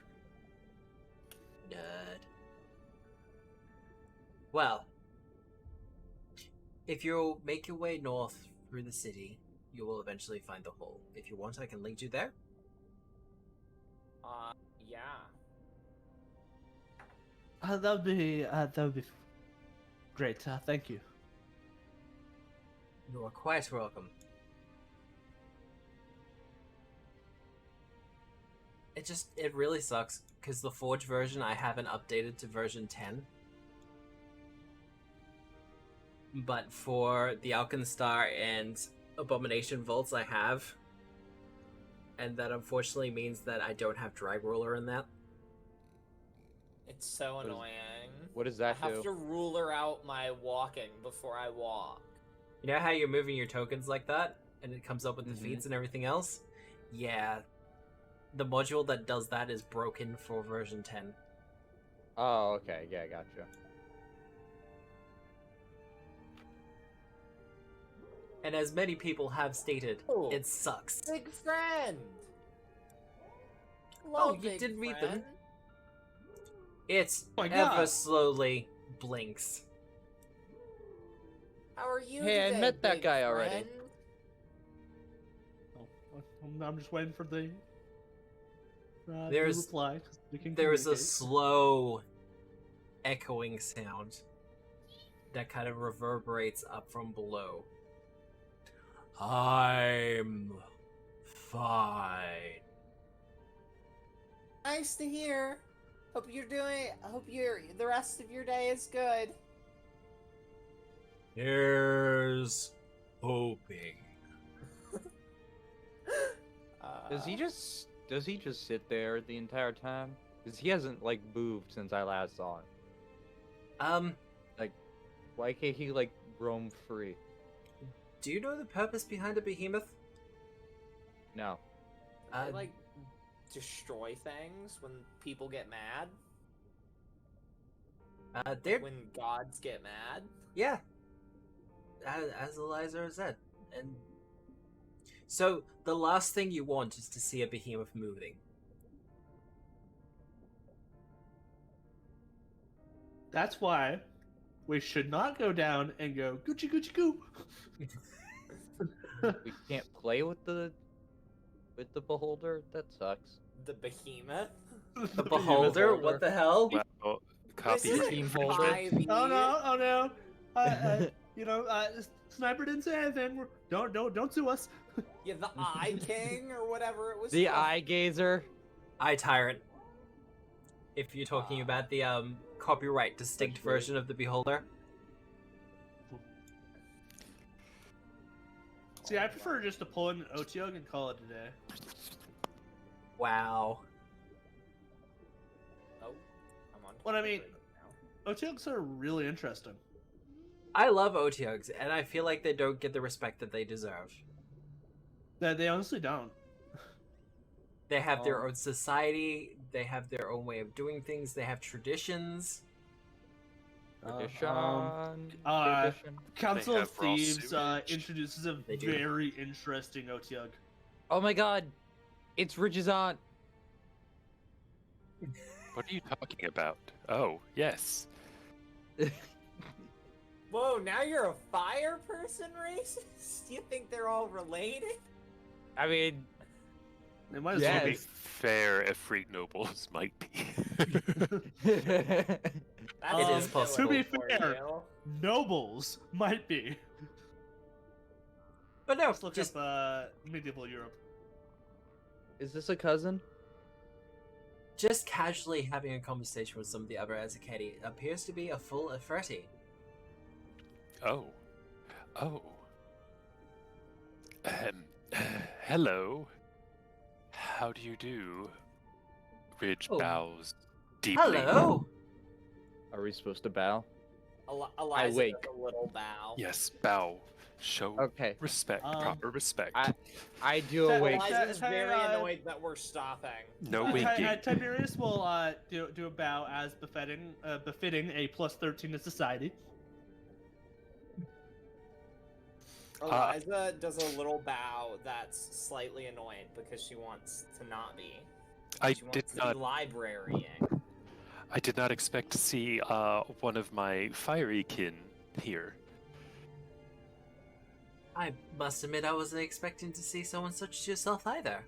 Nerd. Well, if you make your way north through the city, you will eventually find the hole. If you want, I can lead you there. Yeah. That would be great. Thank you. You are quite welcome. It really sucks, because the Forge version I haven't updated to version 10. But for the Alkenstar and Abomination Vaults I have. And that unfortunately means that I don't have Drag Roller in that. It's so is- annoying. What does I that have do? to ruler out my walking before I walk. You know how you're moving your tokens like that? And it comes up with the Mhm. feats and everything else? Yeah. The module that does that is broken for version 10. Oh, okay. Yeah, gotcha. And as many people have stated, Oh. it sucks. Big friend. Oh, Love you big did read them? friend. It my ever God. slowly blinks. How are you Hey, I today, met that big guy already. friend? I'm just waiting for the There's- reply. 'Cause we can There is a communicate. slow echoing sound that kind of reverberates up from below. I'm fine. Nice to hear. Hope the rest of your day is good. Here's hoping. Does he just does he just sit there the entire time? Because he hasn't, like, moved since I last saw him. Like, why can't he, like, roam free? Do you know the purpose behind a behemoth? No. They like destroy things when people get mad. They're When gods get mad. yeah, as Eliza said, and so the last thing you want is to see a behemoth moving. That's why we should not go down and go Gucci Gucci Goo. We can't play with the beholder? That sucks. The behemoth. The beholder? What the hell? Well, copy This team isn't holder. 5e. Oh no! Sniper didn't say anything. Don't sue us. Yeah, the Eye King or whatever it was. The called. eye gazer. Eye Tyrant. If you're talking about the copyright distinct That's right. version of the beholder. See, I prefer just to pull in an Otyug and call it a day. Wow. Oh, I'm on. What I mean- now. Otyugs are really interesting. I love Otyugs, and I feel like they don't get the respect that they deserve. They honestly don't. They have their own society, they have their own way of doing things, they have traditions. Tradition. Tradition. Council They of have raw Thieves sewage. introduces a They do. very interesting Otyug. Oh my god! It's Ridge's aunt! What are you talking about? Oh, yes. Whoa, now you're a fire person racist? You think they're all related? I mean, They might as Yes. well be. Fair Efreet nobles might be. That's It a is good possible. one To be for fair. you. Nobles might be. But no, Let's look just up medieval Europe. is this a cousin? just casually having a conversation with some of the other Azaketi appears to be a full Efreti. Oh. Oh. Hello. How do you do? Ridge Oh. bows deeply. Hello! Are we supposed to bow? Eliza wake. does a little bow. Yes, bow. Show Okay. respect, Um, proper respect. I do That- awake. Eliza's Hey, very uh, annoyed that we're stopping. No winking. Tiberius will do a bow as befitting a +13 to society. Eliza does a little bow that's slightly annoyed because she wants to not be. I She did wants to not. be librarian. I did not expect to see one of my fiery kin here. I must admit I wasn't expecting to see someone such as yourself either.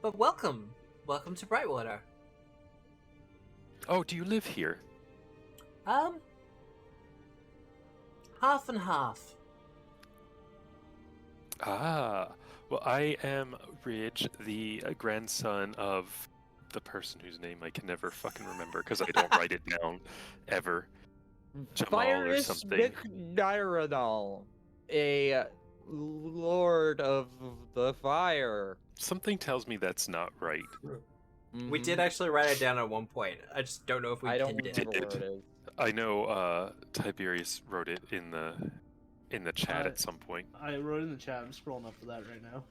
But welcome! Welcome to Brightwater. Oh, do you live here? Half and half. Ah, well, I am Ridge, the grandson of the person whose name I can never fucking remember because I don't write it down ever. Jamal or Virus something. McDironal, a lord of the fire. Something tells me that's not right. We Mhm. did actually write it down at one point. I just don't know if we I don't pinned it. remember where it is. I know Tiberius wrote it in the chat at some point. I wrote in the chat. I'm scrolling up for that right now.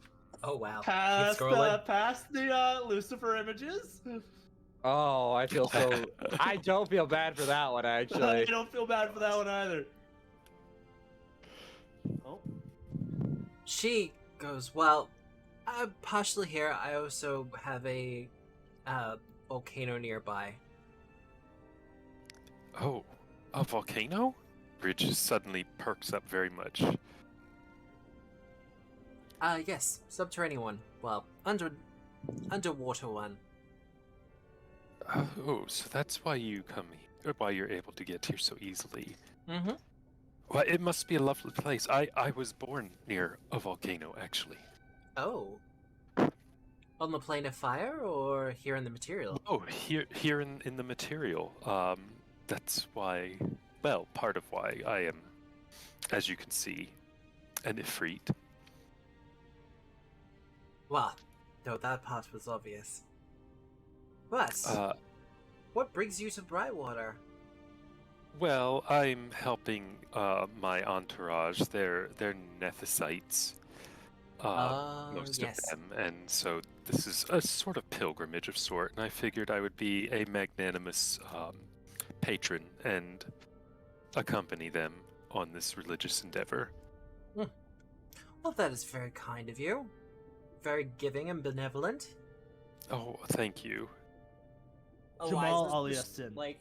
Oh wow. Past Keep scrolling. the Lucifer images. Oh, I feel so. I don't feel bad for that one I actually. don't feel bad for that one either. Oh, She goes, well, I'm partially here. I also have a volcano nearby. Oh, a volcano? Ridge suddenly perks up very much. Yes, subterranean one. Well, underwater one. Oh, so that's why you come here, or why you're able to get here so easily. Mm-hmm. Well, it must be a lovely place. I was born near a volcano, actually. Oh. On the plane of fire or here in the material? Oh, here in the material. That's why, well, part of why I am, as you can see, an Ifrit. Well, No, that part was obvious. But what brings you to Brightwater? Well, I'm helping my entourage. They're Nethysites. Most Yes. of them, and so this is a sort of pilgrimage of sort, and I figured I would be a magnanimous patron and accompany them on this religious endeavor. Well, that is very kind of you. Very giving and benevolent. Oh, thank you. Jamal Eliza's alias just, Sin. like,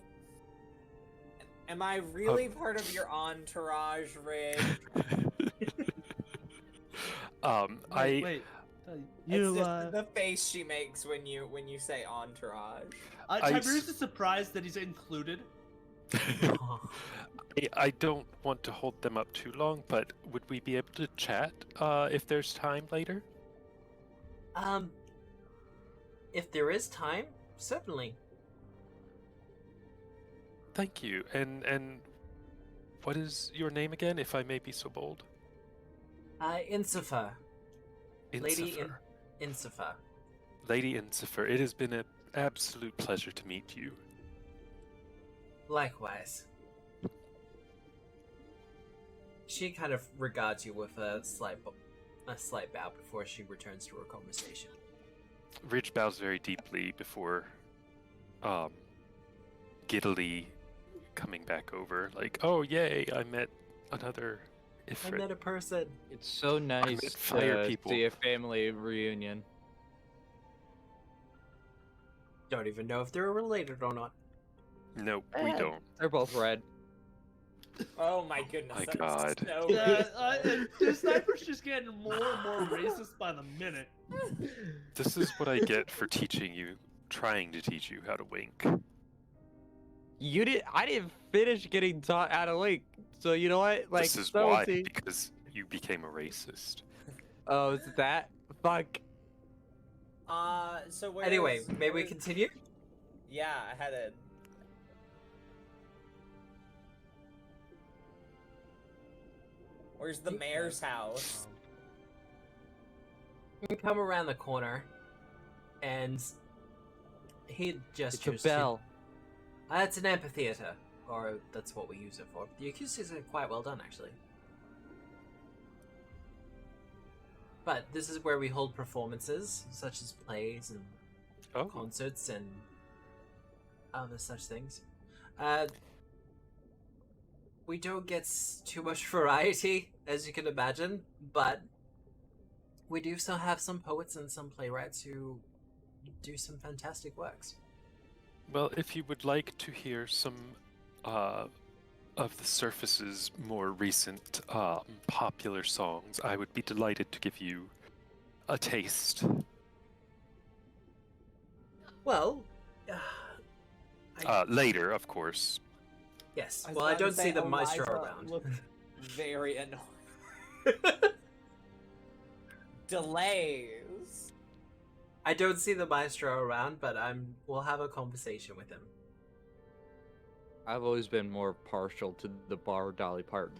am I really part of your entourage, Rig? Wait. You, It's just the face she makes when you say entourage. Tiberius is surprised that he's included. I don't want to hold them up too long, but would we be able to chat if there's time later? If there is time, certainly. Thank you. And what is your name again, if I may be so bold? Insifer. Lady Insifer. Insifer. Lady Insifer, it has been an absolute pleasure to meet you. Likewise. She kind of regards you with a slight bow before she returns to her conversation. Ridge bows very deeply before giddily coming back over, like, oh yay, I met another Ifrit. I met a person. It's so nice fire to people. see a family reunion. Don't even know if they're related or not. Nope, we don't. They're both red. Oh my goodness. My that's God. So The sniper's just getting more and more racist by the minute. This is what I get for trying to teach you how to wink. I didn't finish getting taught how to link. So you know what? Like, This is so why, see- because you became a racist. Oh, is that? Fuck. so where Anyway, may we where's- continue? Yeah, headed. Where's the mayor's house? You come around the corner, and he It's a gestures bell. to... it's an amphitheater, or that's what we use it for. The acoustics are quite well done, actually. But this is where we hold performances, such as plays and Oh, concerts and other such things. We don't get too much variety, as you can imagine, but we do still have some poets and some playwrights who do some fantastic works. well, if you would like to hear some of the Surface's more recent popular songs, I would be delighted to give you a taste. Well, Later, of course. yes. I was Well, I about to don't say, see the maestro Eliza around. looked very annoying. Delays. I don't see the maestro around, but we'll have a conversation with him. I've always been more partial to the bar Dolly Parton.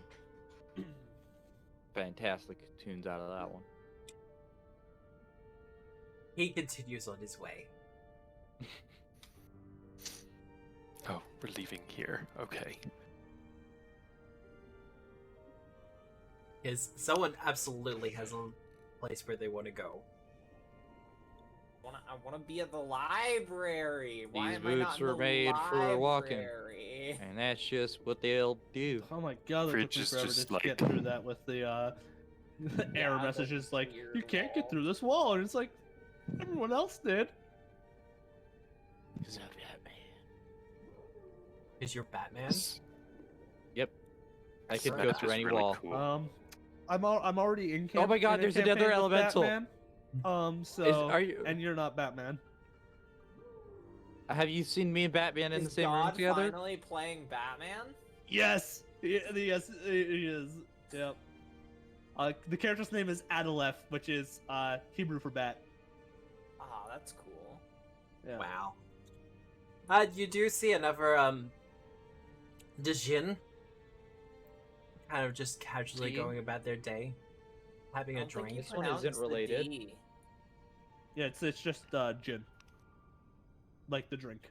Fantastic tunes out of that one. He continues on his way. Oh, we're leaving here. Okay. Because someone absolutely has a place where they want to go. I want to be at the library. Why These am I not boots in were the made for walking. library? And that's just what they'll do. Oh my god, that took Fridge me is forever just to like- get through that with the error the messages like, weird you can't wall. get through this wall, and it's like, everyone else did. Is your Batman? Yep. I could Right. go That's through just any really wall. cool. I'm already in camp. Oh my god, in a there's campaign another with elemental. Batman. Are you? And you're not Batman. Have you seen me and Batman in the Is same room God together? finally playing Batman? Yes, yes, he is. Yep. The character's name is Adalef, which is Hebrew for bat. Ah, that's cool. Yeah. Wow. You do see another Djinn kind of just casually Djinn? going about their day, having I a don't think drink. you This one isn't pronounced the related. D. Yeah, it's just gin. Like the drink.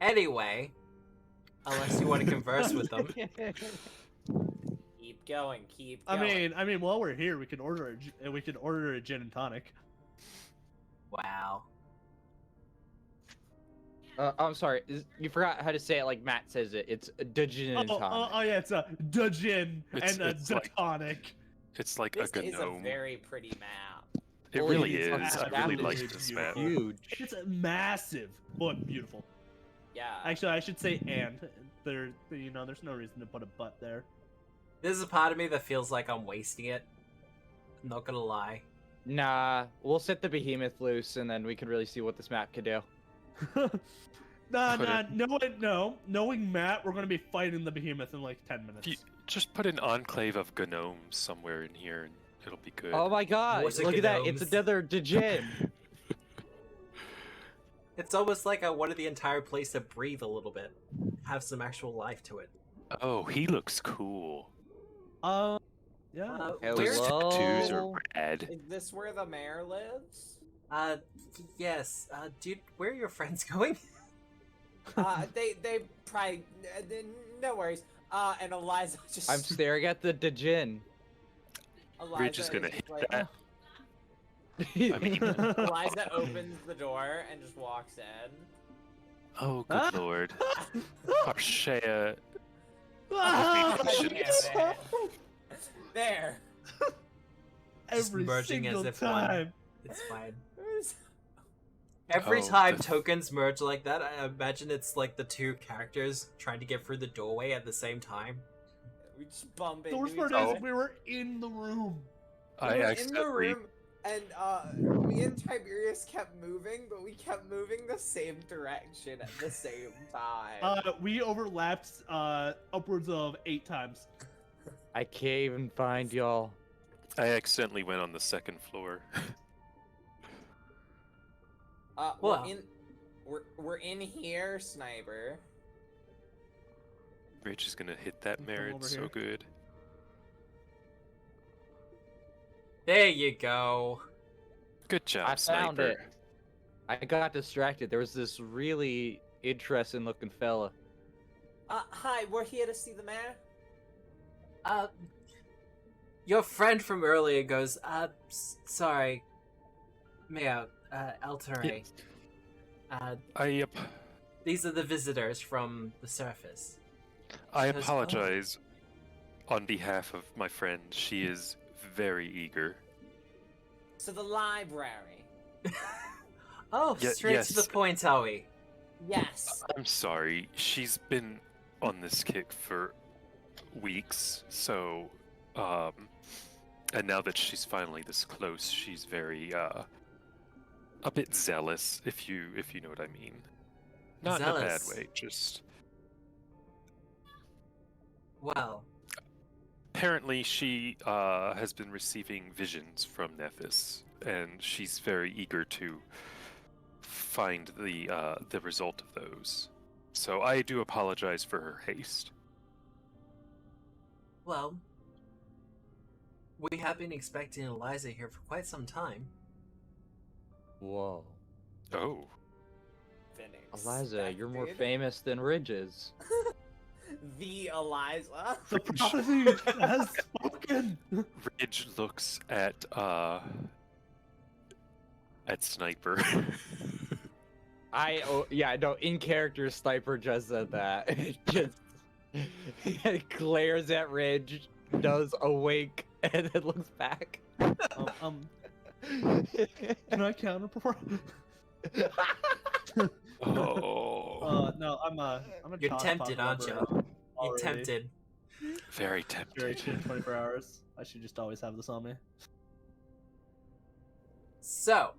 Anyway, unless you want to converse with them. Keep going, keep going. I mean, while we're here, we can order a gin and tonic. Wow. I'm sorry. You forgot how to say it like Matt says it. It's Dujin and tonic. Oh yeah, it's a gin and a It's like- tonic. It's like This a is a gnome. very pretty map. It Holy really it's is. I absolutely really like beautiful. this map. Huge. It's massive, but beautiful. Yeah. Actually, I should say and. There's no reason to put a but there. There's a part of me that feels like I'm wasting it. I'm not gonna lie. Nah, we'll set the behemoth loose, and then we can really see what this map can do. Knowing Matt, we're gonna be fighting the behemoth in like 10 minutes. Just put an enclave of gnomes somewhere in here, and it'll be good. Oh my god! What's Look it, at that! It's gnomes? another Dujin. It's almost like I wanted the entire place to breathe a little bit. Have some actual life to it. Oh, he looks cool. Yeah. Those Hello? tattoos are rad. Is this where the mayor lives? Yes. Dude, where are your friends going? They probably no worries. And Eliza just I'm staring at the Dujin. Eliza We're just gonna is hit like, that. I mean, Eliza opens the door and just walks in. oh good Ah! lord. Arshea. Ah! Ramifications. Damn it. There. Just Every merging as single if one. time. It's fine. Every Oh, time the- tokens merge like that, I imagine it's like the two characters trying to get through the doorway at the same time. We just bump The into worst each part other. is we were in the room. I We were in the accidentally. room, and me and Tiberius kept moving, but we kept moving the same direction at the same time. We overlapped upwards of 8 times. I can't even find y'all. I accidentally went on the second floor. Well. We're in here, Sniper. Rich is gonna hit that Come merit over so here. good. There you go. Good job, I found Sniper. it. I got distracted. There was this really interesting looking fella. Hi, we're here to see the mayor. Your friend from earlier goes, sorry. Mayo, Otari. These are the visitors from the surface. I Because- apologize on behalf of my friend. She is very eager. So the library. Oh, straight to the yes. point, are we? Yes. I'm sorry. She's been on this kick for weeks, so and now that she's finally this close, she's very a bit zealous, if you know what I mean. Not in a bad Zealous? way, just Well, apparently she has been receiving visions from Nethys, and she's very eager to find the result of those. So I do apologize for her haste. well, we have been expecting Eliza here for quite some time. Whoa. Oh, Been Eliza, you're more expected. famous than Ridges. The Eliza. The prophecy has spoken. Ridge looks at Sniper. In character, Sniper just said that. Just glares at Ridge, does a wink, and then looks back. Can I counterperform? Oh, No, I'm a You're Josh tempted, Pop aren't you? lover You're already. tempted. very tempted. Duration 24 hours. I should just always have this on me. So,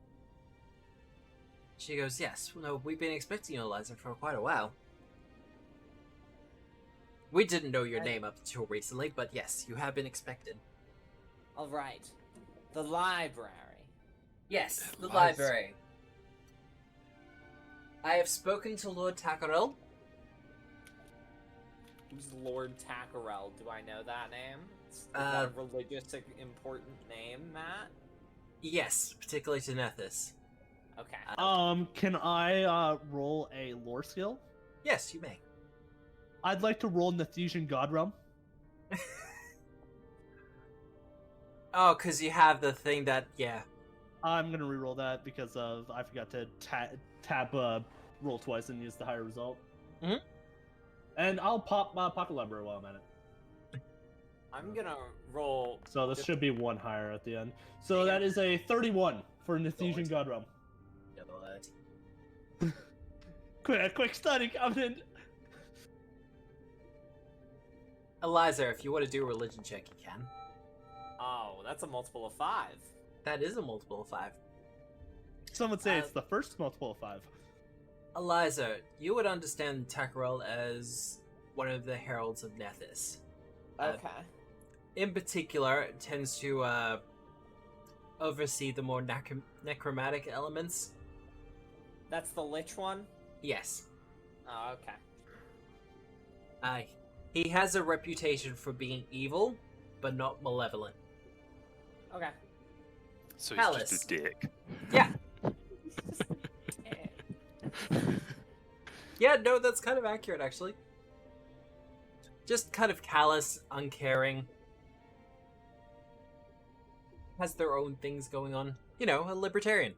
she goes, yes, no, we've been expecting you, Eliza, for quite a while. We didn't know your name up until recently, but yes, you have been expected. All right. The library. Yes, the Eliza. library. I have spoken to Lord Takarel. Who's Lord Takarel? Do I know that name? Is Uh, that a religious important name, Matt? Yes, particularly to Nethys. Okay. Can I roll a lore skill? Yes, you may. I'd like to roll Nethesian godrealm. Oh, because you have the thing that, yeah. I'm gonna reroll that because of I forgot to tap roll twice and use the higher result. Mhm. And I'll pop Pocket Library while I'm at it. I'm gonna roll. So this should be one higher at the end. So that is a 31 for Nethesian godrealm. Quick study coming in. Eliza, if you want to do a religion check, you can. Oh, that's a multiple of 5. That is a multiple of 5. Some would say it's the first multiple of 5. Eliza, you would understand Takarel as one of the heralds of Nethys. Okay. In particular, it tends to oversee the more necromantic elements. That's the Lich one? Yes. Oh, okay. He has a reputation for being evil, but not malevolent. Okay. So he's Palace. just a dick. Yeah. Yeah, no, that's kind of accurate, actually. Just kind of callous, uncaring. Has their own things going on. You know, a libertarian.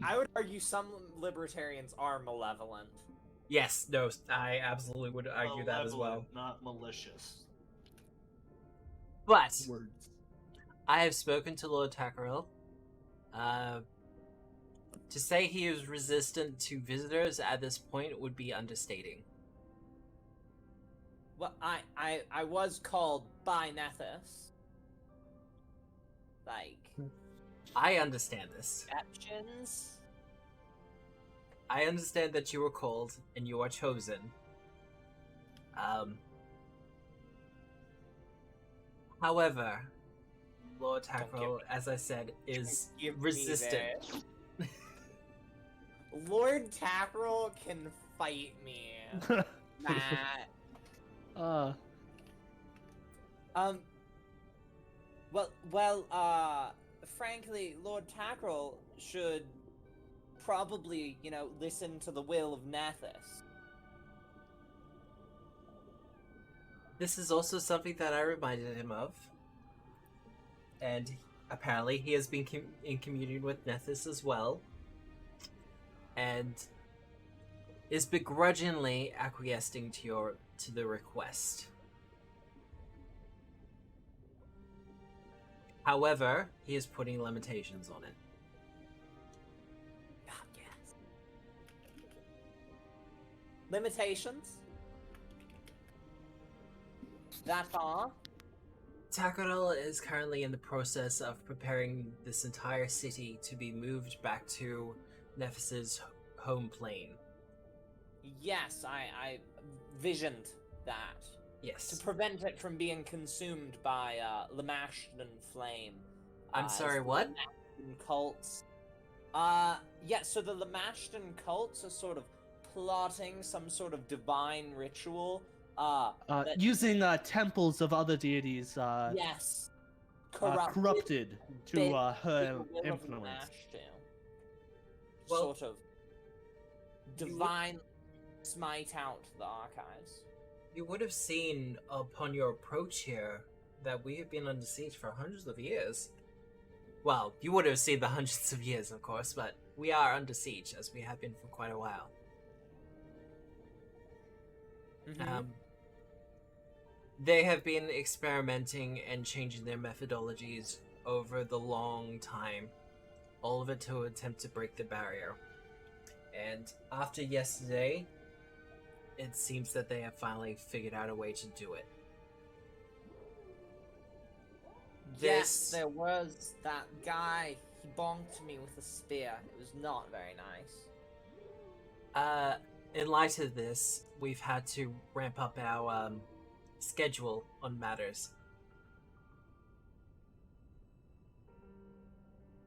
I would argue some libertarians are malevolent. Yes, no, I absolutely would argue that as well. Not malicious. But Words. I have spoken to Lord Takarel. To say he is resistant to visitors at this point would be understating. Well, I was called by Nethys. Like, I understand this. exceptions? I understand that you were called and you are chosen. However, Lord Takarel, as I said, is Give me resistant. that. Lord Takrel can fight me. Matt. Frankly, Lord Takrel should probably, listen to the will of Nethys. This is also something that I reminded him of. And apparently he has been in communion with Nethys as well. And is begrudgingly acquiescing to the request. However, he is putting limitations on it. Ah, yes. Limitations? That far? Takarel is currently in the process of preparing this entire city to be moved back to Nethys' home plane. Yes, I visioned that. To Yes. prevent it from being consumed by Lamashton flame. I'm sorry, as the what? Lamashton cults. So the Lamashton cults are sort of plotting some sort of divine ritual. That- Using temples of other deities yes. corrupted to bent her the will of influence. Lamashton. Well- Sort of divine smite out the archives. You would have seen upon your approach here that we have been under siege for hundreds of years. Well, you would have seen the hundreds of years, of course, but we are under siege, as we have been for quite a while. They have been experimenting and changing their methodologies over the long time, all of it to attempt to break the barrier. And after yesterday, it seems that they have finally figured out a way to do it. Yes, there was that guy. He bonked me with a spear. It was not very nice. In light of this, we've had to ramp up our schedule on matters.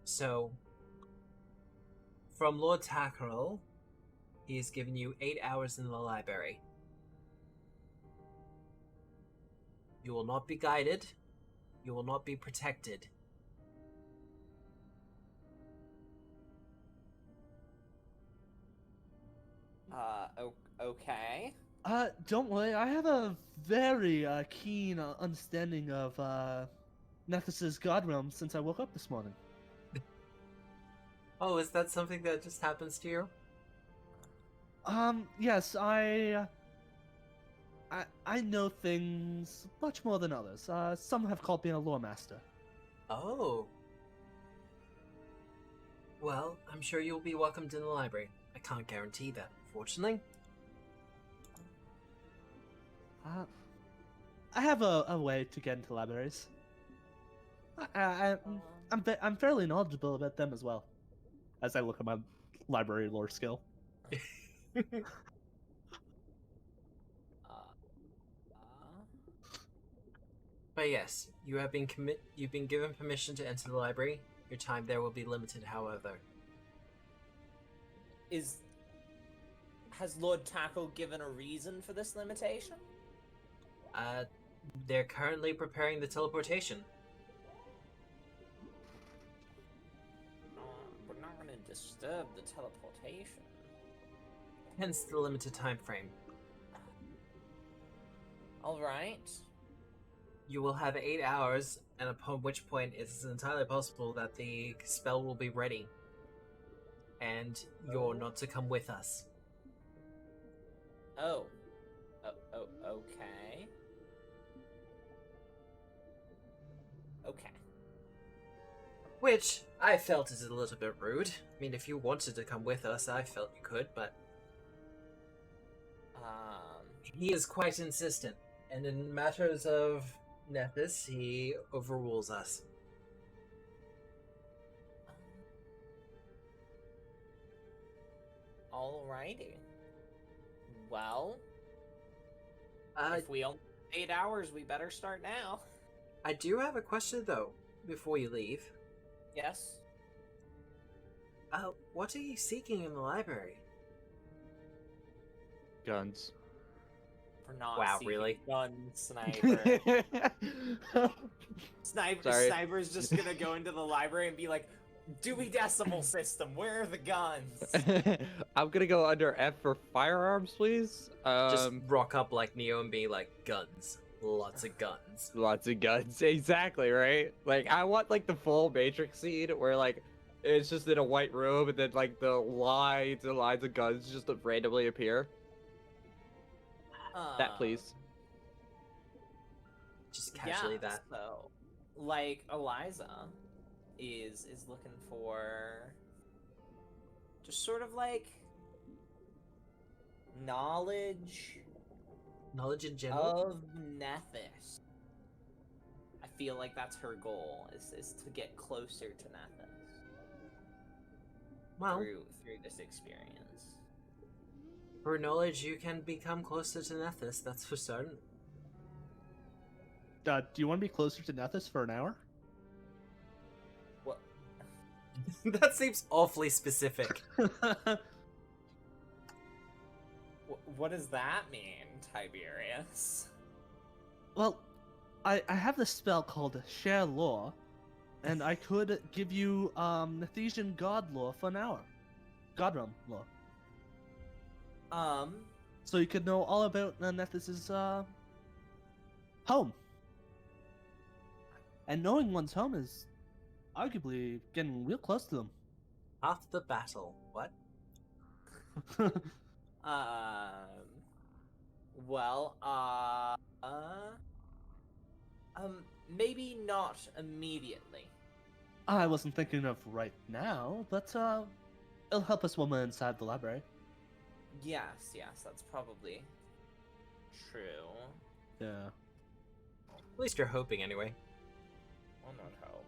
So, from Lord Takarel, he has given you 8 hours in the library. You will not be guided. You will not be protected. Okay. Don't worry, I have a very keen understanding of Nethys's godrealm since I woke up this morning. Oh, is that something that just happens to you? Yes, I know things much more than others. Some have called me a lore master. Oh. Well, I'm sure you'll be welcomed in the library. I can't guarantee that, unfortunately. I have a way to get into libraries. I'm fairly knowledgeable about them as well. As I look at my library lore skill. But yes, you've been given permission to enter the library. Your time there will be limited, however. Has Lord Tackle given a reason for this limitation? They're currently preparing the teleportation. We're not going to disturb the teleportation. Hence the limited time frame. Alright. You will have 8 hours, and upon which point it is entirely possible that the spell will be ready. And you're not to come with us. Oh, okay. Okay. Which I felt is a little bit rude. I mean, if you wanted to come with us, I felt you could, but he is quite insistent. And in matters of Nethys, he overrules us. Alrighty. Well, if Uh, we only have 8 hours, we better start now. I do have a question, though, before you leave. Yes? What are you seeking in the library? Guns. For not Wow, seeking really? gun sniper. Sorry. Sniper's just gonna go into the library and be like, Dewey Decimal System, where are the guns? I'm gonna go under F for firearms, please. Just rock up like Neo and be like, guns. Lots of guns. Lots of guns. Exactly, right? Like, I want, like, the full Matrix scene where, like, it's just in a white room and then, like, the lines and lines of guns just randomly appear. That, please. Just casually Yeah, that. so, like, Eliza is looking for just sort of like knowledge Knowledge in general? of Nethys. I feel like that's her goal, is to get closer to Nethys Well, through this experience. for knowledge, you can become closer to Nethys, that's for certain. Do you want to be closer to Nethys for an hour? What? That seems awfully specific. What does that mean, Tiberius? Well, I have this spell called Share Lore, and I could give you Nethesian God lore for an hour. Godrealm lore. So you could know all about Nethys's home. And knowing one's home is arguably getting real close to them. Half the battle. What? Well, maybe not immediately. I wasn't thinking of right now, but it'll help us when we're inside the library. Yes, that's probably true. Yeah. At least you're hoping anyway. Well, not hope.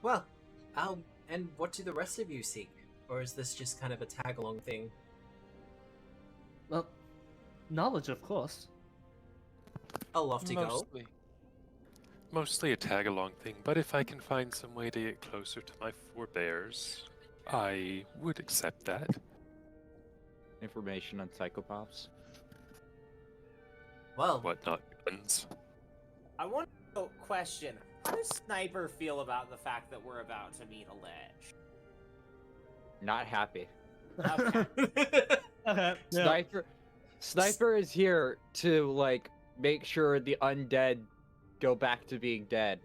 Well, and what do the rest of you seek? Or is this just kind of a tag-along thing? Well, knowledge, of course. A lofty goal. Mostly a tag-along thing, but if I can find some way to get closer to my forebears, I would accept that. Information on psychopaths. Well, What, not guns? I want So, question: how does Sniper feel about the fact that we're about to meet a ledge? Not happy. Okay. Yeah. Sniper is here to like make sure the undead go back to being dead,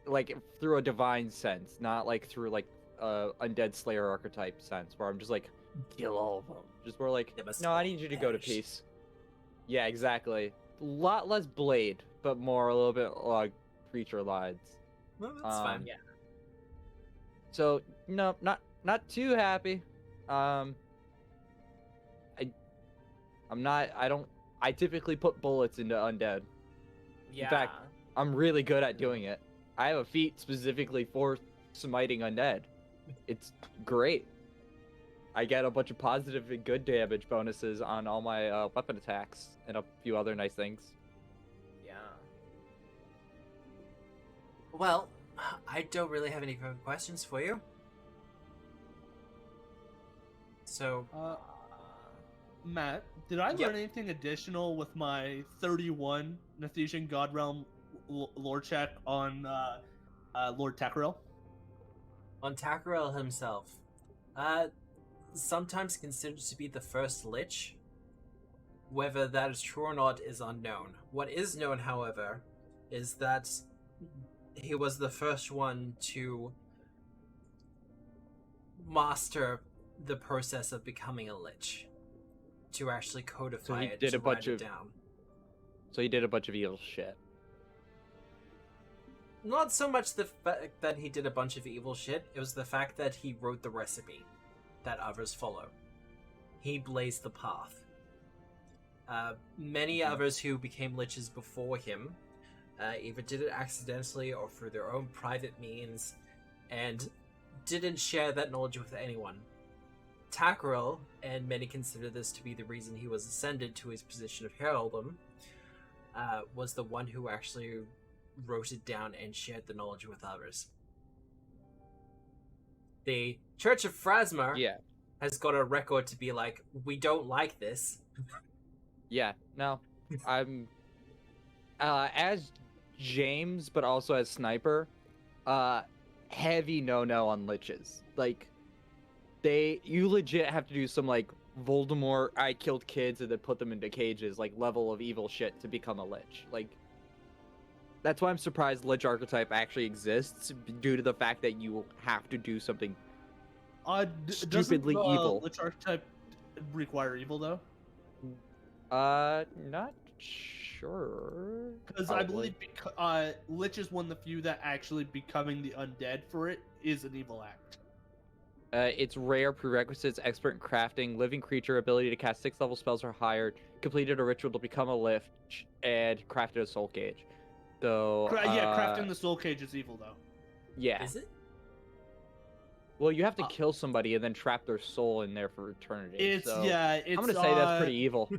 like through a divine sense, not like through like undead slayer archetype sense, where I'm just like kill all of them. Just more like They must no, I all need you to go to perish. peace. Yeah, exactly. A lot less blade, but more a little bit like creature lines. Well, that's fine. Yeah. So no, not too happy. I'm not. I don't. I typically put bullets into undead. Yeah. fact, I'm really good at doing it. I have a feat specifically for smiting undead. It's great. I get a bunch of positive and good damage bonuses on all my weapon attacks and a few other nice things. Yeah. Well, I don't really have any further questions for you. So, Matt, did I Yep. learn anything additional with my 31 Nethesian Godrealm lore check on Lord Takril? on Takarel himself, sometimes considered to be the first Lich. Whether that is true or not is unknown. What is known, however, is that he was the first one to master the process of becoming a Lich, to actually codify it, did to a bunch write it of- down. So he did a bunch of evil shit. Not so much the fact that he did a bunch of evil shit, it was the fact that he wrote the recipe that others follow. He blazed the path. Many others who became liches before him either did it accidentally or through their own private means and didn't share that knowledge with anyone. Takarel, and many consider this to be the reason he was ascended to his position of heraldom, was the one who actually wrote it down and shared the knowledge with others. The Church of Phrasma Yeah. has got a record to be like, we don't like this. Yeah. No. I'm as James, but also as Sniper. Heavy no on liches. Like, you legit have to do some like Voldemort, I killed kids and then put them into cages, like level of evil shit to become a lich. Like, that's why I'm surprised lich archetype actually exists, due to the fact that you have to do something. Stupidly doesn't evil. Lich archetype require evil though? Not sure. Because I Probably. believe Lich is one of the few that actually becoming the undead for it is an evil act. It's rare, prerequisites, expert in crafting, living creature, ability to cast 6 level spells or higher, completed a ritual to become a lich, and crafted a soul cage. So, Crafting the soul cage is evil though. yeah. Is it? Well, you have to kill somebody and then trap their soul in there for eternity. I'm I'm gonna say that's pretty evil.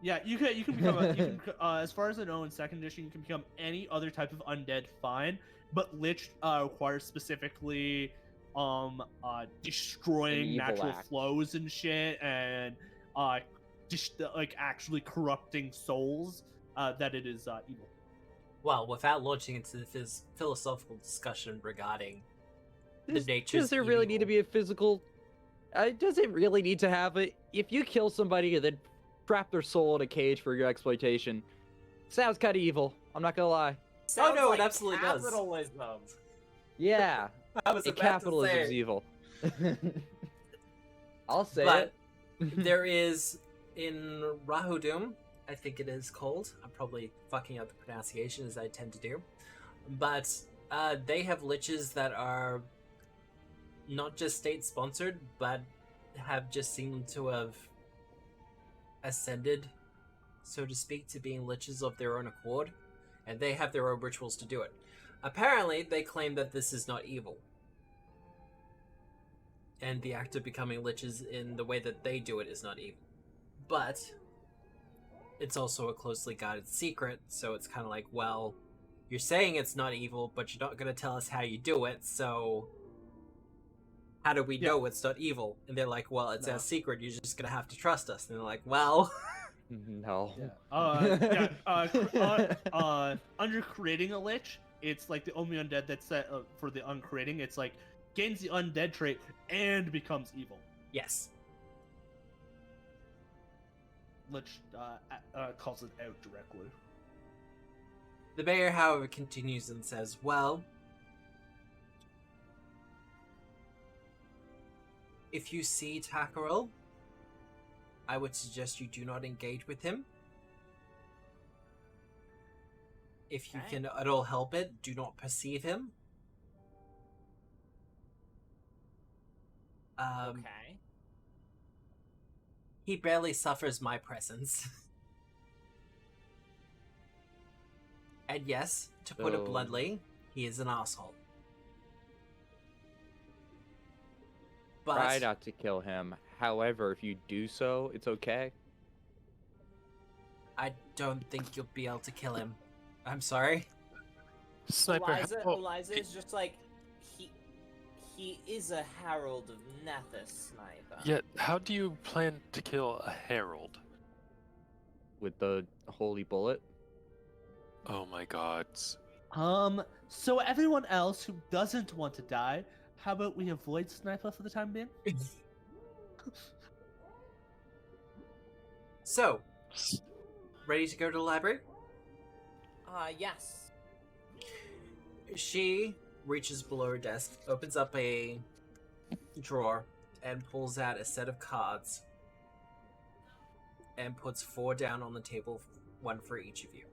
Yeah, you can become as far as I know in second edition you can become any other type of undead fine, but Lich requires specifically destroying An evil natural act. flows and shit and just like actually corrupting souls that it is evil. Well, without launching into the philosophical discussion regarding the natures Does there of really evil. need to be a physical? Does it really need to have it? If you kill somebody and then trap their soul in a cage for your exploitation, sounds kind of evil. I'm not gonna lie. Oh, no, it like absolutely does. capitalism. Yeah, I was about to capitalism is say. evil. I'll say But it. there is in Rahudum, I think it is called. I'm probably fucking up the pronunciation as I tend to do. But they have liches that are not just state sponsored, but have just seemed to have ascended, so to speak, to being liches of their own accord, and they have their own rituals to do it. Apparently, they claim that this is not evil. And the act of becoming liches in the way that they do it is not evil. But it's also a closely guarded secret, so it's kind of like, well, you're saying it's not evil, but you're not going to tell us how you do it, so how do we know it's not evil? And they're like, well, it's No. our secret, you're just going to have to trust us. And they're like, well, No. Under creating a lich, it's like the only undead that's set for the uncreating. It's like gains the undead trait and becomes evil. Yes. Lich calls it out directly. The mayor, however, continues and says, well, if you see Takarel, I would suggest you do not engage with him. If you can at all help it, do not perceive him. Okay. He barely suffers my presence. And yes, to put it bluntly, he is an asshole. But Try not to kill him. However, if you do so, it's okay. I don't think you'll be able to kill him. I'm sorry. Sniper. Eliza is just like he is a Herald of Nethys sniper. Yeah, how do you plan to kill a herald? With the holy bullet. Oh my god. So everyone else who doesn't want to die, how about we avoid sniper for the time being? So, ready to go to the library? Yes. She reaches below her desk, opens up a drawer, and pulls out a set of cards and puts 4 down on the table, 1 for each of you.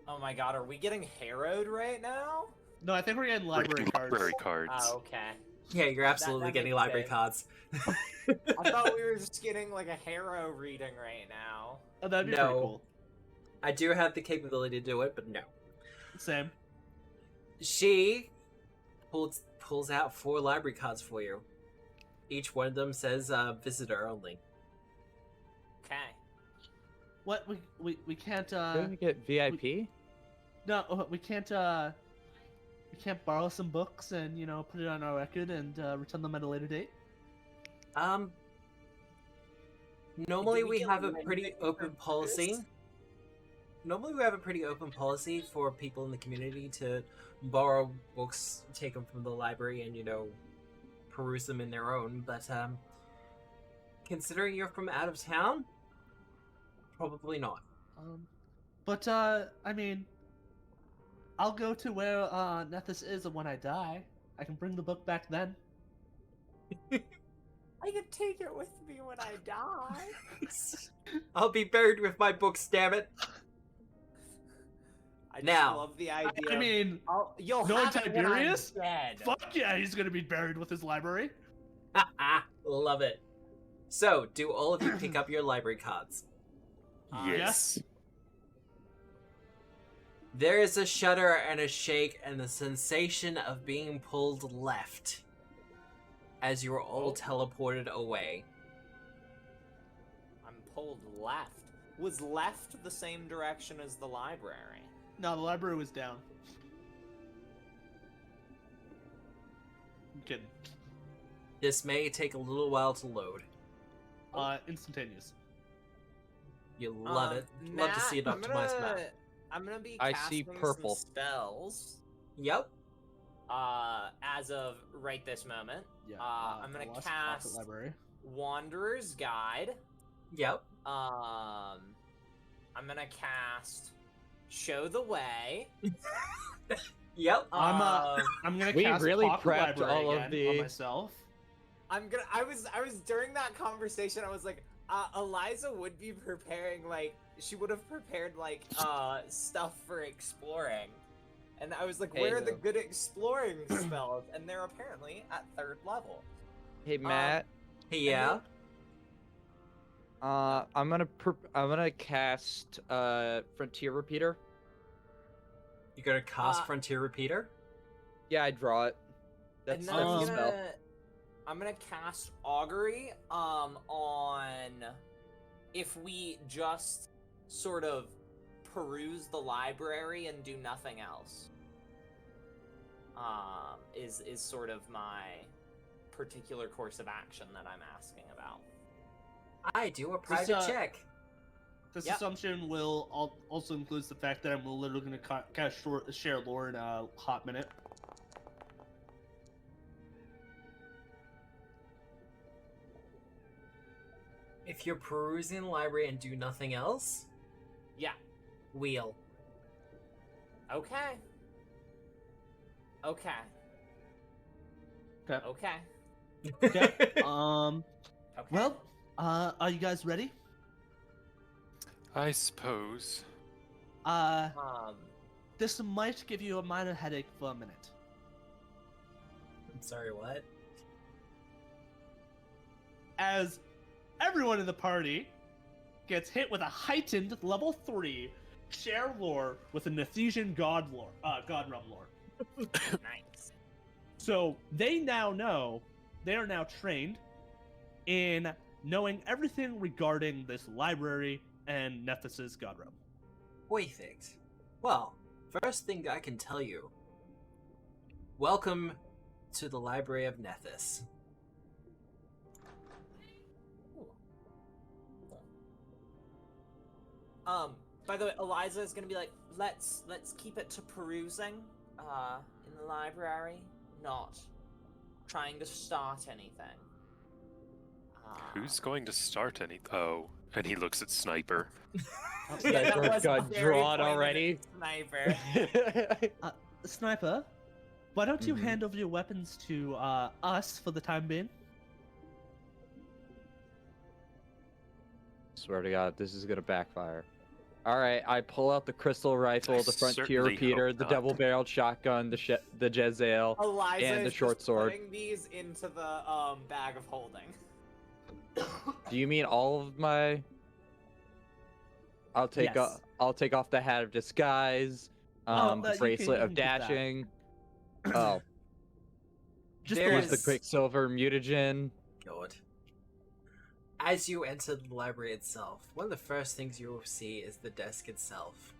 Oh my god, are we getting harrowed right now? No, I think we're getting library cards. Library cards. Oh, okay. Yeah, you're absolutely that getting makes library sense. cards. I thought we were just getting like a harrow reading right now. Oh, that'd be No. pretty cool. I do have the capability to do it, but no. Same. She pulls out 4 library cards for you. Each one of them says visitor only. Okay. What we can't Don't you get VIP? we can't borrow some books and put it on our record and return them at a later date. Normally Do we we get have a lending pretty for open policy. this? Normally we have a pretty open policy for people in the community to borrow books, take them from the library, and peruse them in their own. But considering you're from out of town, probably not. But I mean, I'll go to where Nethys is, and when I die, I can bring the book back then. I can take it with me when I die. I'll be buried with my books, damn it. I just Now. love the idea. I mean, you'll knowing have it when I'm Tiberius? dead. fuck yeah, he's gonna be buried with his library. Love it. So, do all of you pick up your library cards? Yes. There is a shudder and a shake and the sensation of being pulled left as you are all teleported away. I'm pulled left. Was left the same direction as the library? No, the library was down. I'm kidding. This may take a little while to load. Instantaneous. You love it. Love to see an optimized map. I'm gonna be I casting see purple. some spells. Yep. As of right this moment. Yeah. I'm gonna Lost cast Pocket Library. Wanderer's Guide. Yep. I'm gonna cast Show the Way. Yep. I'm gonna We cast really Pocket prepped Library all of again the- on myself. I was during that conversation, I was like, Eliza would be preparing, like, she would have prepared, like, stuff for exploring. And I was like, where are the Paizo. good exploring spells? And they're apparently at 3rd level. Hey Matt, Yeah. I'm gonna cast Frontier Repeater. You gonna cast Uh, Frontier Repeater? Yeah, I draw it. That's And that's then the spell. I'm gonna cast Augury on if we just sort of peruse the library and do nothing else. Is sort of my particular course of action that I'm asking about. I do a private check. This Yep. assumption will also includes the fact that I'm literally going to cast share lore in a hot minute. If you're perusing the library and do nothing else, Yeah. wheel. Okay. Okay. Okay. Okay. Okay. Okay. Well, are you guys ready? I suppose. This might give you a minor headache for a minute. I'm sorry, what? As everyone in the party gets hit with a heightened level 3 share lore with a Nethesian godrealm lore. Nice. So they now know, they are now trained in knowing everything regarding this library and Nethys' godrealm. Perfect. Well, first thing I can tell you. Welcome to the Library of Nethys. By the way, Eliza is gonna be like, let's keep it to perusing, in the library, not trying to start anything. Who's going to start any? Oh, and he looks at Sniper. Yeah, that Sniper was got very drawn pointed already. Sniper. Sniper, why don't you Mhm. hand over your weapons to us for the time being? Swear to God, this is gonna backfire. All right, I pull out the crystal rifle, I the frontier certainly repeater, hope the not. double-barreled shotgun, the Jezzail, Eliza and the is short just sword. putting these into the bag of holding. Do you mean all of my? I'll take Yes. I'll take off the hat of disguise, no, the you can- bracelet you of can keep that. dashing. Oh, Just There the use the weapons. quicksilver mutagen. God. As you enter the library itself, one of the first things you will see is the desk itself.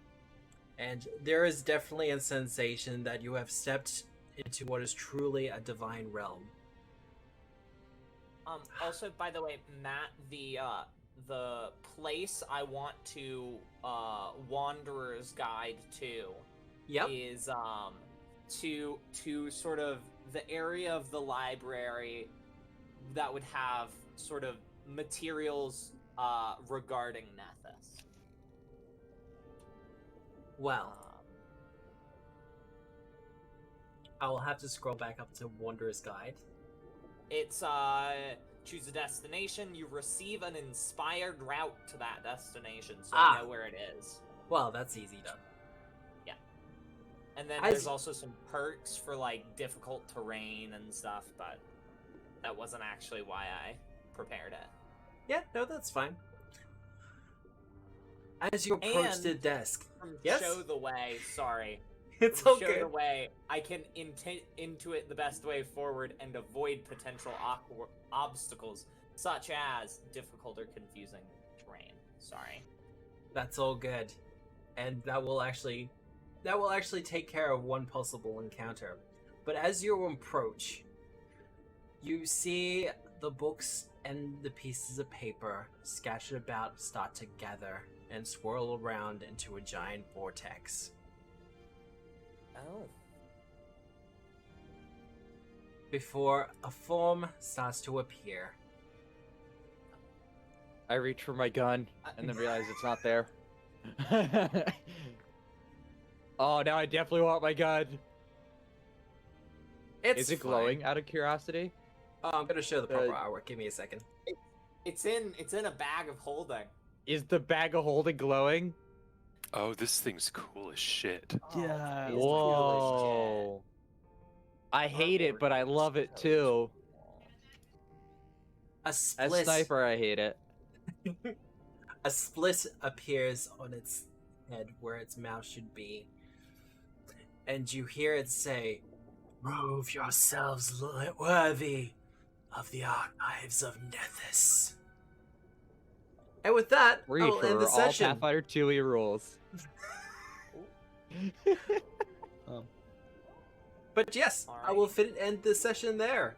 And there is definitely a sensation that you have stepped into what is truly a divine realm. Also, by the way, Matt, the place I want to Wanderer's Guide to Yep. is to sort of the area of the library that would have sort of materials regarding Nethys. Well, I will have to scroll back up to Wanderer's Guide. It's choose a destination, you receive an inspired route to that destination, so Ah. I know where it is. Well, that's easy done. And then As- there's also some perks for like difficult terrain and stuff, but that wasn't actually why I prepared it. Yeah, no, that's fine. As you approach the And- desk, From Yes? Show the Way, sorry. it's From okay. Show the Way, I can intuit the best way forward and avoid potential obstacles, such as difficult or confusing terrain. Sorry. That's all good, and that will actually take care of one possible encounter. But as you approach, you see the books and the pieces of paper scattered about start to gather and swirl around into a giant vortex. Oh. Before a form starts to appear. I reach for my gun and then realize it's not there. Oh, now I definitely want my gun. It's Is it fine. glowing? Out of curiosity. Oh, I'm gonna show the proper artwork. Give me a second. It's in a bag of holding. Is the bag of holding glowing? Oh, this thing's cool as shit. Yeah. it's Whoa. I hate it, but I love it too. A As split. Sniper, I hate it. A split appears on its head where its mouth should be. And you hear it say, "Prove yourselves worthy of the archives of Nethys." And with that, I will end the all session. Pathfinder 2E rules. But yes, I will end the session there.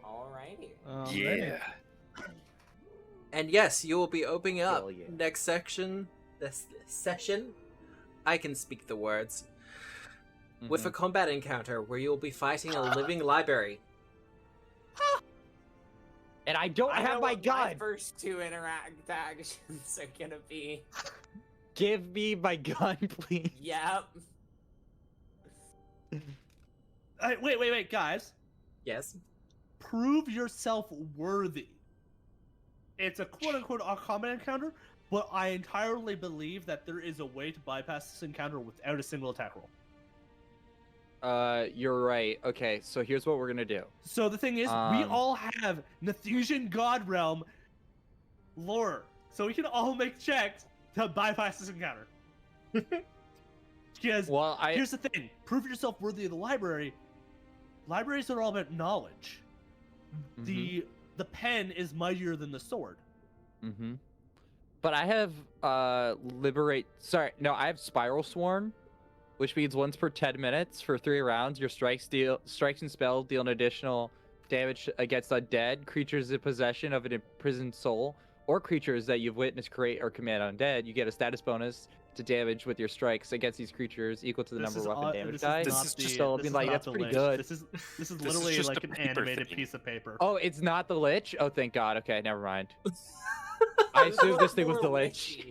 Alrighty. Yeah. And yes, you will be opening up Hell yeah. next this session. I can speak the words. With a combat encounter where you'll be fighting a living library. And I don't I have know my what gun. My first 2 interact actions are gonna be. Give me my gun, please. Yep. Wait, guys. Yes. Prove yourself worthy. It's a quote-unquote combat encounter, but I entirely believe that there is a way to bypass this encounter without a single attack roll. You're right. Okay, so here's what we're gonna do. So the thing is, we all have Nethesian godrealm lore, so we can all make checks to bypass this encounter. Because here's the thing: prove yourself worthy of the library. Libraries are all about knowledge. The pen is mightier than the sword. But I have I have Spiral Swarm, which means once per 10 minutes for 3 rounds, your strikes and spells deal an additional damage against undead, creatures in possession of an imprisoned soul, or creatures that you've witnessed create or command undead. You get a status bonus to damage with your strikes against these creatures equal to the number of weapon damage die. That's pretty good. This is literally just like a an paper animated thing. piece of paper. Oh, it's not the Lich? Oh, thank God. Okay, never mind. I assumed this thing was the Lich.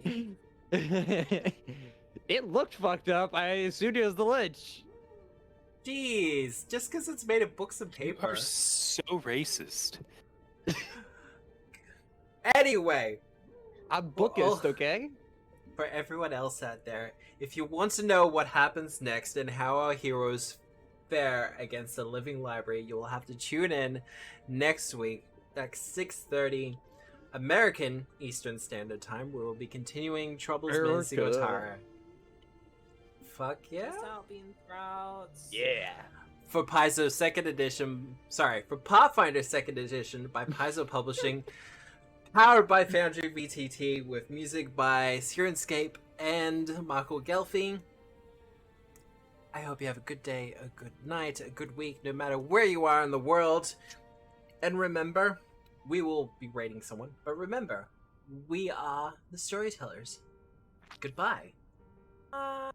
It looked fucked up. I assumed it was the Lich. Jeez, just because it's made of books and You paper. are so racist. Anyway, I'm bookist, okay? for everyone else out there, if you want to know what happens next and how our heroes fare against the living library, you will have to tune in next week at 6:30 American Eastern Standard Time, where we'll be continuing Troubles Menacing America. Otari. Fuck yeah. Bean sprouts. Yeah. For Pathfinder 2nd Edition by Paizo Publishing, powered by Foundry VTT, with music by Sirenscape and Marco Gelfi. I hope you have a good day, a good night, a good week, no matter where you are in the world. And remember, we will be rating someone, but remember, we are the storytellers. Goodbye. Bye.